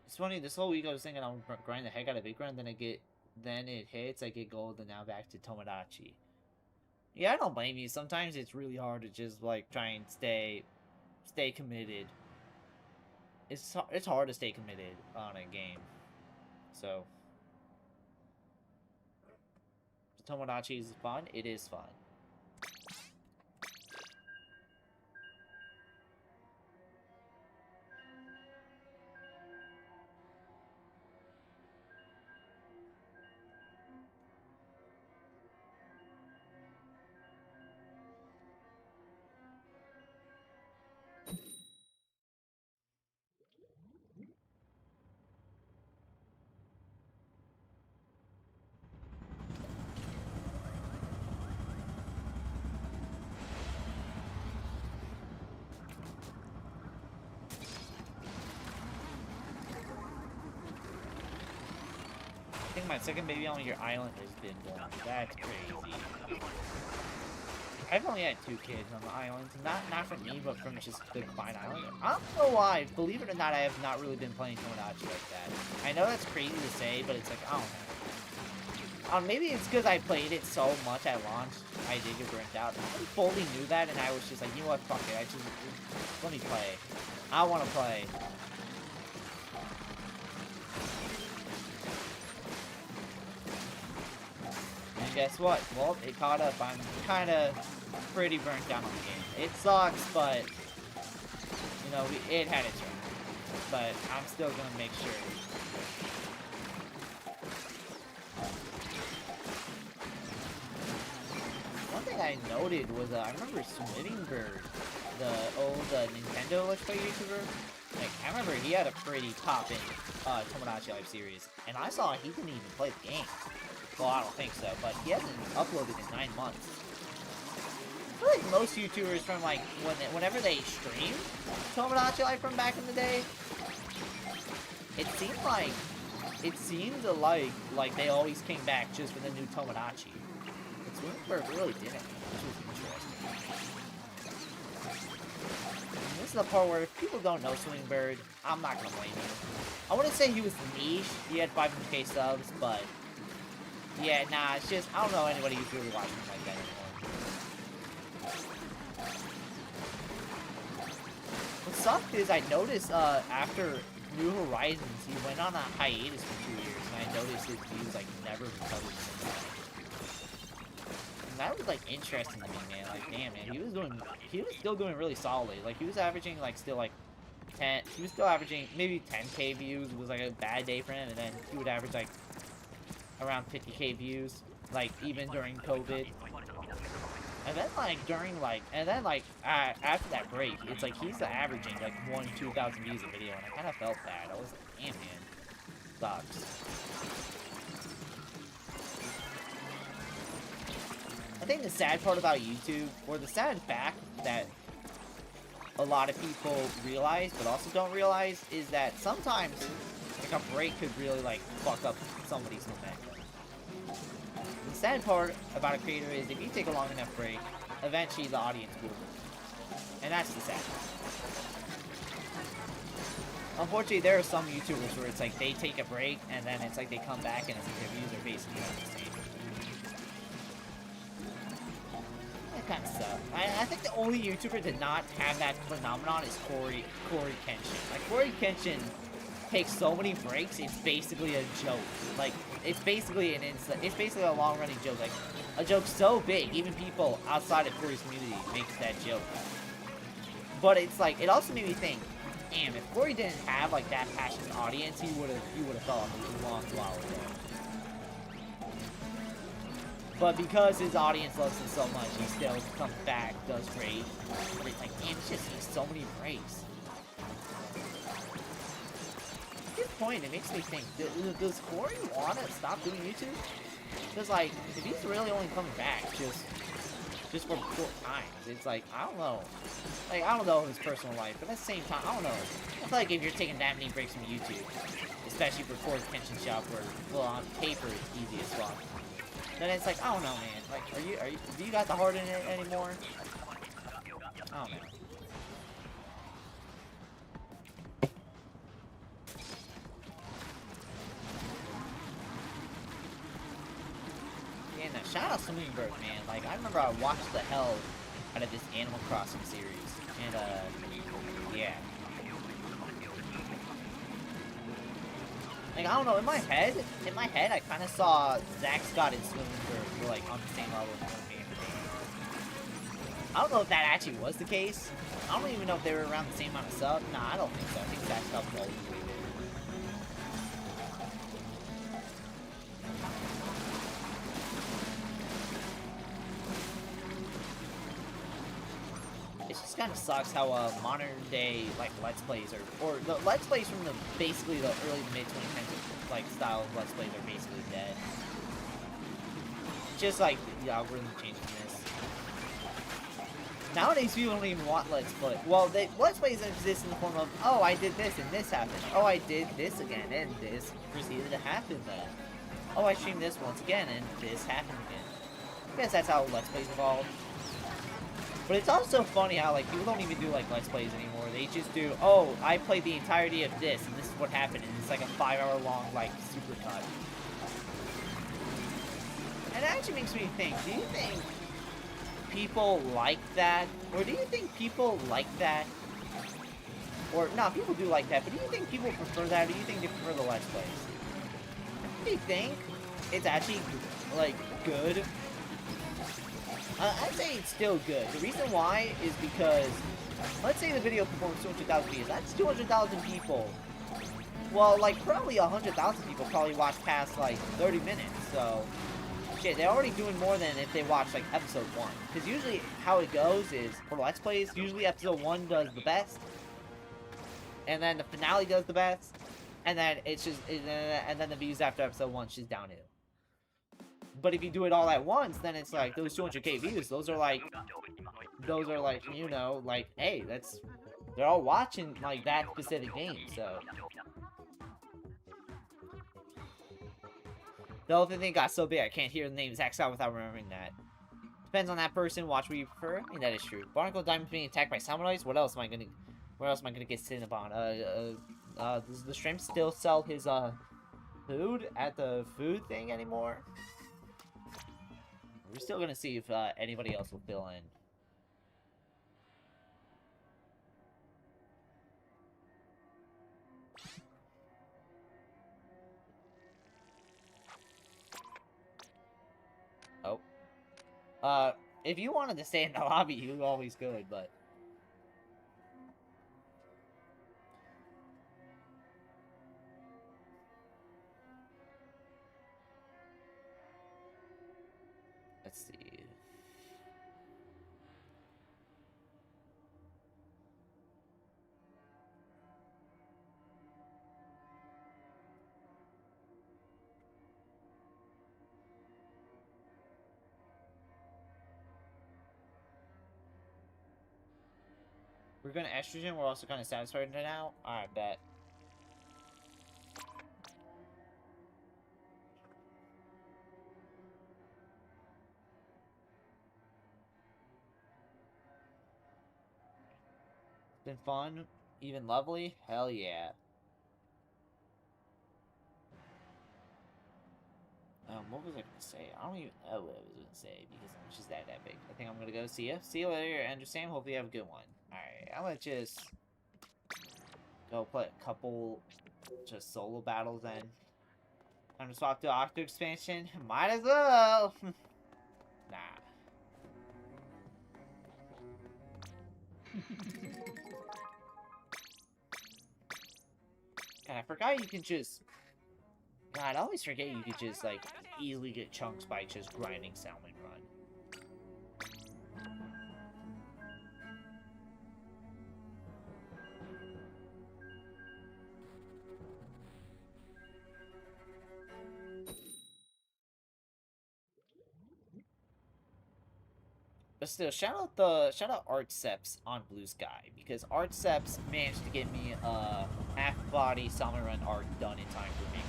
It's funny, this whole week I was thinking I'll grind the heck out of Big Run, then it hits, I get gold, and now back to Tomodachi. Yeah, I don't blame you. Sometimes it's really hard to just, like, try and stay committed. It's hard to stay committed on a game. So, Tomodachi is fun. It is fun. I think my second baby on your island has been born. That's crazy. I've only had 2 kids on the island. Not from me, but from just the Fine Island. I don't know why. Believe it or not, I have not really been playing Tomodachi like that. I know that's crazy to say, but it's like, I don't know. Maybe it's because I played it so much at launch, I did get burnt out. I fully knew that, and I was just like, you know what, fuck it. Let me play. I want to play. And guess what? Well, it caught up. I'm kind of pretty burnt down on the game. It sucks, but, you know, it had its run. But I'm still going to make sure. One thing I noted was, I remember Swittingbird, the old Nintendo Let's Play YouTuber. Like, I remember he had a pretty poppin' Tomodachi Life series. And I saw he didn't even play the game. Well, I don't think so, but he hasn't uploaded in 9 months. feel like most YouTubers from like whenever they stream Tomodachi Life from back in the day, it seemed like they always came back just for the new Tomodachi. But Swingbird really didn't, which was interesting. And this is the part where if people don't know Swingbird, I'm not gonna blame you. I wouldn't say he was niche. He had 500k subs, but yeah, nah, it's just I don't know anybody who's really watching him like that anymore. What sucked is I noticed after New Horizons, he went on a hiatus for 2 years, and I noticed his views like never recovered since then. And that was like interesting to me, man. Like, damn, man, he was still doing really solid. Like, he was averaging like still like he was still averaging maybe 10k views. It was like a bad day for him, and then he would average like around 50k views, like even during COVID. And then after that break, it's like he's averaging like 1,000-2,000 views a video, and I kind of felt bad. I was like, damn, man, sucks. I think the sad part about YouTube, or the sad fact that a lot of people realize but also don't realize, is that sometimes like a break could really like fuck up somebody's momentum. The sad part about a creator is if you take a long enough break, eventually the audience will. And that's the sad part. Unfortunately, there are some YouTubers where it's like they take a break and then it's like they come back and it's like their views are basically the same. That kind of sucks. I think the only YouTuber to not have that phenomenon is Corey Kenshin. Like, Corey Kenshin takes so many breaks, it's basically a joke. Like, it's basically a long-running joke. Like, a joke so big, even people outside of Corey's community makes that joke. But it's like, it also made me think, damn, if Corey didn't have like that passionate audience, he would have fell off a long while ago. But because his audience loves him so much, he still comes back, does great. But it's like, damn, it's just so many breaks. At this point, it makes me think, does Corey want to stop doing YouTube? Because, like, if he's really only coming back just for short times, it's like, I don't know. Like, I don't know his personal life, but at the same time, I don't know. I feel like if you're taking that many breaks from YouTube, especially for Corey Kenshin Shop, where, well, on paper, it's easy as fuck, then it's like, I don't know, man. Like, do you got the heart in it anymore? I don't know. And shout out to Swingbird, man. Like, I remember I watched the hell out of this Animal Crossing series. And, yeah. Like, I don't know, in my head, I kind of saw Zack Scott and Swingbird were, like, on the same level as one man. I don't know if that actually was the case. I don't even know if they were around the same amount of subs. Nah, I don't think so. I think Zack Scott was always way bigger. It just kind of sucks how modern day like Let's Plays or the Let's Plays from basically the early to mid 2010s like style of Let's Plays are basically dead. Just like the algorithm changing this. Nowadays people don't even want Let's Play. Well, Let's Plays exist in the form of, oh, I did this and this happened. Oh, I did this again and this proceeded to happen then. Oh, I streamed this once again and this happened again. I guess that's how Let's Plays evolved. But it's also funny how, like, people don't even do, like, Let's Plays anymore. They just do, oh, I played the entirety of this, and this is what happened, and it's like a 5-hour long, like, super cut. And it actually makes me think, do you think people like that? Or do you think people like that? Or, no, people do like that, but do you think people prefer that, or do you think they prefer the Let's Plays? Do you think it's actually, like, good? I'd say it's still good. The reason why is because, let's say the video performs 200,000 views. That's 200,000 people. Well, like, probably 100,000 people probably watch past, like, 30 minutes. So, shit, they're already doing more than if they watch, like, episode 1. Because usually how it goes is, for Let's Plays, usually episode 1 does the best. And then the finale does the best. And then it's just, and then the views after episode 1 is just downhill. But if you do it all at once, then it's like, those 200k views, those are like those are like, you know, like, hey, they're all watching like that specific game, so. The other thing got so big I can't hear the name Zack Scott without remembering that. Depends on that person. Watch what you prefer. I mean, that is true. Barnacle Diamond's being attacked by Samurais. What else am I gonna get Cinnabon? Does the shrimp still sell his food at the food thing anymore? We're still gonna see if anybody else will fill in. Oh. If you wanted to stay in the lobby, you always could, but... Let's see. We're going to estrogen. We're also kind of satisfied now. Alright, bet. Been fun, even lovely. Hell yeah. What was I gonna say? I don't even know what I was gonna say because I'm just that epic. I think I'm gonna go see ya. See you later, Andrew Sam. Hopefully you have a good one. Alright, I'm gonna just go play a couple just solo battles then. Time to swap to Octo expansion. Might as well. Nah. God, I forgot you can just... God, I always forget you could just, like, easily get chunks by just grinding Salmon Run. But still, shout out Artseps on Blue Sky, because Artseps managed to get me half body Salmon Run art done in time for me.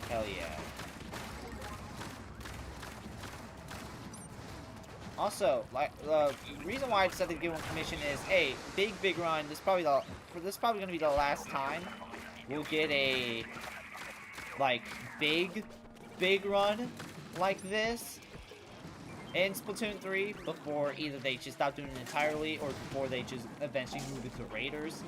Hell yeah. Also, like the reason why I decided to give one commission is, hey, big run. This is probably gonna be the last time we'll get a like big run like this in Splatoon 3 before either they just stop doing it entirely or before they just eventually move it to Raiders.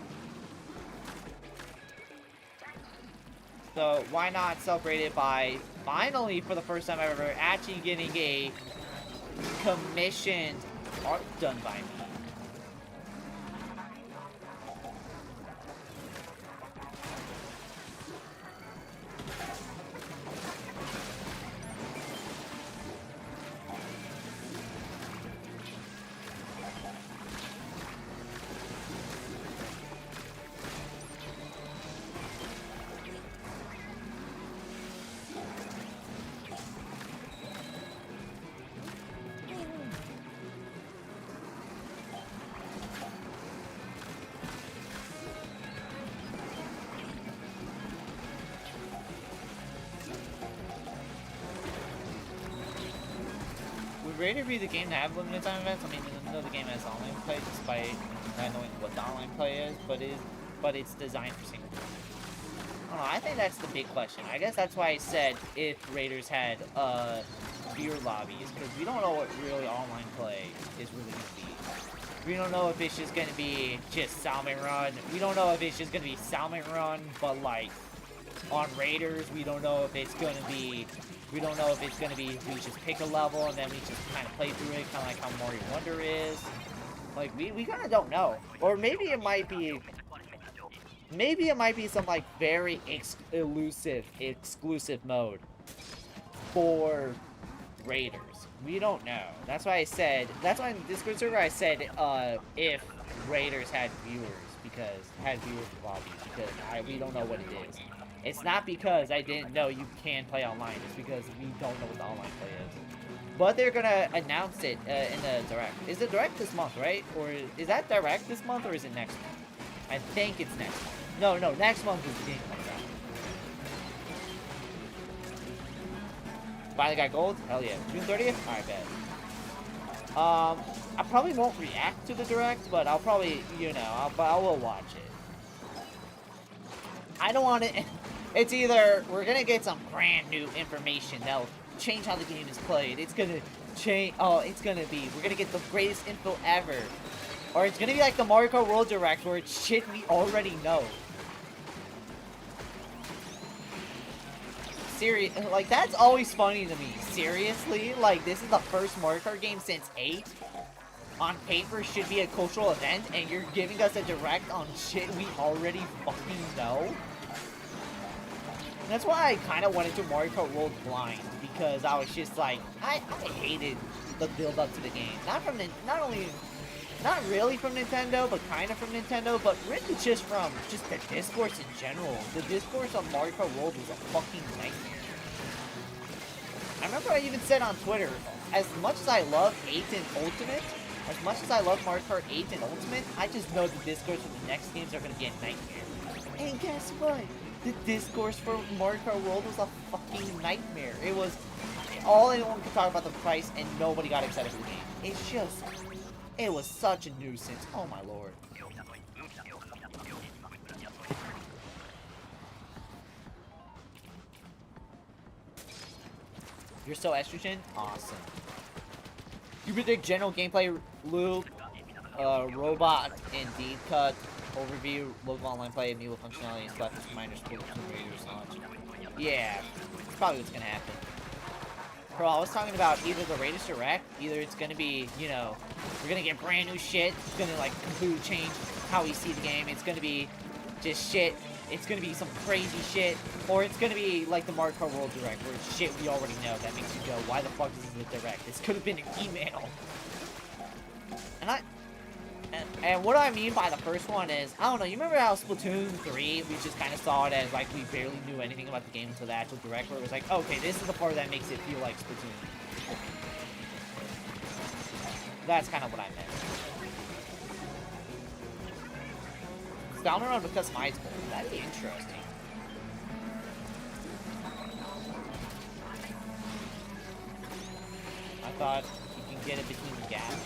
So why not celebrate it by finally, for the first time ever, actually getting a commissioned art done by me. Raider be the game to have limited time events? I mean, no, the game has online play, despite not knowing what the online play is, but it's designed for single player. I don't know, I think that's the big question. I guess that's why I said if Raiders had beer lobbies, because we don't know what really online play is really going to be. We don't know if it's just going to be just Salmon Run. We don't know if it's just going to be Salmon Run, but like on Raiders, we don't know if it's going to be... We don't know if it's going to be we just pick a level and then we just kind of play through it, kind of like how Mario Wonder is. Like, we kind of don't know. Or maybe it might be... Maybe it might be some, like, very exclusive mode for Raiders. We don't know. That's why I said... That's why in the Discord server I said, if Raiders had viewers, because... Had viewers in lobbies, because we don't know what it is. It's not because I didn't know you can play online. It's because we don't know what the online play is. but they're gonna announce it in the direct. Is the direct this month, right? Or is that direct this month, or is it next month? I think it's next month. No, next month is the game comes out. Finally got gold? Hell yeah. June 30th? Alright, bet. I probably won't react to the direct, but I'll probably, you know, I will watch it. I don't want it. It's either we're gonna get some brand new information that'll change how the game is played. It's gonna change. Oh, it's gonna be. We're gonna get the greatest info ever. Or it's gonna be like the Mario Kart World Direct where it's shit we already know. Like, that's always funny to me. Seriously? Like, this is the first Mario Kart game since 8? On paper should be a cultural event, and you're giving us a direct on shit we already fucking know? And that's why I kind of went into Mario Kart World blind, because I was just like, I hated the build-up to the game. Not really from Nintendo, but kind of from Nintendo, but really just from the discourse in general. The discourse on Mario Kart World was a fucking nightmare. I remember I even said on Twitter, as much as I love 8 and Ultimate, as much as I love Mario Kart 8 and Ultimate, I just know the discourse for the next games are going to be a nightmare. And guess what? The discourse for Mario Kart World was a fucking nightmare. It was, all anyone could talk about the price and nobody got excited for the game. It's just, it was such a nuisance. Oh my lord. You're so estrogen? Awesome. You predict general gameplay loop, robot and deep cut, overview, local online play, new functionality, Splatoon reminders, Splatoon Raiders launch. Yeah, it's probably what's gonna happen. Bro, I was talking about either the Raiders Direct, either it's gonna be, you know, we're gonna get brand new shit, it's gonna like completely change how we see the game, it's gonna be just shit, it's gonna be some crazy shit, or it's gonna be like the Mario Kart World Direct, where it's shit we already know that makes you go, why the fuck is this a Direct? This could have been an email. And what I mean by the first one is, I don't know, you remember how Splatoon 3, we just kind of saw it as, like, we barely knew anything about the game until the actual Direct, where it was like, okay, this is the part that makes it feel like Splatoon. That's kind of what I meant. Stalin Run because customizable. That'd be interesting. I thought you can get it between the gaps.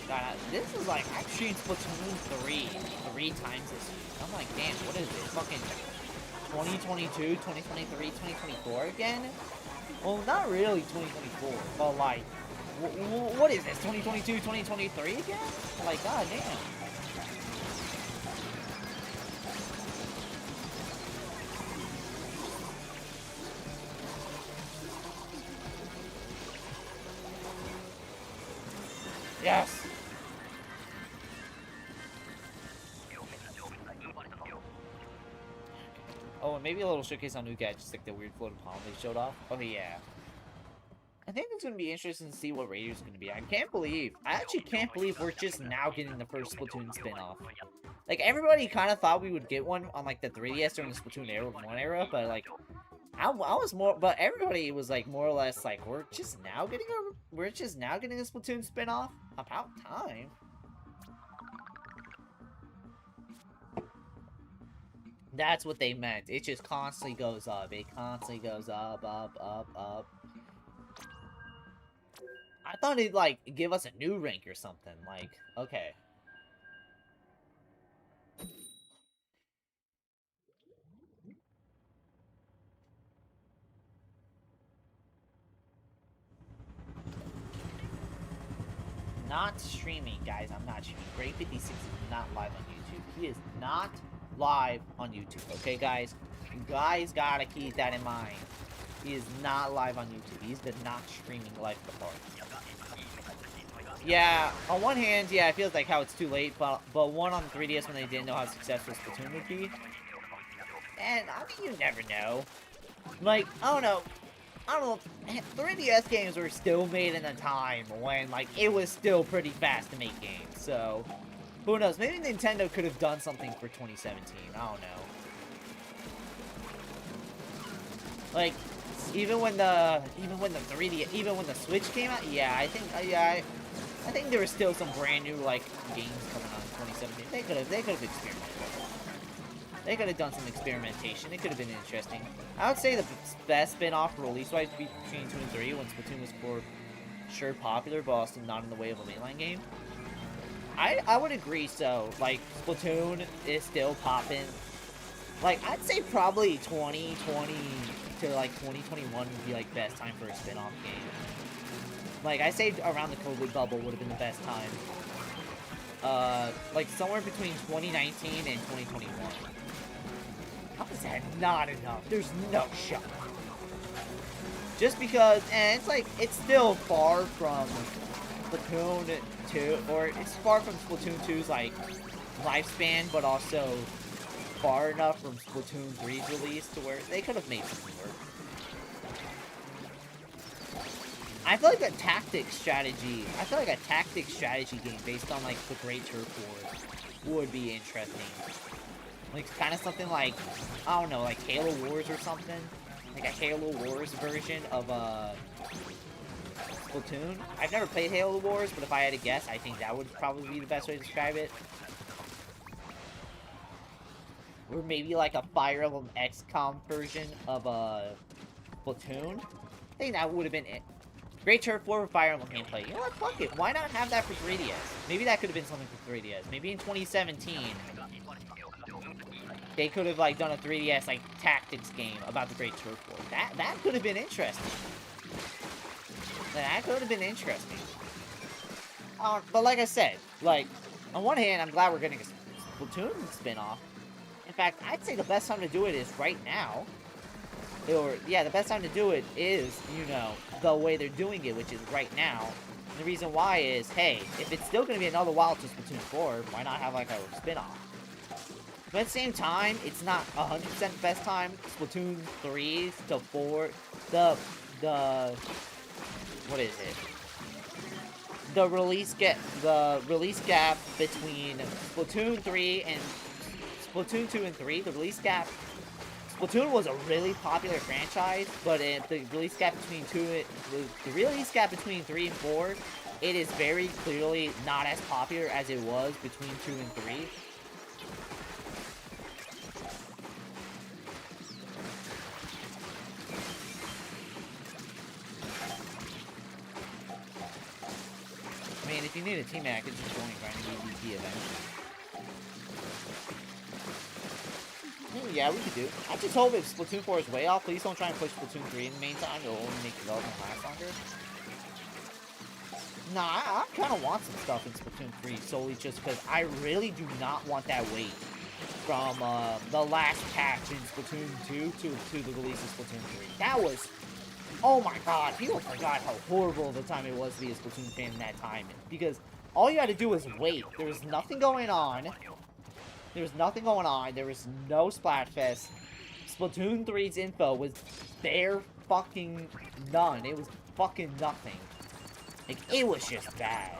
God, this is like, I've seen Splatoon 3 times this week. I'm like, damn, what is this? Fucking 2022, 2023, 2024 again? Well, not really 2024, but like, what is this? 2022, 2023 again? Like, god damn. Yes! Oh, and maybe a little showcase on new gadgets, like the weird floating palm they showed off. Oh, yeah. I think it's going to be interesting to see what Raiders is going to be. I actually can't believe we're just now getting the first Splatoon spin-off. Like, everybody kind of thought we would get one on, like, the 3DS during the Splatoon one era, but, like, I was more, but everybody was, like, more or less, like, we're just now getting a Splatoon spin-off? About time. That's what they meant. It just constantly goes up. It constantly goes up, up, up, up. I thought it'd, like, give us a new rank or something. Like, okay. Not streaming, guys. I'm not streaming. Greg56 is not live on YouTube. He is not live on YouTube, okay, guys? You guys gotta keep that in mind. He is not live on YouTube. He's the not streaming life part. Yeah, on one hand, yeah, it feels like how it's too late, but one on the 3DS when they didn't know how successful Splatoon would be. And, I mean, you never know. Like, I don't know. I don't know, 3DS games were still made in a time when, like, it was still pretty fast to make games, so who knows, maybe Nintendo could have done something for 2017, I don't know. Like, even when the Switch came out, yeah, I think there was still some brand new, like, games coming out in 2017. They could have experimented. They could have done some experimentation. It could have been interesting. I would say the best spin-off release-wise between 2 and 3, when Splatoon was for sure popular, but also not in the way of a mainline game. I would agree, so, like, Splatoon is still popping. Like, I'd say probably 2020 to, like, 2021 would be, like, best time for a spin-off game. Like, I say around the COVID bubble would have been the best time. Like, somewhere between 2019 and 2021. How is that not enough? There's no shot. Just because, and it's like, it's still far from Splatoon 2, or it's far from Splatoon 2's, like, lifespan, but also far enough from Splatoon 3's release to where they could have made something work. I feel like a tactics strategy game based on, like, the Great Turf War would be interesting. Like, kind of something like, I don't know, like Halo Wars or something. Like a Halo Wars version of, Splatoon. I've never played Halo Wars, but if I had to guess, I think that would probably be the best way to describe it. Or maybe like a Fire Emblem XCOM version of, Splatoon. I think that would have been it. Great Turf War with Fire Emblem gameplay. You know what? Fuck it. Why not have that for 3DS? Maybe that could have been something for 3DS. Maybe in 2017, they could have, like, done a 3DS, like, tactics game about the Great Turf War. That could have been interesting. That could have been interesting. But like I said, like, on one hand, I'm glad we're getting a Splatoon spin-off. In fact, I'd say the best time to do it is right now. Or, yeah, the best time to do it is, you know, the way they're doing it, which is right now. And the reason why is, hey, if it's still going to be another while to Splatoon 4, why not have, like, a spin-off? But at the same time, it's not 100% the best time. Splatoon 3 to 4, what is it? The release gap between Splatoon 3 and Splatoon 2 and 3, the release gap. Splatoon was a really popular franchise, but the release gap between 3 and 4, it is very clearly not as popular as it was between 2 and 3. I mean, if you need a teammate, I could just join grinding EVP eventually. Yeah, we could do. I just hope if Splatoon 4 is way off, please don't try and push Splatoon 3 in the meantime. It'll only make development last longer. Nah, I kind of want some stuff in Splatoon 3 solely just because I really do not want that wait from the last patch in Splatoon 2 to the release of Splatoon 3. That was... Oh my god, people forgot how horrible the time it was to be a Splatoon fan in that time. Because all you had to do was wait. There was nothing going on. There was nothing going on. There was no Splatfest. Splatoon 3's info was bare fucking none. It was fucking nothing. Like, it was just bad.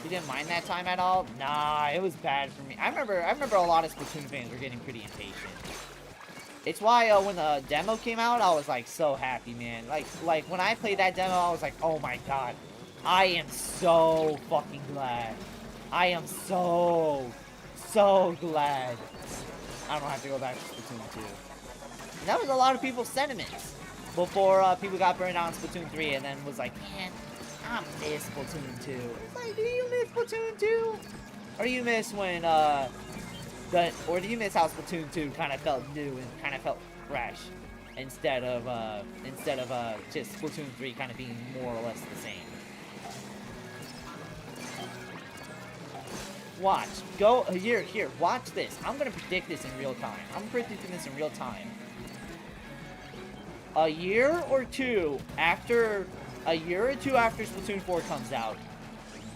You didn't mind that time at all? Nah, it was bad for me. I remember a lot of Splatoon fans were getting pretty impatient. It's why when the demo came out, I was like so happy, man. Like when I played that demo, I was like, oh my god, I am so fucking glad. I am so glad I don't have to go back to Splatoon 2. And that was a lot of people's sentiments before people got burned out on Splatoon 3 and then was like, man, I miss Splatoon 2. It's like, do you miss Splatoon 2? Or do you miss when, or do you miss how Splatoon 2 kind of felt new and kind of felt fresh instead of just Splatoon 3 kind of being more or less the same? Watch. Go, here, watch this. I'm gonna predict this in real time. I'm predicting this in real time. A year or two after a year or two after Splatoon 4 comes out,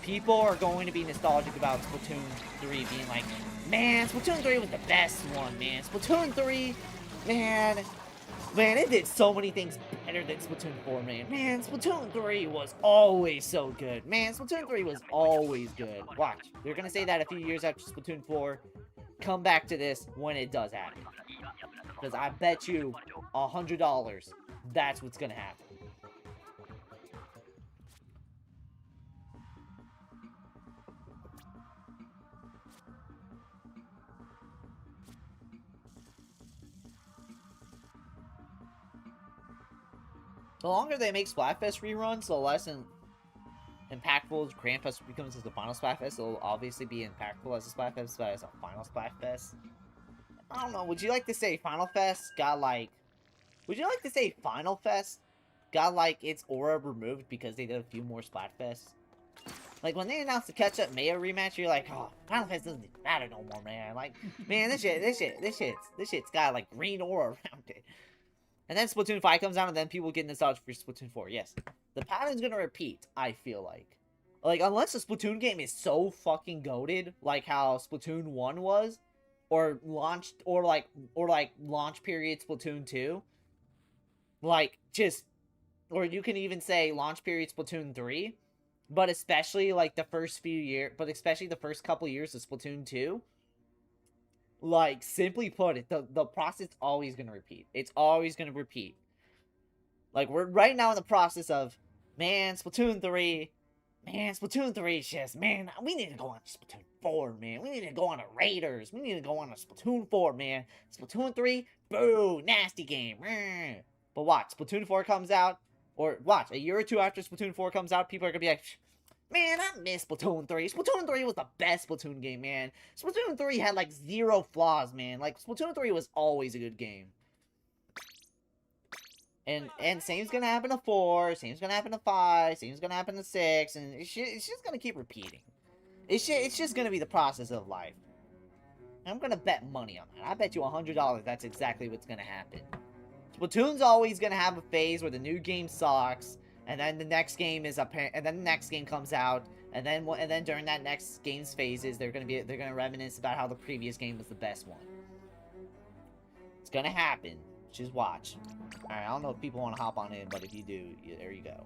people are going to be nostalgic about Splatoon 3 being like, man, Splatoon 3 was the best one, man. Splatoon 3, man, it did so many things better than Splatoon 4, man. Man, Splatoon 3 was always so good. Man, Splatoon 3 was always good. Watch, they're gonna say that a few years after Splatoon 4. Come back to this when it does happen. Because I bet you $100 that's what's gonna happen. The longer they make Splatfest reruns, the less impactful Grandfest becomes as the final Splatfest. It'll obviously be impactful as a Splatfest, but as a final Splatfest. I don't know, would you like to say Final Fest got like... Would you like to say Final Fest got like its aura removed because they did a few more Splatfests? Like when they announced the Ketchup Mayo rematch, you're like, oh, Final Fest doesn't even matter no more, man. Like, man, this shit's got like green aura around it. And then Splatoon 5 comes out, and then people get nostalgic for Splatoon 4. Yes, the pattern's gonna repeat, I feel like. Like, unless the Splatoon game is so fucking goated, like how Splatoon 1 was, or launch period Splatoon 2. Like, just, or you can even say launch period Splatoon 3. But especially, like, the first couple years of Splatoon 2. Like, simply put it, the process is always going to repeat. It's always going to repeat. Like, we're right now in the process of, man, Splatoon 3 is just, man, we need to go on Splatoon 4, man. We need to go on a Raiders. We need to go on a Splatoon 4, man. Splatoon 3, boo, nasty game. But watch, Splatoon 4 comes out, or watch, a year or two after Splatoon 4 comes out, people are going to be like, man, I miss Splatoon 3. Splatoon 3 was the best Splatoon game, man. Splatoon 3 had, like, 0 flaws, man. Like, Splatoon 3 was always a good game. And same's gonna happen to 4, same's gonna happen to 5, same's gonna happen to 6, and it's just gonna keep repeating. It's just gonna be the process of life. I'm gonna bet money on that. I bet you $100 that's exactly what's gonna happen. Splatoon's always gonna have a phase where the new game sucks, and then the next game and then the next game comes out, and then during that next game's phases, they're gonna reminisce about how the previous game was the best one. It's gonna happen. Just watch. Alright, I don't know if people want to hop on in, but if you do, there you go.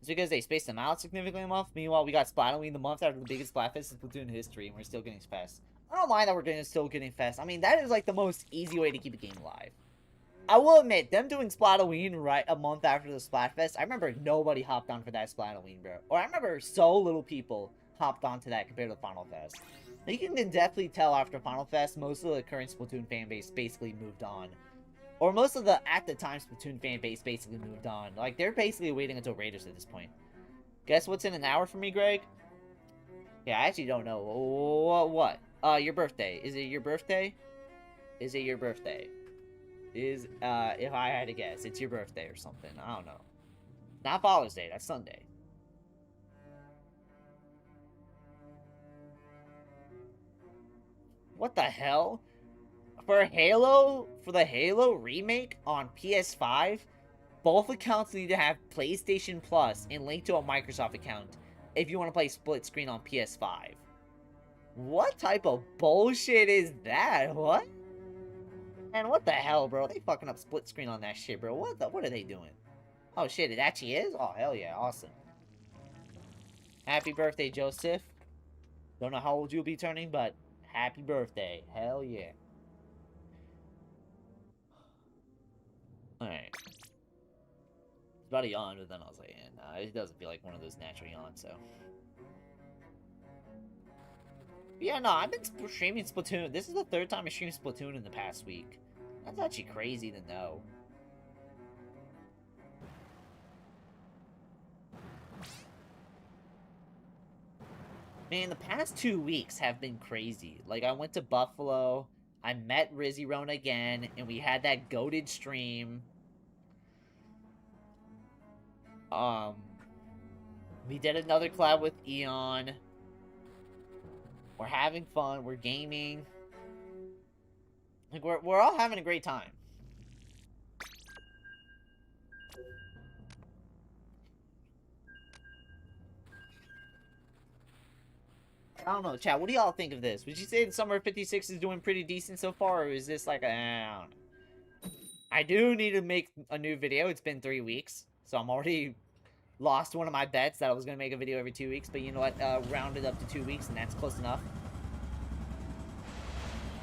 It's because they spaced them out significantly a month. Meanwhile, we got Splatoon the month after the biggest Splatfest in Splatoon history, and we're still getting fest. I don't mind that we're still getting fest. I mean, that is like the most easy way to keep a game alive. I will admit, them doing Splatoon right a month after the Splatfest, I remember nobody hopped on for that Splatoon, bro. Or I remember so little people hopped onto that compared to the Final Fest. You can definitely tell after Final Fest, most of the current Splatoon fan base basically moved on. Or most of the, at the time, Splatoon fan base basically moved on. Like, they're basically waiting until Raiders at this point. Guess what's in an hour for me, Greg? Yeah, I actually don't know. What? Your birthday. Is it your birthday? Is it your birthday? If I had to guess, it's your birthday or something. I don't know. Not Father's Day, that's Sunday. What the hell? For the Halo remake on PS5, both accounts need to have PlayStation Plus and link to a Microsoft account if you want to play split screen on PS5. What type of bullshit is that? What? And what the hell, bro? They fucking up split screen on that shit, bro. What are they doing? Oh shit, it actually is? Oh hell yeah, awesome. Happy birthday, Joseph. Don't know how old you'll be turning, but happy birthday. Hell yeah. Alright. It's about a yawn, but then I was like, yeah, nah, it doesn't feel like one of those natural yawns, so. Yeah, no, I've been streaming Splatoon. This is the 3rd time I streamed Splatoon in the past week. That's actually crazy to know. Man, the past 2 weeks have been crazy. Like, I went to Buffalo, I met Rizzy Rona again, and we had that goated stream. We did another collab with Eon. We're having fun, we're gaming. Like, we're all having a great time. I don't know, chat. What do y'all think of this? Would you say the Summer of 56 is doing pretty decent so far, or is this like a... I don't know. I do need to make a new video. It's been 3 weeks, so I'm already lost one of my bets that I was going to make a video every 2 weeks, but you know what? Rounded up to 2 weeks, and that's close enough.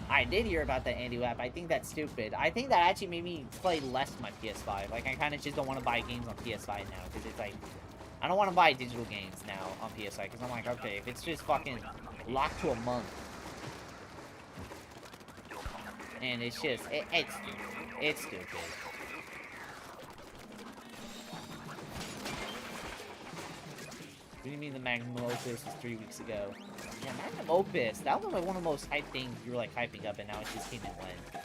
I did hear about that anti-WAP. I think that's stupid. I think that actually made me play less my PS5. Like, I kind of just don't want to buy games on PS5 now, because it's like... I don't want to buy digital games now on PS5, because I'm like, okay, if it's just fucking locked to a month, and it's just, it's stupid. It's stupid. What do you mean the Magnum Opus was 3 weeks ago? Yeah, Magnum Opus, that was like one of the most hyped things you were like hyping up, and now it just came and went.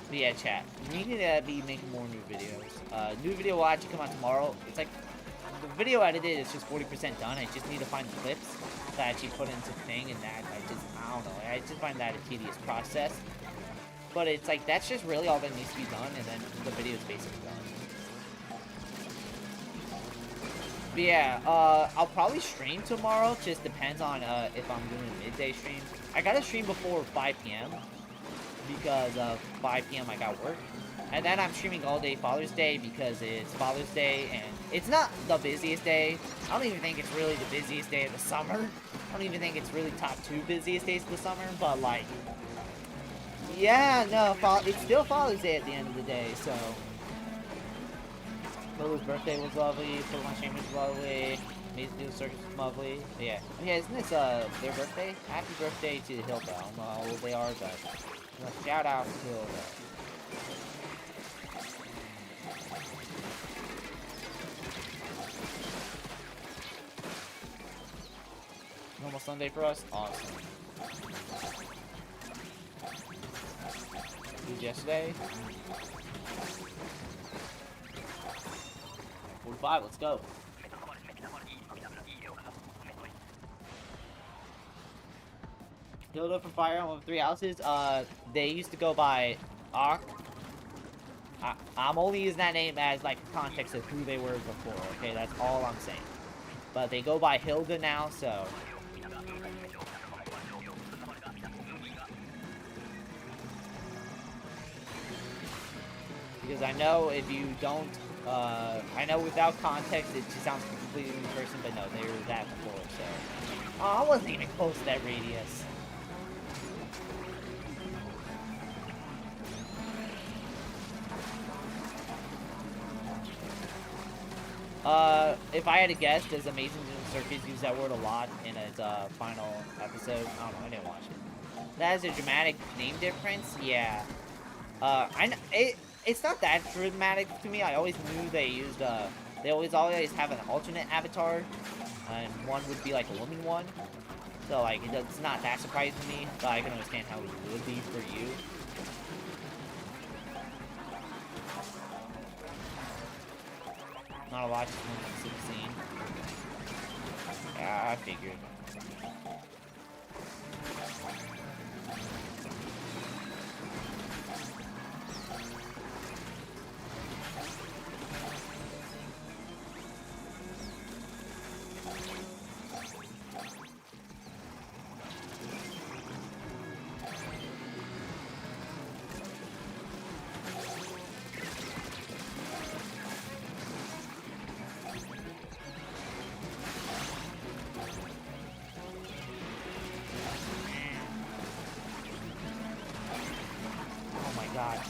But yeah, chat, we need to be making more new videos. New video will actually come out tomorrow. It's like, the video edited is just 40% done. I just need to find the clips that I actually put into thing, and that I don't know. I just find that a tedious process. But it's like, that's just really all that needs to be done, and then the video is basically done. But yeah, I'll probably stream tomorrow. Just depends on if I'm doing a midday stream. I gotta stream before 5 p.m. because 5 p.m. I got work. And then I'm streaming all day Father's Day because it's Father's Day, and it's not the busiest day. I don't even think it's really the busiest day of the summer. I don't even think it's really top 2 busiest days of the summer, but like... Yeah, no, it's still Father's Day at the end of the day, so... Lily's birthday was lovely, Pokemon Chambers was lovely, Amazing Dual Circus was lovely. But yeah, isn't this their birthday? Happy birthday to Hilda. I don't know how old they are, but shout out to Hilda. Normal Sunday for us? Awesome. Yesterday? 45, let's go. Dildo from Fire Emblem 3 Houses, they used to go by Ark. I'm only using that name as like context of who they were before, okay? That's all I'm saying. But they go by Hilda now, so... Because I know if you don't, I know without context it just sounds completely new person, but no, they were that before, so. Oh, I wasn't even close to that radius. If I had to guess, does Amazing Circus use that word a lot in its final episode? I don't know, I didn't watch it. That is a dramatic name difference? Yeah. I know, it's not that dramatic to me. I always knew they used, they always have an alternate avatar, and one would be like a woman one. So, like, it's not that surprising to me, but I can understand how it would be for you. Not a lot, just 116. Yeah, I figured.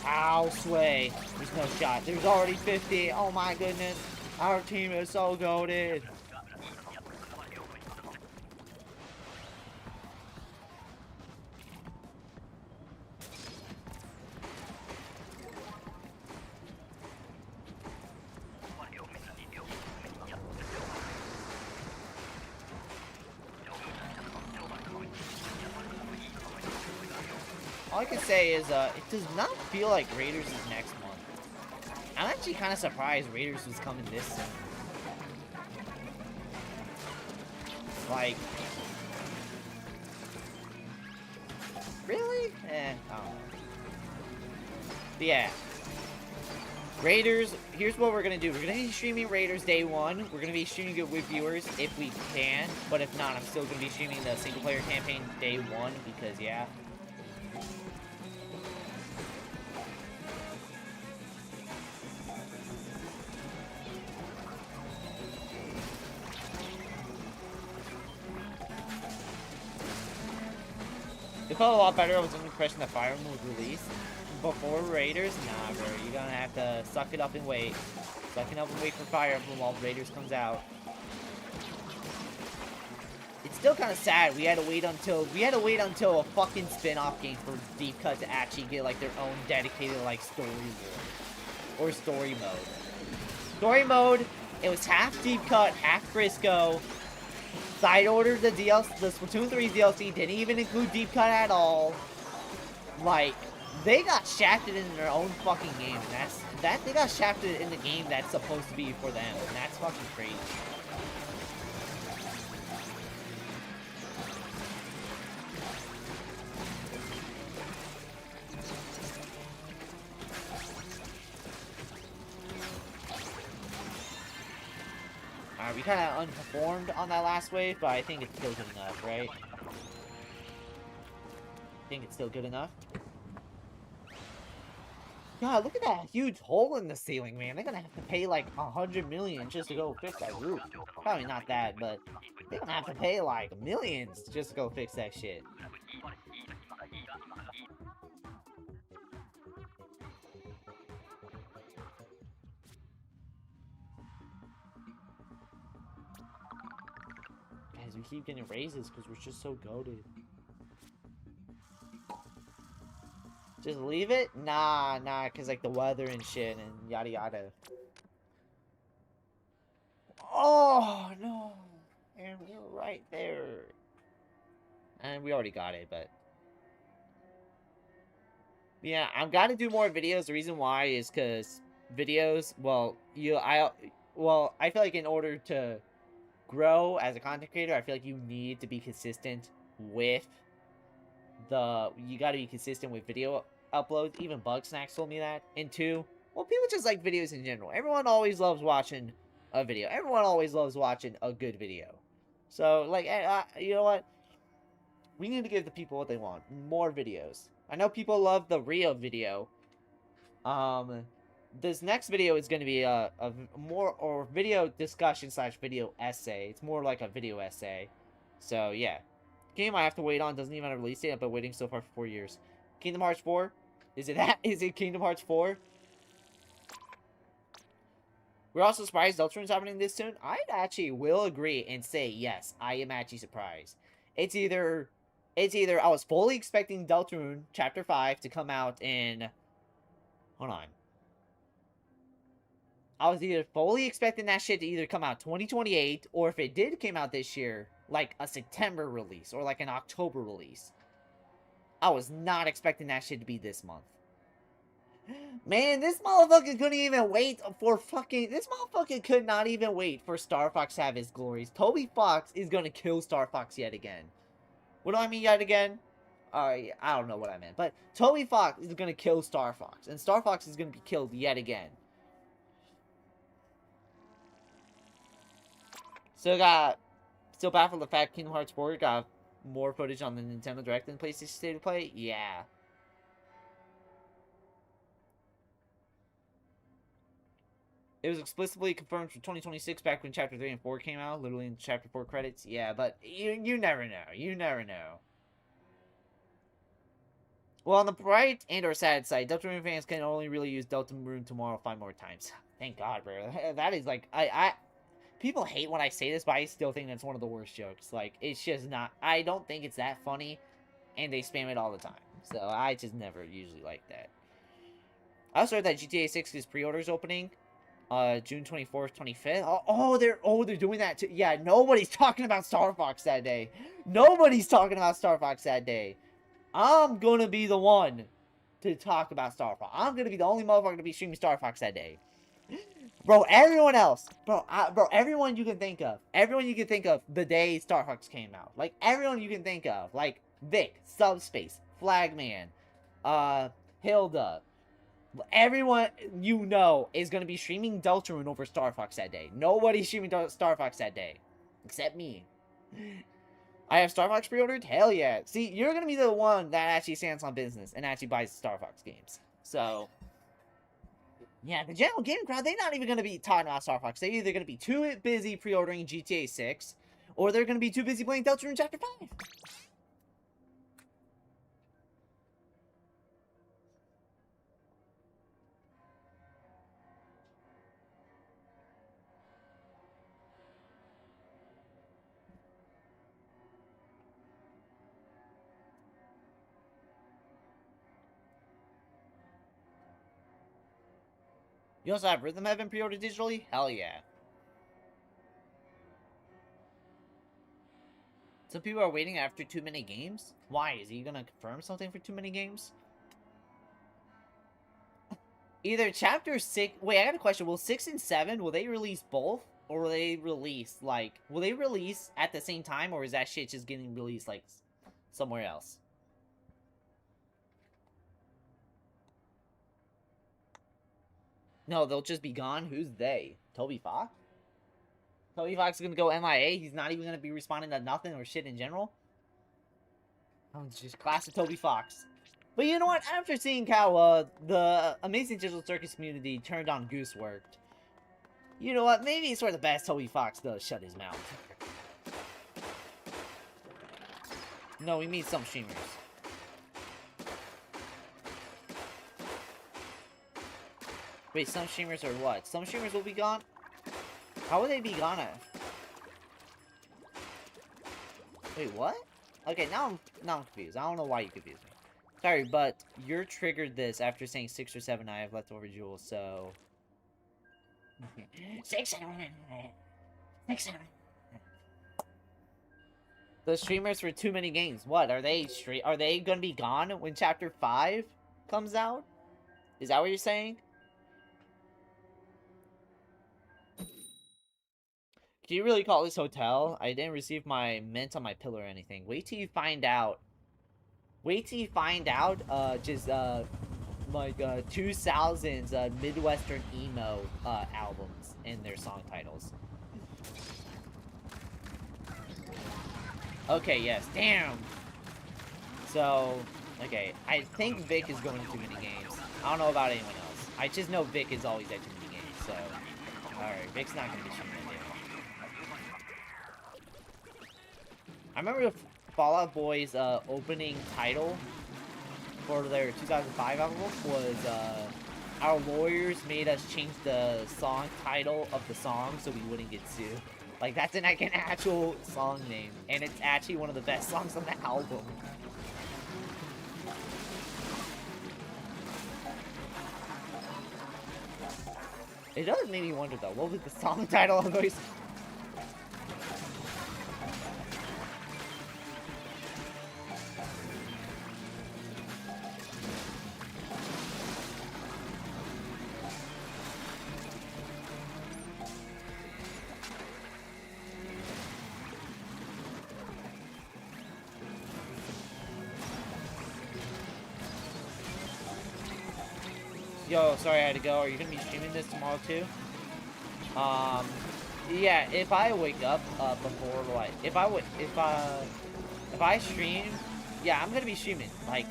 Ow, Sway. There's no shot. There's already 50. Oh my goodness. Our team is so goated. All I can say is, it does not feel like Raiders is next month. I'm actually kind of surprised Raiders was coming this soon. Like, I don't know. But yeah. Raiders, here's what we're gonna do. We're gonna be streaming Raiders day one. We're gonna be streaming it with viewers if we can. But if not, I'm still gonna be streaming the single player campaign day one because yeah. It felt a lot better. I was under the impression that Fire Emblem was released before Raiders. Nah, bro. You're gonna have to suck it up and wait. Suck it up and wait for Fire Emblem while Raiders comes out. It's still kind of sad. We had to wait until a fucking spin-off game for Deep Cut to actually get like their own dedicated like story war or story mode. Story mode. It was half Deep Cut, half Frisco. Side ordered the DLC, the Splatoon 3 DLC didn't even include Deep Cut at all. Like, they got shafted in their own fucking game. They got shafted in the game that's supposed to be for them, and that's fucking crazy. Alright, we kind of underperformed on that last wave, but I think it's still good enough, right? I think it's still good enough. God, look at that huge hole in the ceiling, man. They're gonna have to pay like 100 million just to go fix that roof. Probably not that, but they're gonna have to pay like millions just to go fix that shit. Guys, we keep getting raises because we're just so goated. Just leave it? Nah, because like the weather and shit and yada yada. Oh, no. And we were right there. And we already got it, but... Yeah, I've got to do more videos. The reason why is because videos, well, I feel like in order to grow as a content creator, I feel like you need to be consistent with you got to be consistent with video uploads. Even Bugsnax told me that. And two, well, people just like videos in general. Everyone always loves watching a video. Everyone always loves watching a good video. So, like, you know what? We need to give the people what they want. More videos. I know people love the Rio video. This next video is going to be a video discussion / video essay. It's more like a video essay. So, yeah. Game I have to wait on doesn't even have a release date. I've been waiting so far for 4 years. Kingdom Hearts 4? Is it Kingdom Hearts 4? We're also surprised Deltarune's happening this soon. I actually will agree and say yes. I am actually surprised. It's either I was fully expecting Deltarune Chapter 5 to come out in... Hold on. I was either fully expecting that shit to either come out 2028, or if it did come out this year, like a September release, or like an October release. I was not expecting that shit to be this month. Man, this motherfucker couldn't even wait for fucking... This motherfucker could not even wait for Star Fox to have his glories. Toby Fox is gonna kill Star Fox yet again. What do I mean yet again? I don't know what I meant. But Toby Fox is gonna kill Star Fox. And Star Fox is gonna be killed yet again. Still baffled the fact Kingdom Hearts 4 got more footage on the Nintendo Direct than PlayStation State of Play? Yeah. It was explicitly confirmed for 2026 back when Chapter 3 and 4 came out, literally in Chapter 4 credits. Yeah, but you never know. You never know. Well, on the bright and or sad side, Deltarune fans can only really use Deltarune tomorrow 5 more times. Thank God, bro. That is like... People hate when I say this, but I still think that's one of the worst jokes. Like, it's just not... I don't think it's that funny, and they spam it all the time. So, I just never usually like that. I also heard that GTA 6's pre-orders opening... June 24th, 25th. They're doing that too. Yeah, nobody's talking about Star Fox that day. Nobody's talking about Star Fox that day. I'm gonna be the one to talk about Star Fox. I'm gonna be the only motherfucker to be streaming Star Fox that day. Bro, everyone else. Bro, everyone you can think of. Everyone you can think of the day Star Fox came out. Like, everyone you can think of. Like, Vic, Subspace, Flagman, Hilda. Everyone you know is going to be streaming Deltarune over Star Fox that day. Nobody's streaming Star Fox that day. Except me. I have Star Fox pre-ordered? Hell yeah. See, you're going to be the one that actually stands on business and actually buys Star Fox games. So, yeah, the general gaming crowd, they're not even going to be talking about Star Fox. They're either going to be too busy pre-ordering GTA 6, or they're going to be too busy playing Deltarune Chapter 5. You also have Rhythm Heaven pre-ordered digitally? Hell yeah. Some people are waiting after too many games? Why? Is he gonna confirm something for too many games? Either Chapter 6... Wait, I got a question. Will 6 and 7, will they release both? Or will they release, like... Will they release at the same time? Or is that shit just getting released, like, somewhere else? No, they'll just be gone? Who's they? Toby Fox? Toby Fox is gonna go MIA? He's not even gonna be responding to nothing or shit in general? Oh, it's just classic Toby Fox. But you know what? After seeing how the Amazing Digital Circus community turned on Goose worked, you know what? Maybe it's for the best Toby Fox does shut his mouth. No, we mean some streamers. Wait, some streamers are what? Some streamers will be gone? How would they be gone at? Wait, what? Okay, now I'm confused. I don't know why you confused me. Sorry, but you're triggered this after saying 6 or 7 I have leftover jewels, so... 6 7. 6 7. The streamers for too many games. What, are they gonna be gone when Chapter 5 comes out? Is that what you're saying? Do you really call this hotel? I didn't receive my mint on my pillow or anything. Wait till you find out. Wait till you find out, like, 2000s, Midwestern emo, albums and their song titles. Okay, yes, damn! So, okay, I think Vic is going to too many games. I don't know about anyone else. I just know Vic is always at too many games, so... Alright, Vic's not gonna be shooting that game. I remember the Fall Out Boy's opening title for their 2005 album was our lawyers made us change the song title of the song so we wouldn't get sued. Like, that's an actual song name, and it's actually one of the best songs on the album. It does make me wonder though, what was the song title of those? Yo, sorry I had to go. Are you gonna be streaming this tomorrow too? Yeah, if I wake up before like if I stream, yeah, I'm gonna be streaming. Like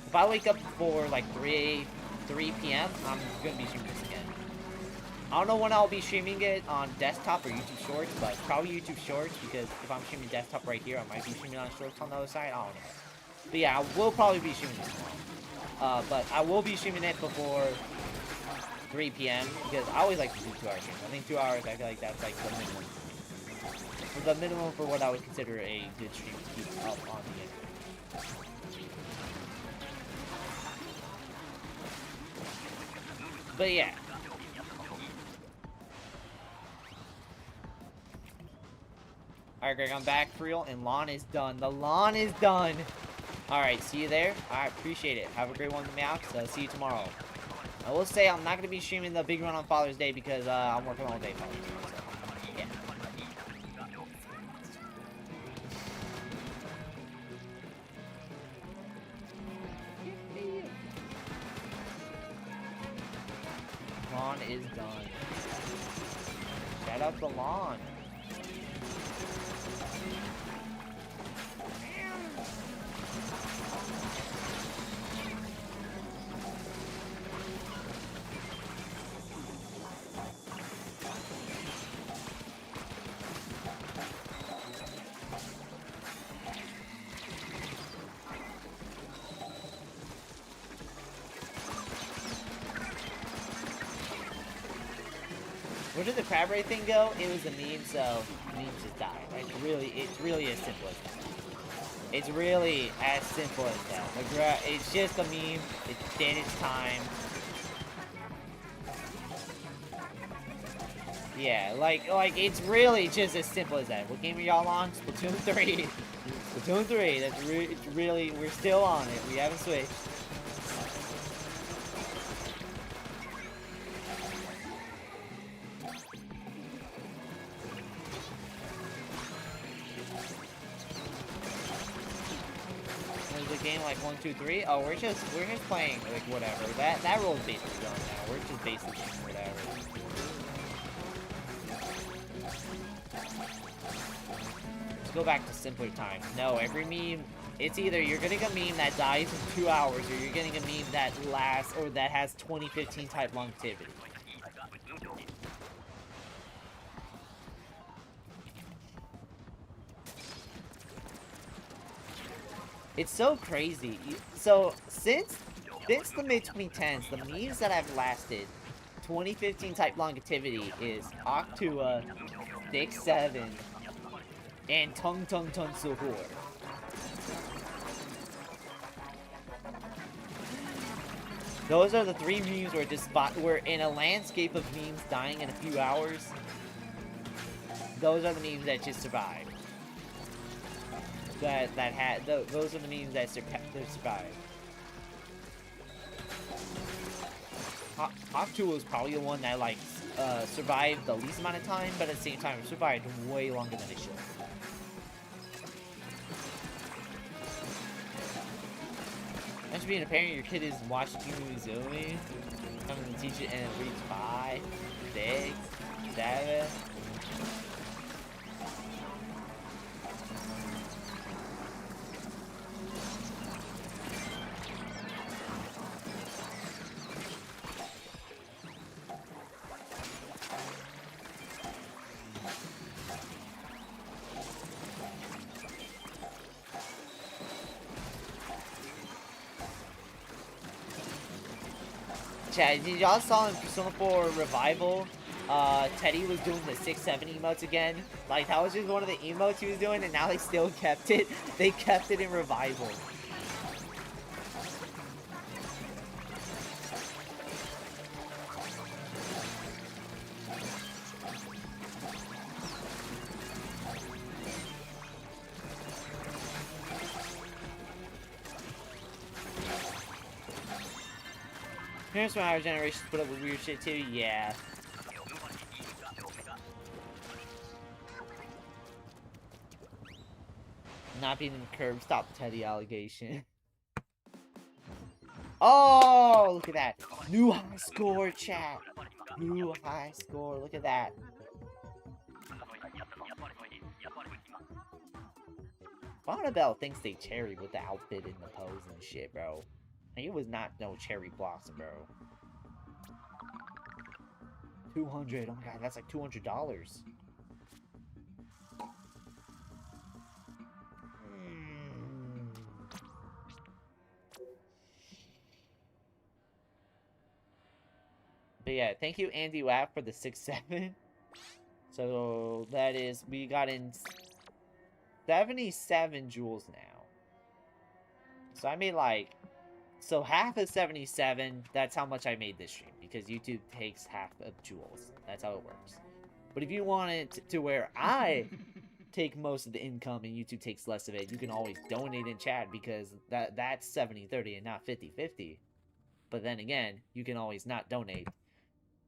if I wake up before like 3 p.m., I'm gonna be streaming this again. I don't know when I'll be streaming it on desktop or YouTube Shorts, but probably YouTube Shorts because if I'm streaming desktop right here, I might be streaming on Shorts on the other side. I don't know. But yeah, I will probably be streaming this tomorrow. But I will be streaming it before 3 p.m. because I always like to do 2-hour streams. I think 2 hours, I feel like that's like the minimum. The minimum for what I would consider a good stream to keep up on the internet. But yeah. Alright, Greg, I'm back for real, and lawn is done. The lawn is done! Alright, see you there. I appreciate it. Have a great one, Max. See you tomorrow. I will say I'm not going to be streaming the big run on Father's Day because I'm working all day Father's Day. So, yeah. lawn is done. Shut up the lawn. Where did the crab ray thing go? It was a meme, so memes just die. It's really as simple as that. It's really as simple as that. It's just a meme. It did its time. Yeah, like it's really just as simple as that. What game are y'all on? Splatoon 3. Splatoon 3. It's really, we're still on it. We haven't switched. Game like 1, 2, 3. Oh, we're just playing like whatever. That role is basically done now. We're just basically doing whatever. Let's go back to simpler times. No, every meme, it's either you're getting a meme that dies in 2 hours, or you're getting a meme that lasts or that has 2015 type longevity. It's so crazy. So, since the mid-2010s, the memes that have lasted 2015 type longevity is Octua, Dick 7, and Tung Tung Tung Suhor. Those are the 3 memes we're in a landscape of memes dying in a few hours. Those are the memes that just survived. Those are the memes that survived. Octua was probably the one that like survived the least amount of time, but at the same time it survived way longer than it should. Imagine being a parent, your kid is watching Uzumi, coming to teach it and it reads 5, 6, 7. Chad, did y'all saw in Persona 4 Revival, Teddy was doing the 6-7 emotes again? Like, that was just one of the emotes he was doing, and now they still kept it. They kept it in Revival. Parents from our generation put up with weird shit too, yeah. Not being in the curb, stop the Teddy allegation. Oh, look at that. New high score, chat. New high score, look at that. Bonabelle thinks they cherry with the outfit and the pose and shit, bro. And it was not no cherry blossom, bro. 200. Oh my god, that's like $200. But yeah, thank you Andy Watt for the 6-7. So that is, we got in 77 jewels now. So I made like, so half of 77, that's how much I made this stream. Because YouTube takes half of jewels. That's how it works. But if you want it to where I take most of the income and YouTube takes less of it, you can always donate in chat because that's 70-30 and not 50-50. But then again, you can always not donate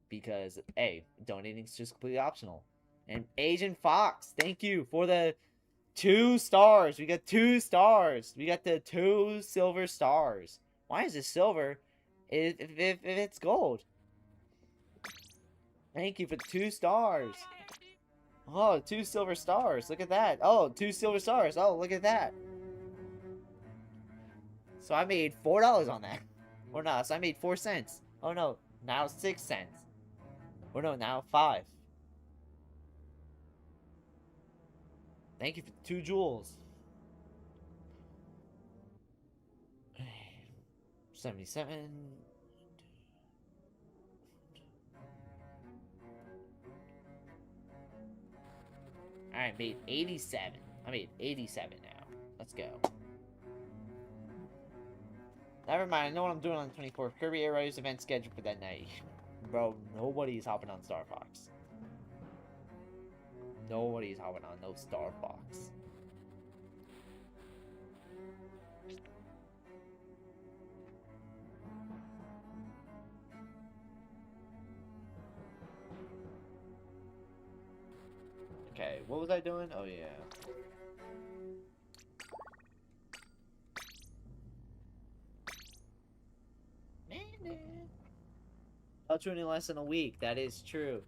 because, hey, donating is just completely optional. And Agent Fox, thank you for the 2 stars. We got 2 stars. We got the 2 silver stars. Why is it silver if it's gold? Thank you for 2 stars. Oh, 2 silver stars. Look at that. Oh, 2 silver stars. Oh, look at that. So I made $4 on that. Or no, so I made 4 cents. Oh no, now 6 cents. Or no, now 5. Thank you for 2 jewels. 77. I made 87. I made 87 now. Let's go. Never mind, I know what I'm doing on the 24th. Kirby Air Raiders event scheduled for that night. Bro, nobody's hopping on Star Fox. Nobody's hopping on no Star Fox. Okay, what was I doing? Oh, yeah. I'll tune in less than a week. That is true.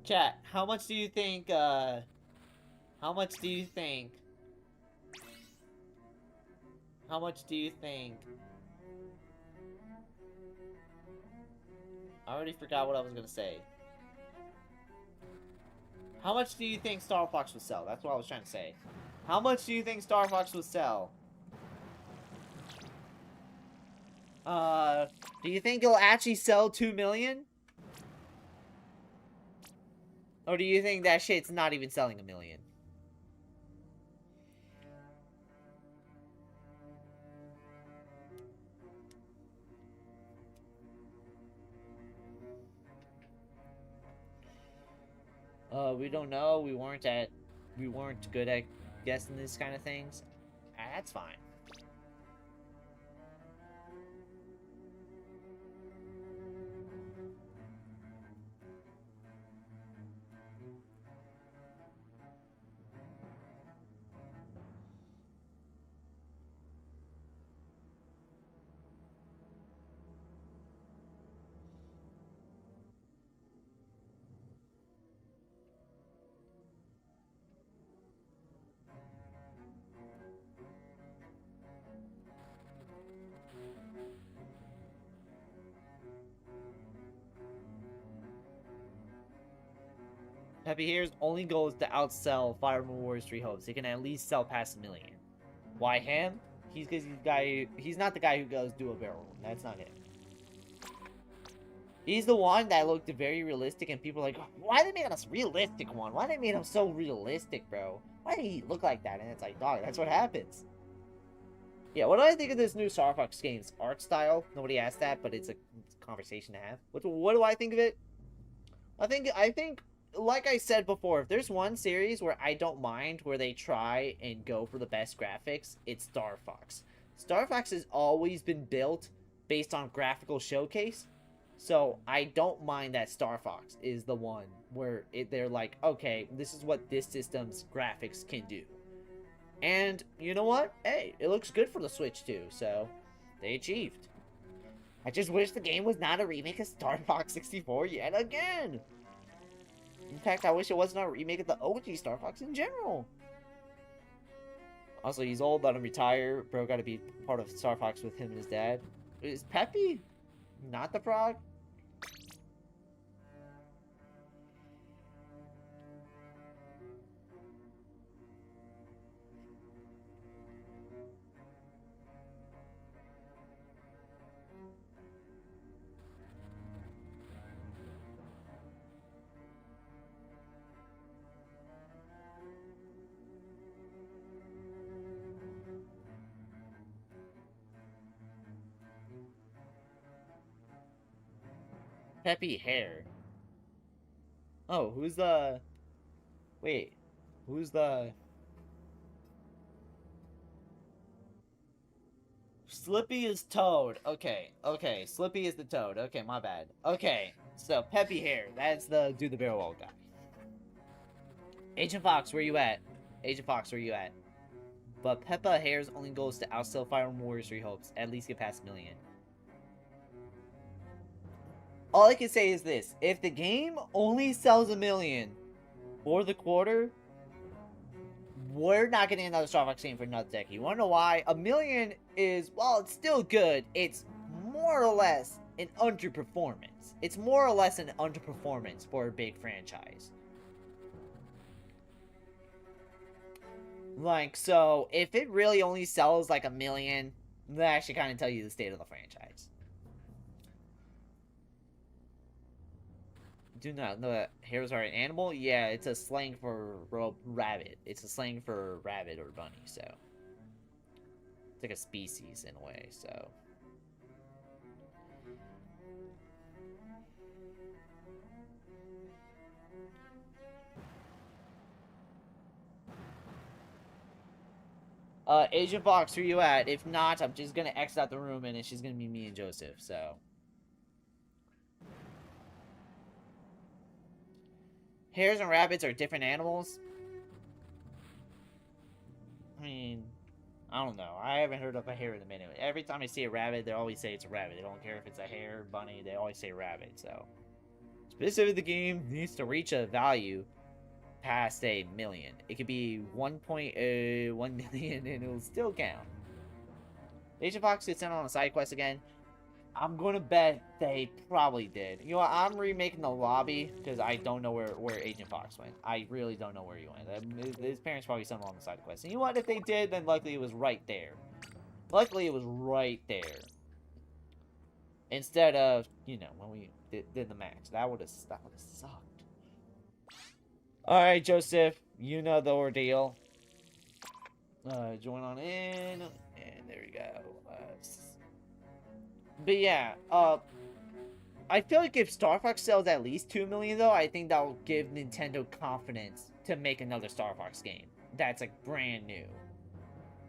Chat, how much do you think, how much do you think I already forgot what I was gonna say. How much do you think Star Fox will sell? That's what I was trying to say. How much do you think Star Fox will sell? Do you think it'll actually sell 2 million? Or do you think that shit's not even selling 1 million? We don't know. We weren't good at guessing these kind of things. That's fine. Peppy Here's only goal is to outsell Fire Emblem Warriors 3 Hopes. He can at least sell past 1 million. Why him? He's not the guy who goes do a barrel. That's not him. He's the one that looked very realistic, and people are like, why did they make us a realistic one? Why did they make him so realistic, bro? Why did he look like that? And it's like, dog, that's what happens. Yeah, what do I think of this new Star Fox game's art style? Nobody asked that, but it's a conversation to have. What do I think of it? I think, like I said before, if there's one series where I don't mind where they try and go for the best graphics, it's Star Fox. Star Fox has always been built based on graphical showcase, so I don't mind that Star Fox is the one where they're like, okay, this is what this system's graphics can do. And you know what? Hey, it looks good for the Switch too, so they achieved. I just wish the game was not a remake of Star Fox 64 yet again. In fact, I wish it wasn't a remake of the OG Star Fox in general. Also, he's old, let him retire. Bro gotta be part of Star Fox with him and his dad. Is Peppy not the frog? Peppy hair. Oh, who's the... Wait. Who's the... Slippy is Toad. Okay. Slippy is the Toad. Okay, my bad. Okay. So, Peppy hair. That's the do the barrel roll guy. Agent Fox, where you at? Agent Fox, where you at? But Peppa Hair's only goal is to outsell Fire Emblem Warriors 3 Hopes. At least get past 1 million. all I can say is this. If the game only sells 1 million for the quarter, we're not getting another Star Fox game for another decade. You wanna know why? 1 million is, well, it's still good. It's more or less an underperformance. It's more or less an underperformance for a big franchise. Like, so, if it really only sells like 1 million, that actually kind of tell you the state of the franchise. Do not know that hares are an animal? Yeah, it's a slang for rabbit. It's a slang for rabbit or bunny, so. It's like a species in a way, so. Agent Fox, where you at? If not, I'm just gonna exit out the room and it's just gonna be me and Joseph, so. Hares and rabbits are different animals? I mean, I don't know. I haven't heard of a hare in a minute. Every time I see a rabbit, they always say it's a rabbit. They don't care if it's a hare, bunny, they always say rabbit, so. Specifically, the game needs to reach a value past a million. It could be 1.1 million and it'll still count. Agent Fox gets sent on a side quest again. I'm gonna bet they probably did. You know what? I'm remaking the lobby because I don't know where Agent Fox went. I really don't know where he went. His parents probably sent him on the side quest. And you know what? If they did, then luckily it was right there. Luckily it was right there. Instead of, you know, when we did the match. That would have sucked. Alright, Joseph. You know the ordeal. Join on in. And there we go. But yeah, I feel like if Star Fox sells at least 2 million, though, I think that will give Nintendo confidence to make another Star Fox game that's like brand new.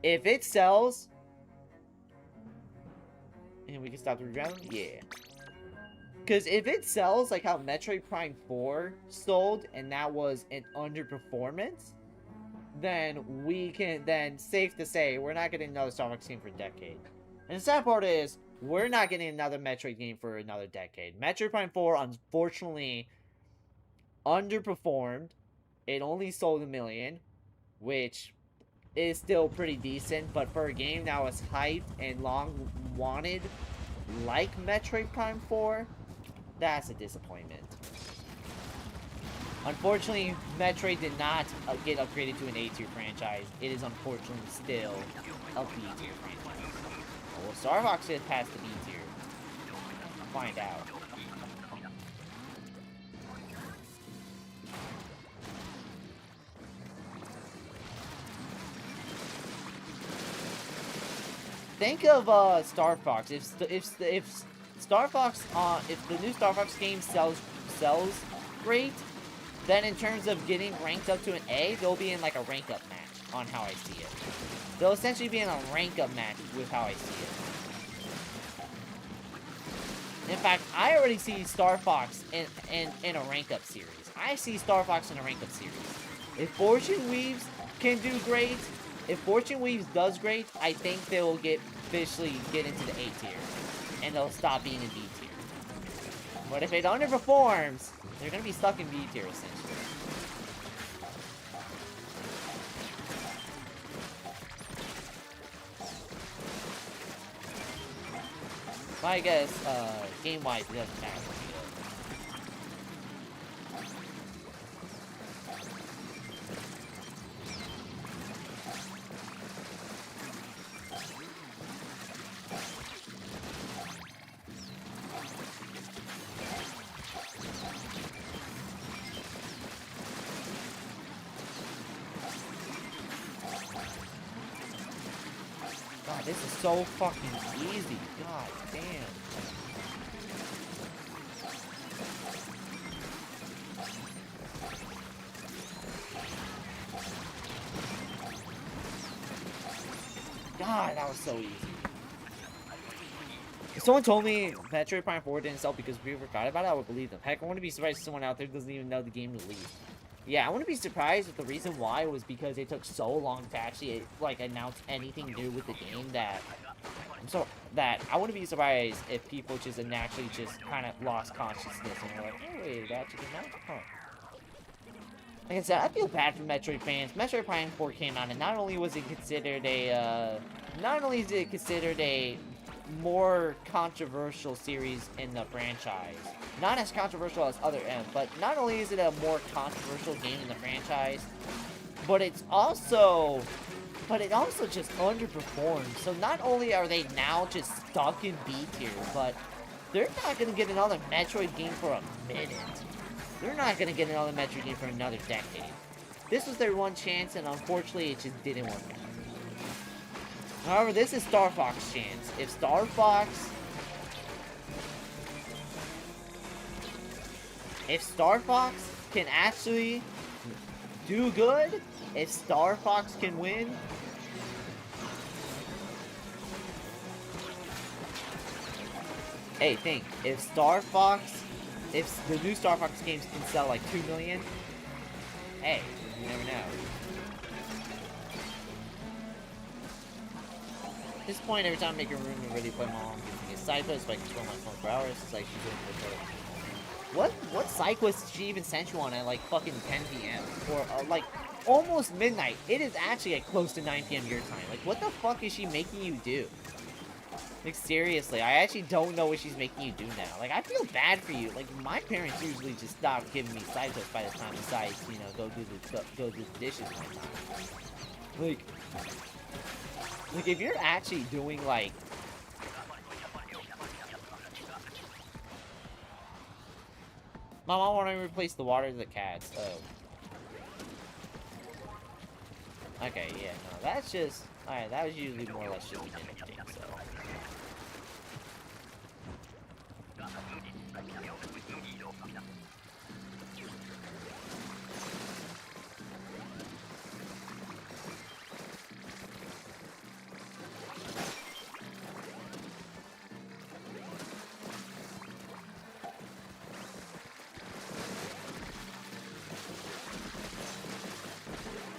If it sells, and we can stop the round, yeah. Because if it sells like how Metroid Prime 4 sold, and that was an underperformance, then we can, then safe to say, we're not getting another Star Fox game for a decade. And the sad part is, we're not getting another Metroid game for another decade. Metroid Prime 4, unfortunately, underperformed. It only sold 1 million, which is still pretty decent. But for a game that was hyped and long wanted, like Metroid Prime 4, that's a disappointment. Unfortunately, Metroid did not get upgraded to an A-tier franchise. It is unfortunately still a B-tier franchise. Well, Star Fox is past the B tier. Find out. Think of Star Fox. If Star Fox if the new Star Fox game sells great, then in terms of getting ranked up to an A, they'll be in like a rank up match on how I see it. They'll essentially be in a rank up match with how I see it. In fact, I already see Star Fox in a rank up series. I see Star Fox in a rank up series. If Fortune Weaves can do great, if Fortune Weaves does great, I think they will officially get into the A tier. And they'll stop being in B tier. But if it underperforms, they're going to be stuck in B tier essentially. I guess, game-wise, it doesn't matter. God, this is so fucking easy. God damn. God, that was so easy. If someone told me Metroid Prime 4 didn't sell because people forgot about it, I would believe them. Heck, I wouldn't be surprised if someone out there doesn't even know the game released. Yeah, I wouldn't be surprised if the reason why was because it took so long to actually, like, announce anything new with the game that I wouldn't be surprised if people just naturally just kind of lost consciousness and were like, oh wait, that actually came out? Huh. Like I said, I feel bad for Metroid fans. Metroid Prime 4 came out, and not only is it considered a more controversial series in the franchise, not as controversial as other M, but not only is it a more controversial game in the franchise, but it also just underperformed. So not only are they now just stuck in B tier, but they're not gonna get another Metroid game for a minute. They're not gonna get another Metroid game for another decade. This was their one chance, and unfortunately, it just didn't work out. However, this is Star Fox's chance. If Star Fox can actually do good, if Star Fox can win, hey, think, if the new Star Fox games can sell like 2 million, hey, you never know. At this point, every time I make a room and ready to play, my mom gives me a side quest so I can scroll my phone for hours. It's like she's doing it. What side quest did she even send you on at like fucking 10 p.m. or like almost midnight? It is actually like close to 9 p.m. your time. Like, what the fuck is she making you do? Like, seriously, I actually don't know what she's making you do now. Like, I feel bad for you. Like, my parents usually just stop giving me side quests by the time besides, you know, go do the dishes one time. Like, if you're actually doing, like... My mom wanted to replace the water to the cats. Oh. Okay, yeah, no, that's just... Alright, that was usually more or less just a minute thing, so...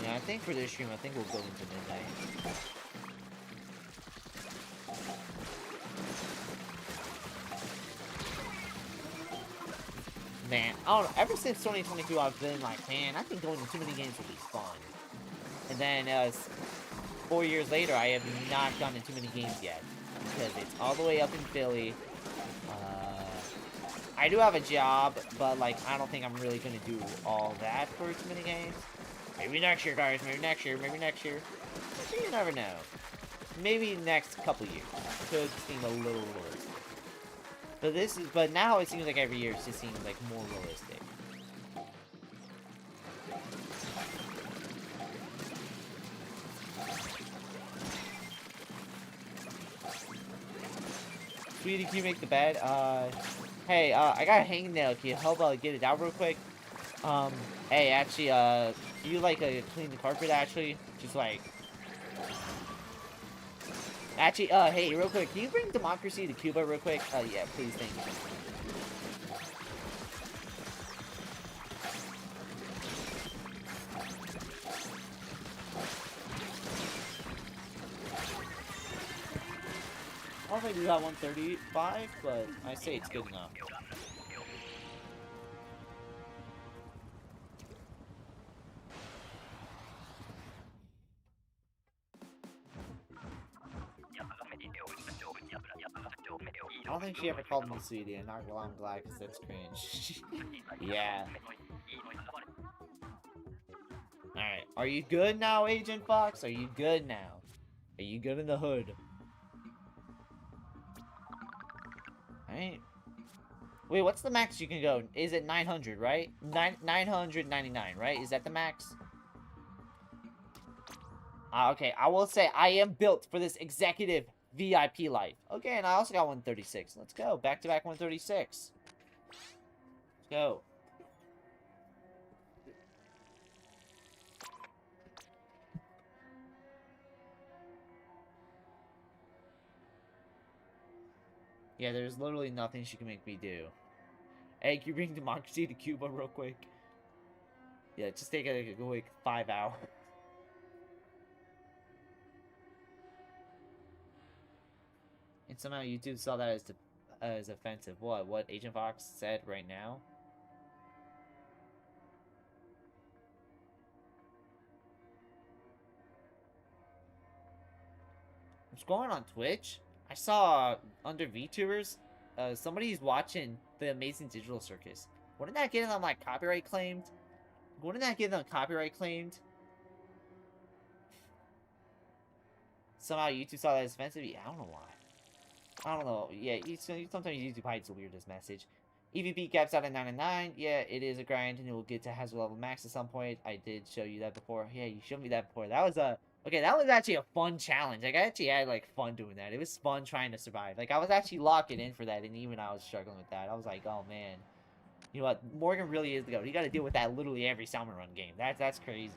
Yeah, I think for this stream, I think we'll go into midnight. Man, I don't know, ever since 2022, I've been like, man, I think going to too many games would be fun. And then, 4 years later, I have not gone to too many games yet. Because it's all the way up in Philly. I do have a job, but, like, I don't think I'm really gonna do all that for too many games. Maybe next year, guys, maybe next year. Actually, you never know. Maybe next couple years. Could seem a little realistic. But now it seems like every year it just seems like more realistic. Sweetie, can you make the bed? Hey, I got a hangnail. Can you help get it out real quick? Hey, actually, do you like clean the carpet? Actually, just like. Actually, hey, real quick, can you bring democracy to Cuba real quick? Yeah, please, thank you. I don't think we got 135, but I say it's good enough. I don't think she ever called me sweetie, and not well, I'm glad, because that's cringe. Yeah. Alright, are you good now, Agent Fox? Are you good now? Are you good in the hood? Alright. Wait, what's the max you can go? Is it 900, right? 999, right? Is that the max? Okay, I will say I am built for this executive VIP life. Okay, and I also got 136. Let's go. Back-to-back 136. Let's go. Yeah, there's literally nothing she can make me do. Hey, can you bring democracy to Cuba real quick? Yeah, just take a quick 5 hours. somehow YouTube saw that as offensive. What Agent Fox said right now? I'm scrolling on Twitch. I saw under VTubers, somebody's watching the Amazing Digital Circus. Wouldn't that get them like copyright claimed? Wouldn't that get them copyright claimed? Somehow YouTube saw that as offensive. Yeah, I don't know why. I don't know. Yeah, sometimes YouTube hides the weirdest message. EVP caps out at 99. Yeah, it is a grind, and it will get to hazard level max at some point. I did show you that before. Yeah, you showed me that before. That was a... Okay, that was actually a fun challenge. Like, I actually had, like, fun doing that. It was fun trying to survive. Like, I was actually locking in for that, and even I was struggling with that. I was like, oh, man. You know what? Morgan really is the GOAT. You gotta deal with that literally every Salmon Run game. That's crazy.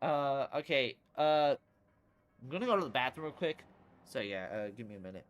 Okay. I'm gonna go to the bathroom real quick. So, yeah, give me a minute.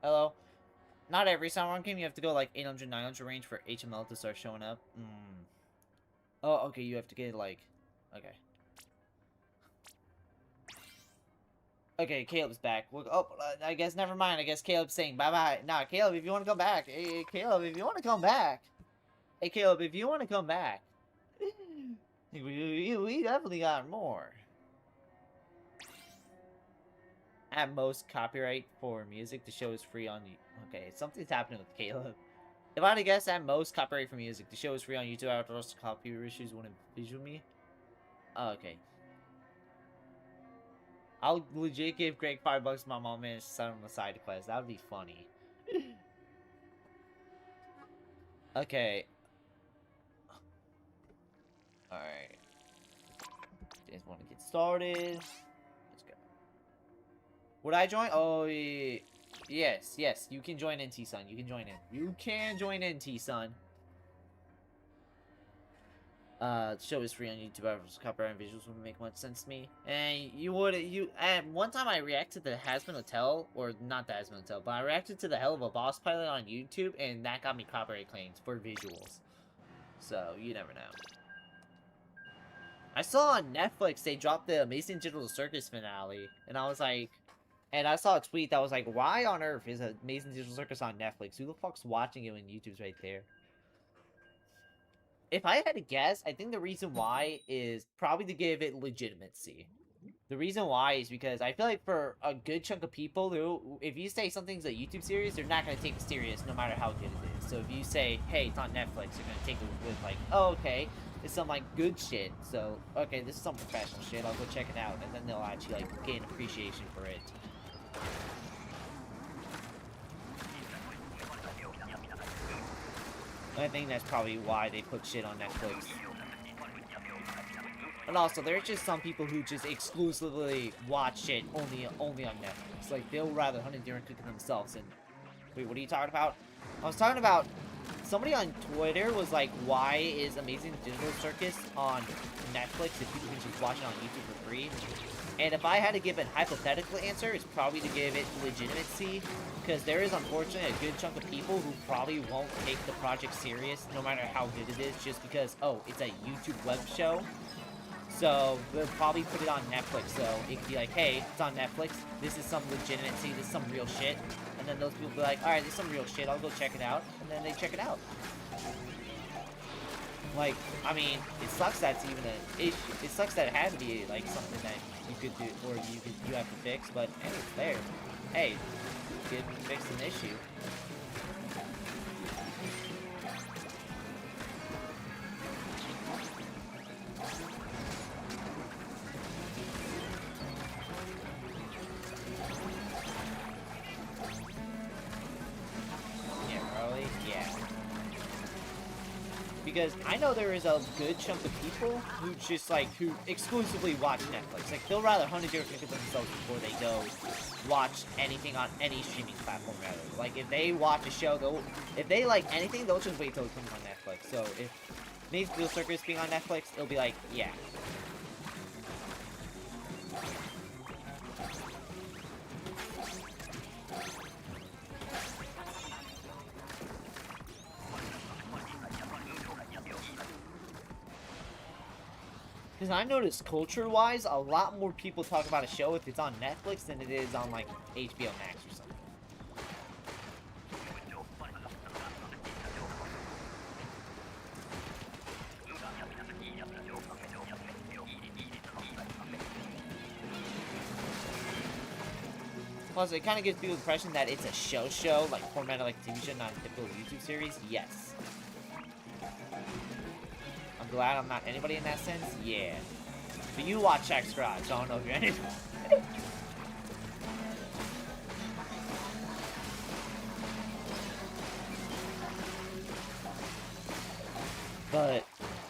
Hello? Not every Salmon Run game, you have to go like 800, 900 range for HML to start showing up. Oh, okay, you have to get like... Okay. Okay, Caleb's back. I guess never mind. I guess Caleb's saying bye-bye. Nah, Caleb, if you want to come back. Hey, Caleb, if you want to come back. Hey, Caleb, if you want to come back. We definitely got more. At most, copyright for music. The show is free on... Okay, something's happening with Caleb. If I had to guess, at most, copyright for music. The show is free on YouTube. After those copyright issues wouldn't visual me. Oh, okay. I'll legit give Greg $5 my mom and send him a side quest. That would be funny. Okay. Alright. Just want to get started. Let's go. Would I join? Oh, yeah. Yes. You can join in, T-Sun. You can join in. You can join in, T-Sun. The show is free on YouTube. Copyright and visuals wouldn't make much sense to me. And at one time I reacted to the Hazbin Hotel, or not the Hazbin Hotel, but I reacted to the Hell of a Boss pilot on YouTube, and that got me copyright claims for visuals. So, you never know. I saw on Netflix they dropped the Amazing Digital Circus finale, and I was like, And I saw a tweet that was like, why on earth is Amazing Digital Circus on Netflix? Who the fuck's watching it when YouTube's right there? If I had to guess, I think the reason why is probably to give it legitimacy. The reason why is because I feel like for a good chunk of people, who, if you say something's a YouTube series, they're not going to take it serious no matter how good it is. So if you say, hey, it's on Netflix, they're going to take it with like, oh, okay, it's some like good shit. So, okay, this is some professional shit, I'll go check it out. And then they'll actually like gain appreciation for it. I think that's probably why they put shit on Netflix. And also, there's just some people who just exclusively watch shit only on Netflix. Like, they'll rather hunt a deer and cook it themselves. And wait, what are you talking about? I was talking about somebody on Twitter was like, why is Amazing Digital Circus on Netflix if people can just watch it on YouTube for free? And if I had to give a hypothetical answer, it's probably to give it legitimacy, because there is unfortunately a good chunk of people who probably won't take the project serious, no matter how good it is, just because, oh, it's a YouTube web show. So they'll probably put it on Netflix, so it could be like, hey, it's on Netflix, this is some legitimacy, this is some real shit. And then those people will be like, alright, this is some real shit, I'll go check it out. And then they check it out. Like, I mean, it sucks that's even an issue. It sucks that it had to be, like, something that you could do, or you have to fix, but hey, it's there. Hey, you could fix an issue. Because I know there is a good chunk of people who just, like, who exclusively watch Netflix. Like, they'll rather hunt a deer ticket themselves before they go watch anything on any streaming platform, rather. Like, if they watch a show, if they like anything, they'll just wait till it comes on Netflix. So, if Amazing Digital Circus being on Netflix, it'll be like, yeah. Because I noticed culture-wise, a lot more people talk about a show if it's on Netflix than it is on, like, HBO Max or something. Plus, it kind of gives people the impression that it's a show, like, formatted like a TV show, not a typical YouTube series. Yes. I'm glad I'm not anybody in that sense. Yeah. But you watch Shaq's Garage, so I don't know if you're anybody. But,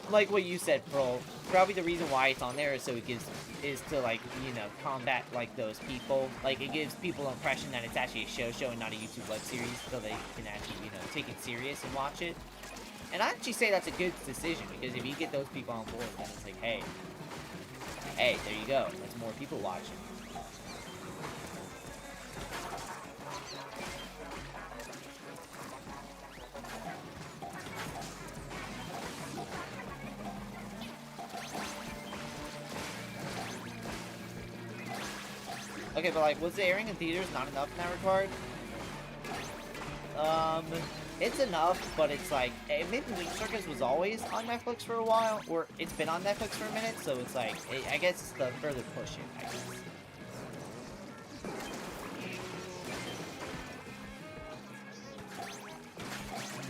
like what you said, Pearl, probably the reason why it's on there is so it is to, like, you know, combat, like, those people. Like, it gives people an impression that it's actually a show and not a YouTube web series, so they can actually, you know, take it serious and watch it. And I actually say that's a good decision, because if you get those people on board, then it's like, hey, there you go. That's more people watching. Okay, but, like, was the airing in theaters not enough in that regard? It's enough, but it's like, Amazing Digital Circus was always on Netflix for a while, or it's been on Netflix for a minute, so it's like, I guess it's the further push it, I guess.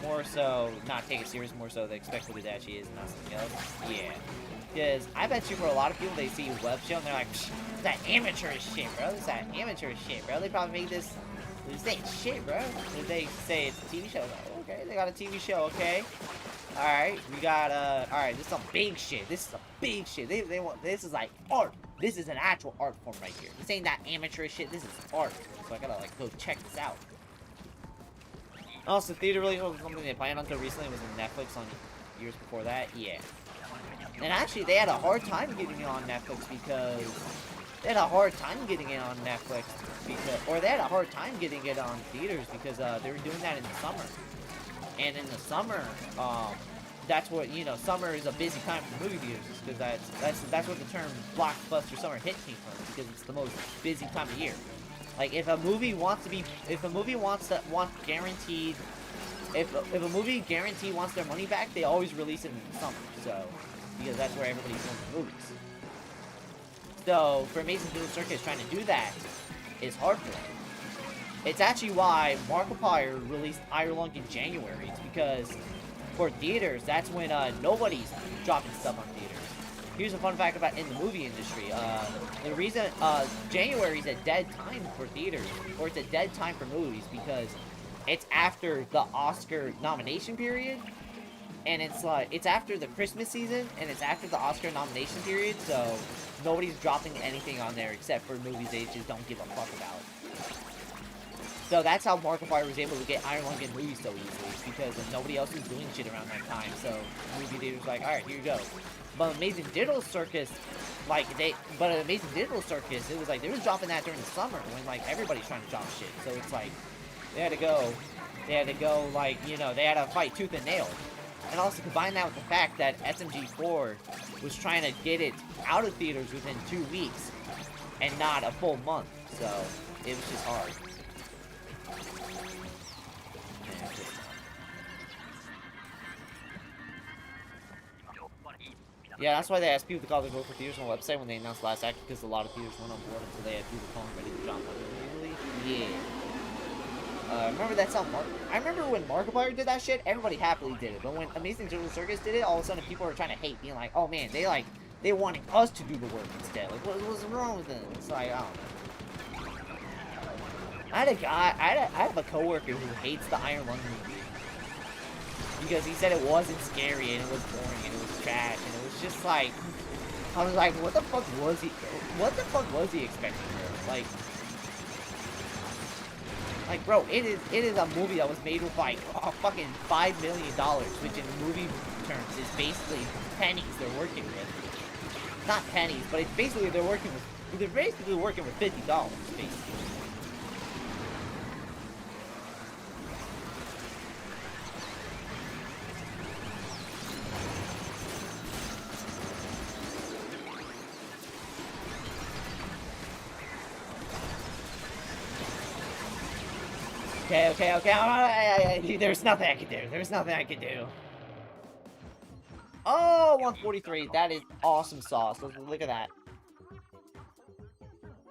More so, not take it serious, more so they expect what it actually is, not something else. Yeah. Because I bet you for a lot of people, they see a web show and they're like, psh, it's that amateurish shit, bro. It's that amateurish shit, bro. They probably made this. This ain't shit, bro. If they say it's a TV show, like, okay, they got a TV show, okay. Alright, we got, alright, this is some big shit. This is a big shit. They want, this is like art. This is an actual art form right here. This ain't that amateurish shit. This is art. So I gotta, like, go check this out. Also, theater really was something they planned until recently. Was in Netflix on years before that. Yeah. And actually, they had a hard time getting it on Netflix because they had a hard time getting it on Netflix because, or they had a hard time getting it on theaters because they were doing that in the summer. And in the summer, that's what, you know, summer is a busy time for movie theaters because that's what the term blockbuster summer hit came from, because it's the most busy time of year. Like, if a movie wants guaranteed, if a movie guaranteed wants their money back, they always release it in the summer. So, because that's where everybody's filming the movies. So, for Amazing Digital Circus trying to do that is hard for them. It's actually why Markiplier released Iron in January. It's because for theaters, that's when nobody's dropping stuff on theaters. Here's a fun fact about in the movie industry. The reason January is a dead time for theaters, or it's a dead time for movies, because it's after the Oscar nomination period, and it's after the Christmas season, and it's after the Oscar nomination period, so nobody's dropping anything on there except for movies they just don't give a fuck about. So that's how Markiplier was able to get Iron Lung in movies so easily, because nobody else was doing shit around that time. So movie theaters were like, alright, here you go. But Amazing Digital Circus, it was like they were dropping that during the summer when like everybody's trying to drop shit. So it's like they had to go like, you know, they had to fight tooth and nail. And also combine that with the fact that SMG4 was trying to get it out of theaters within 2 weeks and not a full month. So it was just hard. Yeah, that's why they asked people to call their local theaters on the website when they announced last act, because a lot of theaters went on board until they had people calling ready to drop money immediately. Yeah. Remember that song? I remember when Markiplier did that shit, everybody happily did it. But when Amazing Digital Circus did it, all of a sudden people were trying to hate, being like, oh man, they wanting us to do the work instead. Like, what's wrong with them? It's like, I don't know. I have a coworker who hates the Iron Lung movie. Because he said it wasn't scary, and it was boring, and it was trash, and it was just like, I was like, what the fuck was he expecting here? Like, bro, it is a movie that was made with like fucking $5 million, which in movie terms is basically pennies they're working with. Not pennies, but it's basically they're working with $50, basically. Okay. There's nothing I can do. Oh, 143. That is awesome sauce. Look at that.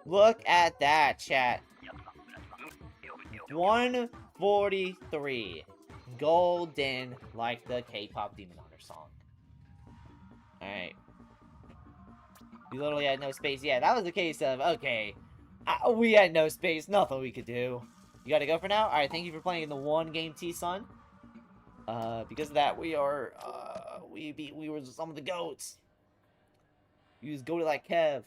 Look at that, chat. 143. Golden, like the K-pop Demon Hunter song. Alright. We literally had no space. Yeah, that was the case of, okay. We had no space. Nothing we could do. You gotta go for now? Alright, thank you for playing in the one game T-Sun. Because of that, we were some of the goats. You just goated like Kev.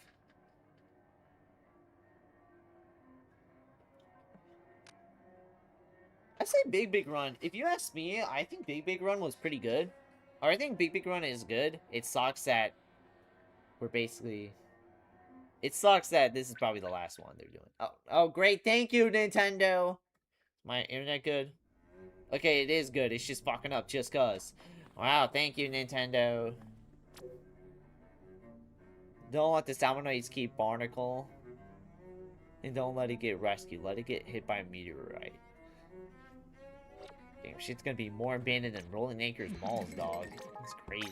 I say Big Run. If you ask me, I think Big Run was pretty good. Or I think Big Run is good. It sucks that we're basically... It sucks that this is probably the last one they're doing. Oh, great. Thank you, Nintendo. My internet good? Okay, it is good. It's just fucking up just cuz. Wow, thank you, Nintendo. Don't let the Salmonites keep Barnacle. And don't let it get rescued. Let it get hit by a meteorite. Damn, shit's gonna be more abandoned than Rolling Acres Malls, dog. It's crazy.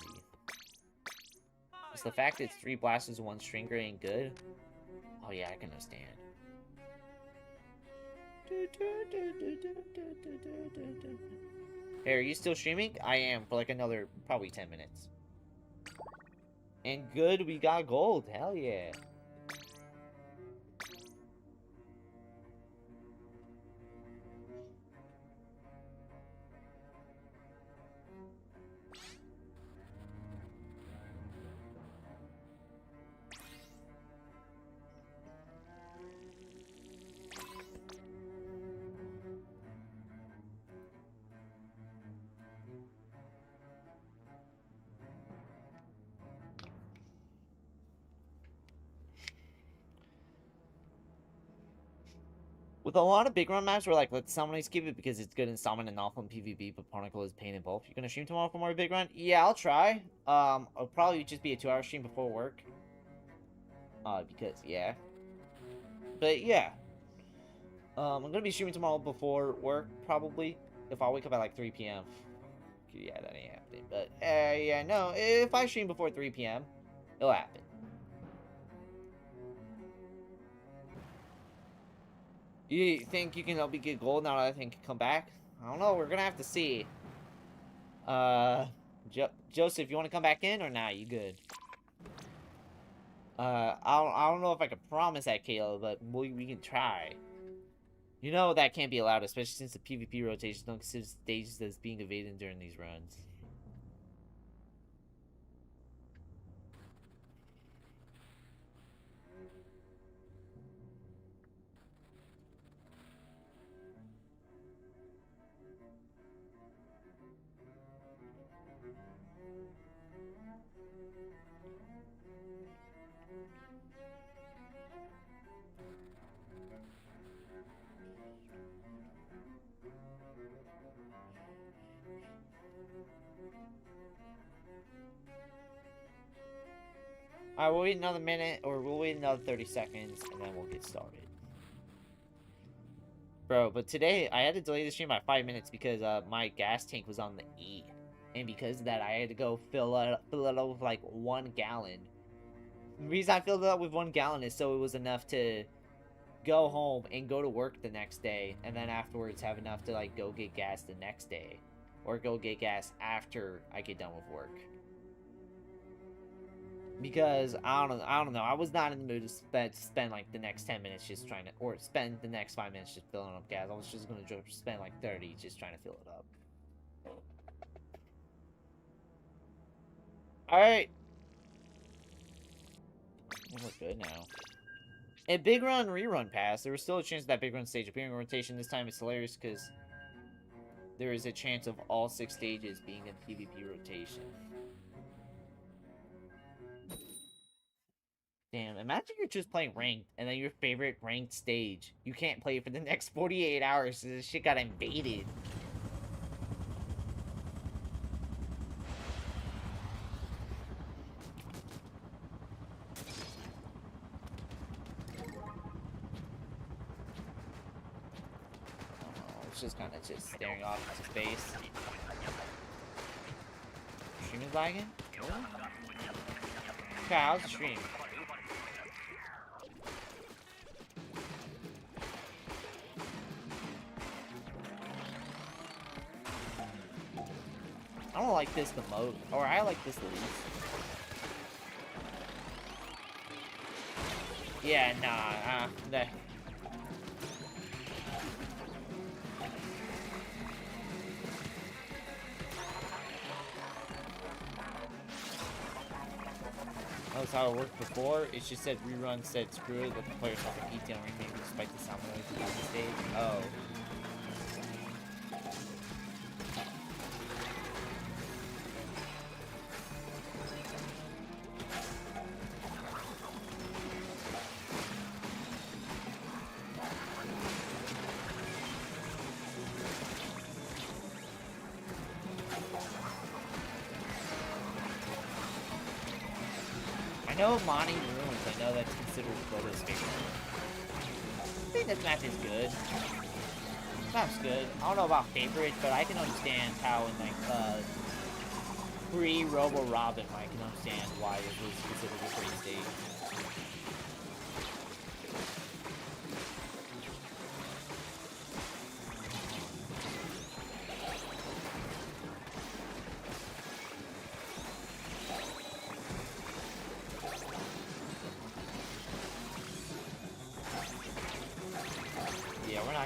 It's the fact that it's 3 blasters and 1 stringer ain't good. Oh yeah, I can understand. Hey, are you still streaming? I am, for like another, probably 10 minutes. And good, we got gold. Hell yeah. With a lot of big run maps, we're like, let's summon skip it because it's good in summon and awful in PvP, but Particle is pain in both. You're gonna stream tomorrow for more big run? Yeah, I'll try. It'll probably just be a 2-hour stream before work. Because, yeah. But, yeah. I'm gonna be streaming tomorrow before work, probably. If I wake up at like 3 p.m. Yeah, that ain't happening. But, yeah, no. If I stream before 3 p.m., it'll happen. You think you can help me get gold now that I think can come back? I don't know. We're gonna have to see. Joseph, you want to come back in or nah? You good? I don't know if I can promise that, Kayla, but we can try. You know that can't be allowed, especially since the PvP rotations don't consider stages as being evaded during these runs. Alright, we'll wait another minute, or we'll wait another 30 seconds, and then we'll get started. Bro, but today, I had to delay the stream by 5 minutes because my gas tank was on the E. And because of that, I had to go fill it up with like 1 gallon. The reason I filled it up with 1 gallon is so it was enough to go home and go to work the next day. And then afterwards have enough to like go get gas the next day. Or go get gas after I get done with work. Because, I don't know, I was not in the mood to spend like the next 10 minutes just trying to, or spend the next 5 minutes just filling up gas. I was just going to spend like 30 just trying to fill it up. Alright. We're good now. A Big Run rerun pass. There was still a chance of that Big Run stage appearing in rotation. This time it's hilarious because there is a chance of all 6 stages being in PvP rotation. Damn, imagine you're just playing ranked, and then your favorite ranked stage, you can't play for the next 48 hours, so this shit got invaded. Oh, it's just kind of just staring off into space. Stream is lagging? Really? Okay, how's the stream? I don't like this the most, or I like this the least. Yeah, nah, that. That's how it worked before. It just said rerun said screw it, that the players have to detail remake despite the sound noise at the stage. Oh. I know Monty Ruins, I know that's considered Photo's favorite. I think this map is good. This map's good. I don't know about favorite, but I can understand how in like pre-Robo Robin I can understand why it was considered a great stage.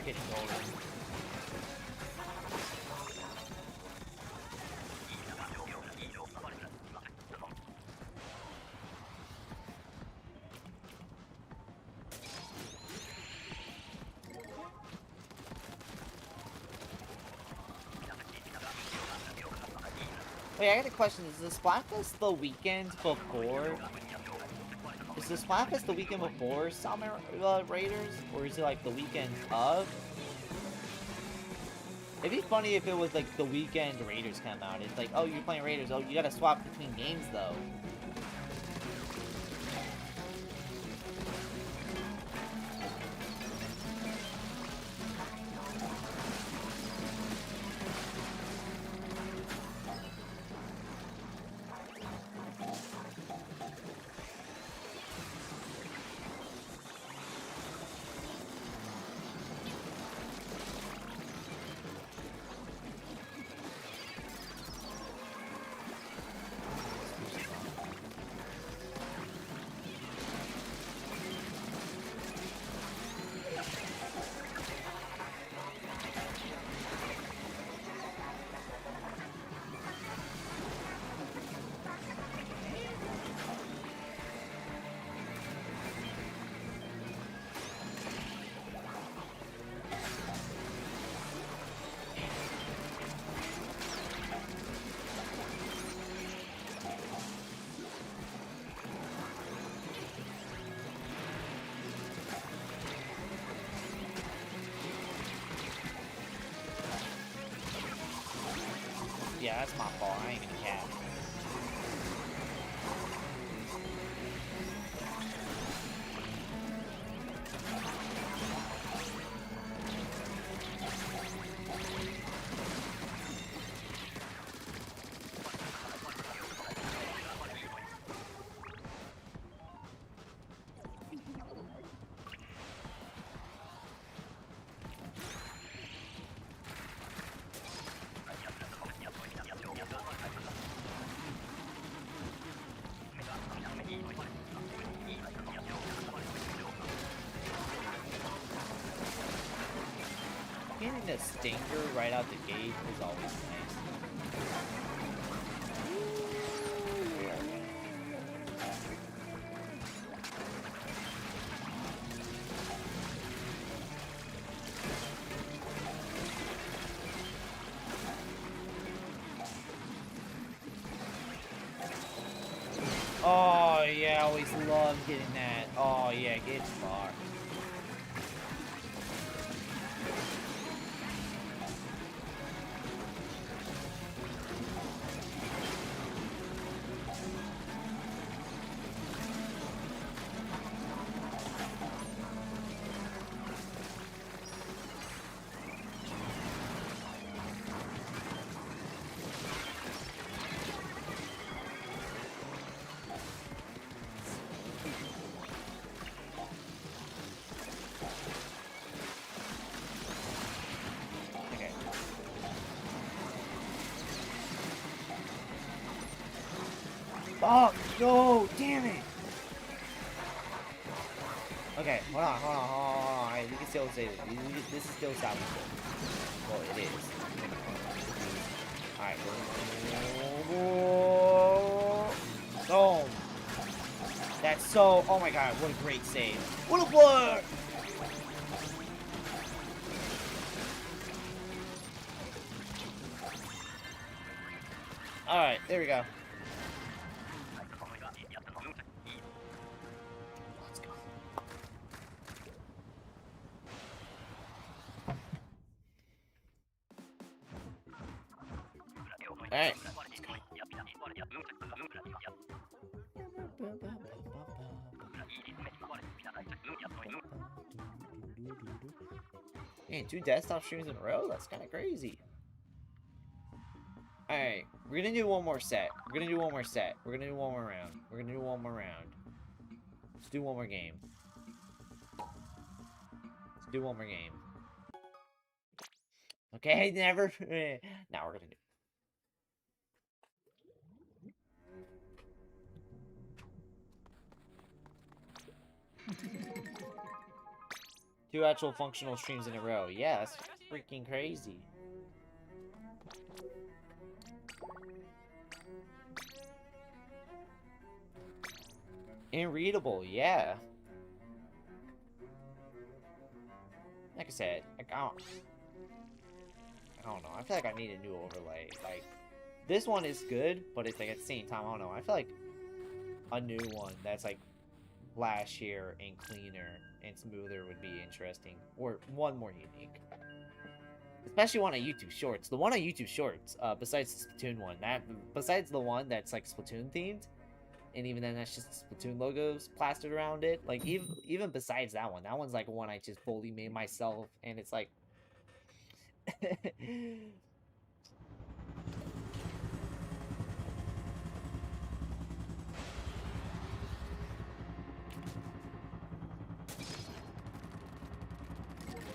Getting golden. Wait, I got a question. Is the Splatfest the weekend before? Is the Splatfest the weekend before Summer Raiders? Or is it like the weekend of? It'd be funny if it was like the weekend Raiders come out. It's like, oh, you're playing Raiders. Oh, you gotta swap between games though. yeah, that's my fault. I ain't gonna cap. Getting a stinker right out the gate is always nice. Oh yeah, I always love getting that. Oh yeah, get far. Oh, no, damn it. Okay, hold on. Alright, we can still save it. This is still salvageable. Well, it is. Alright, boom. That's so, oh my god, what a great save. What a blur! Alright, there we go. Alright. Man, 2 desktop streams in a row? That's kind of crazy. Alright, we're gonna do one more set. We're gonna do one more round. Let's do one more game. Okay, never. Now we're gonna do. Two actual functional streams in a row. Yeah, that's freaking crazy. Unreadable, yeah. Like I said, I don't know. I feel like I need a new overlay. Like, this one is good, but it's like at the same time, I don't know. I feel like a new one that's like flashier and cleaner and smoother would be interesting, or one more unique. Especially one on YouTube Shorts. The one on YouTube Shorts, besides the Splatoon one, besides the one that's like Splatoon themed, and even then that's just Splatoon logos plastered around it. Like even besides that one's like one I just fully made myself, and it's like.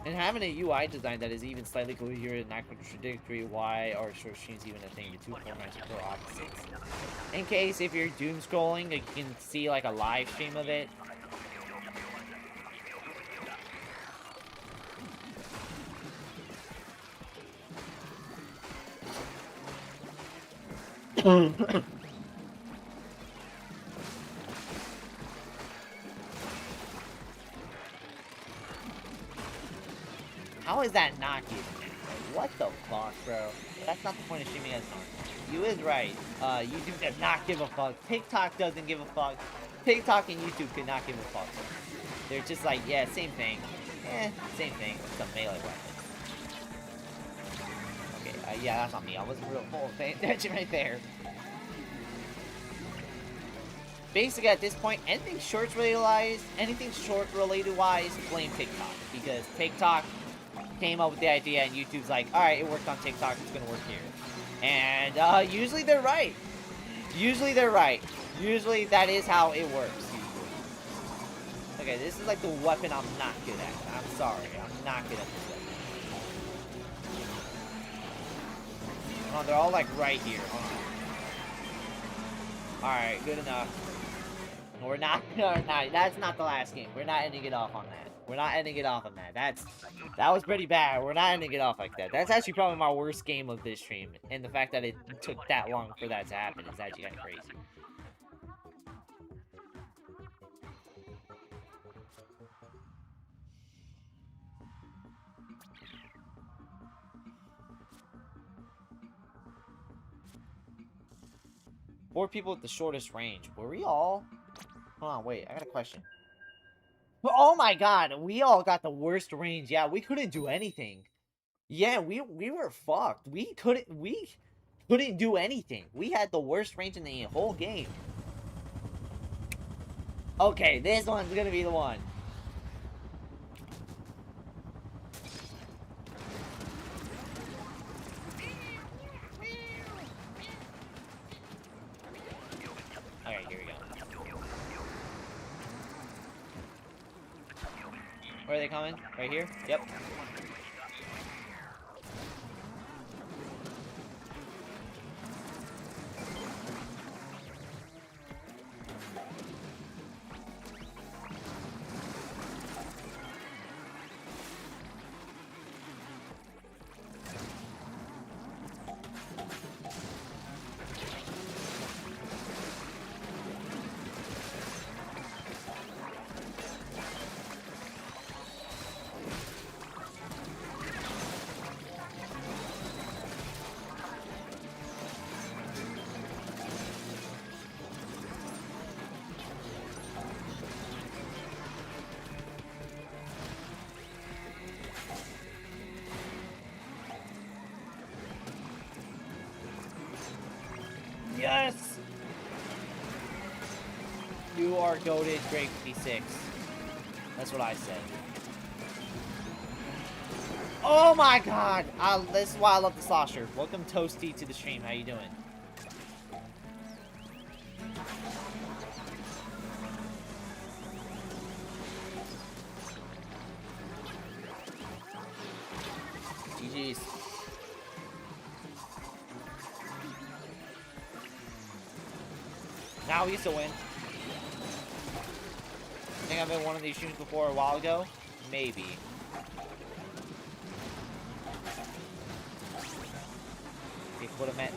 And having a UI design that is even slightly coherent and not contradictory, why are short streams even a thing? The two formats are pro opposites. In case if you're doom scrolling, you can see like a live stream of it. How is that not getting it? What the fuck, bro? That's not the point of streaming as normal. You is right. YouTube does not give a fuck. TikTok doesn't give a fuck. TikTok and YouTube could not give a fuck. They're just like, yeah, same thing. Same thing. It's a melee weapon. Okay, Yeah, that's on me. I wasn't real full paying attention right there. Basically, at this point, anything short related wise, blame TikTok, because TikTok came up with the idea, and YouTube's like, all right, it worked on TikTok, it's gonna work here. And usually they're right. Usually they're right. Usually that is how it works. Okay, this is like the weapon I'm not good at. I'm sorry, I'm not good at this weapon. Oh, they're all like right here. Hold on. Alright, good enough. We're not, that's not the last game. We're not ending it off on that. We're not ending it off on that. That was pretty bad. We're not ending it off like that. That's actually probably my worst game of this stream. And the fact that it took that long for that to happen is actually kind of crazy. 4 people with the shortest range. Were we all? Hold on, wait. I got a question. Oh my god, we all got the worst range. Yeah, we couldn't do anything. Yeah, we were fucked. We couldn't do anything. We had the worst range in the whole game. Okay, this one's gonna be the one. Okay, here we go. Where are they coming? Right here? Yep. Yes! You are goated, GregCrew. That's what I said. Oh my god! This is why I love the slosher. Welcome, Toasty, to the stream. How you doing? GG's. Now we used to win. I think I've been one of these streams before a while ago. Maybe. We would have met.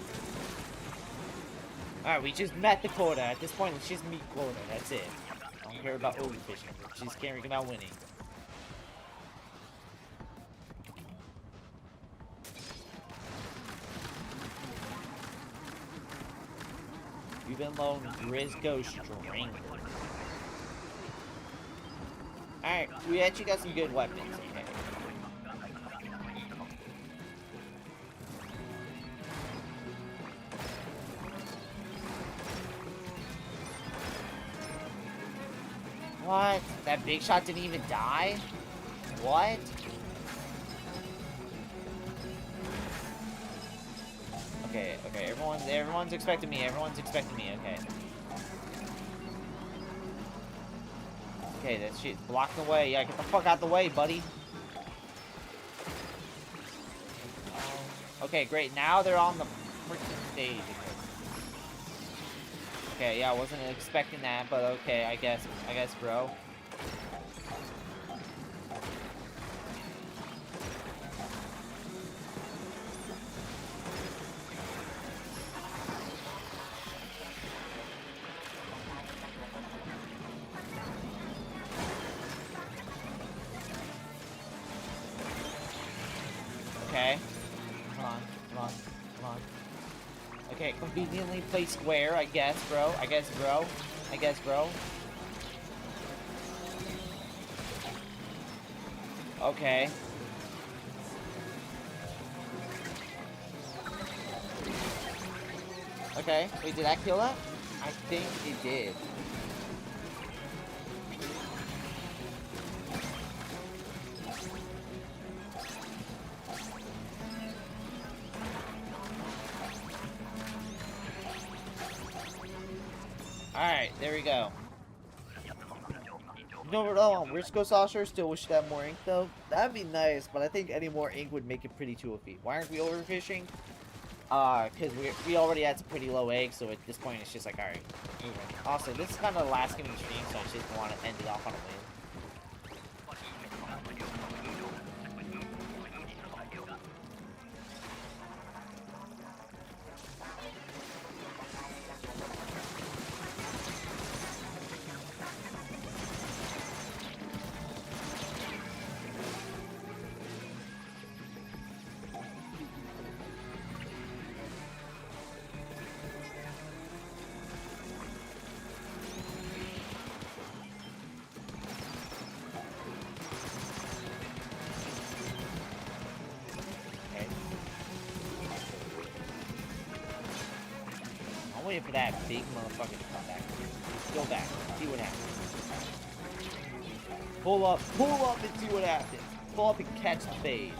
Alright, we just met the quota. At this point, let's just meet quota. That's it. I don't care about overfishing. Just caring about winning. You've been low, Grizco Strangler. Alright, we actually got some good weapons. Okay. What? That big shot didn't even die? What? Okay, everyone's expecting me, okay. Okay, that shit blocking the way. Yeah, get the fuck out the way, buddy. Okay, great. Now they're on the freaking stage. Okay, yeah, I wasn't expecting that, but okay, I guess, bro. Okay. Come on. Okay, conveniently placed square, I guess, bro. Okay. Okay, wait, did that kill that? I think it did. Alright, there we go. No, Rich Ghost Osher still wish to have more ink though. That'd be nice, but I think any more ink would make it pretty toofy. Why aren't we overfishing? Because we already had some pretty low eggs, so at this point it's just like, alright, even. Also, this is kind of the last game of the stream, so I just want to end it off on a win. I'm waiting for that big motherfucker to come back. Go back. See what happens. Pull up and see what happens. Pull up and catch the fade.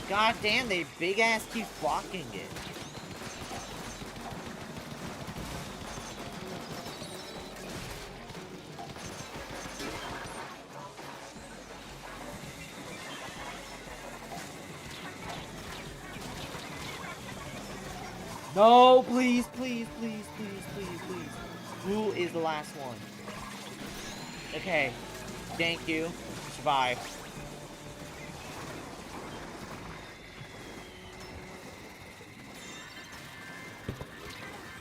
God damn, they big ass keep blocking it. No, please, please, please, please, please, please. Who is the last one? Okay. Thank you. Survive.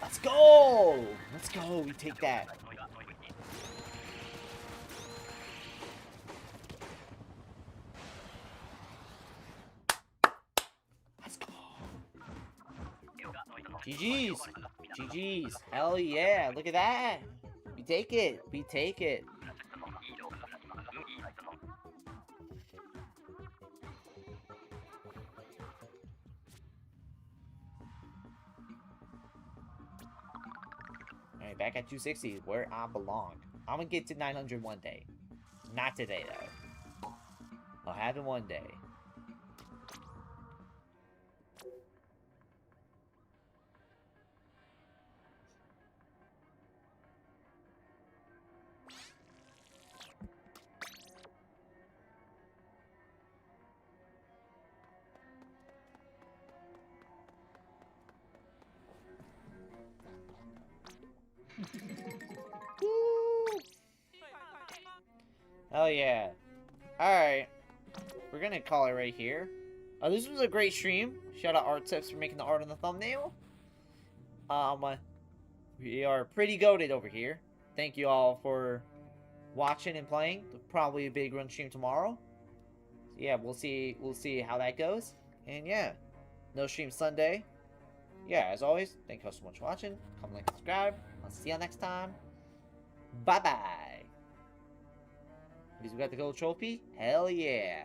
Let's go! Let's go, we take that. Let's go. GG's. GG's. Hell yeah, look at that. We take it. We take it. Alright, back at 260, where I belong. I'm gonna get to 900 one day. Not today, though. I'll have it one day. Hell yeah. Alright. We're gonna call it right here. This was a great stream. Shout out Art Tips for making the art on the thumbnail. We are pretty goated over here. Thank you all for watching and playing. Probably a big run stream tomorrow. So yeah, we'll see how that goes. And yeah, no stream Sunday. Yeah, as always, thank you all so much for watching. Comment, like, subscribe. I'll see you next time. Bye-bye. Because we got the gold trophy? Hell yeah.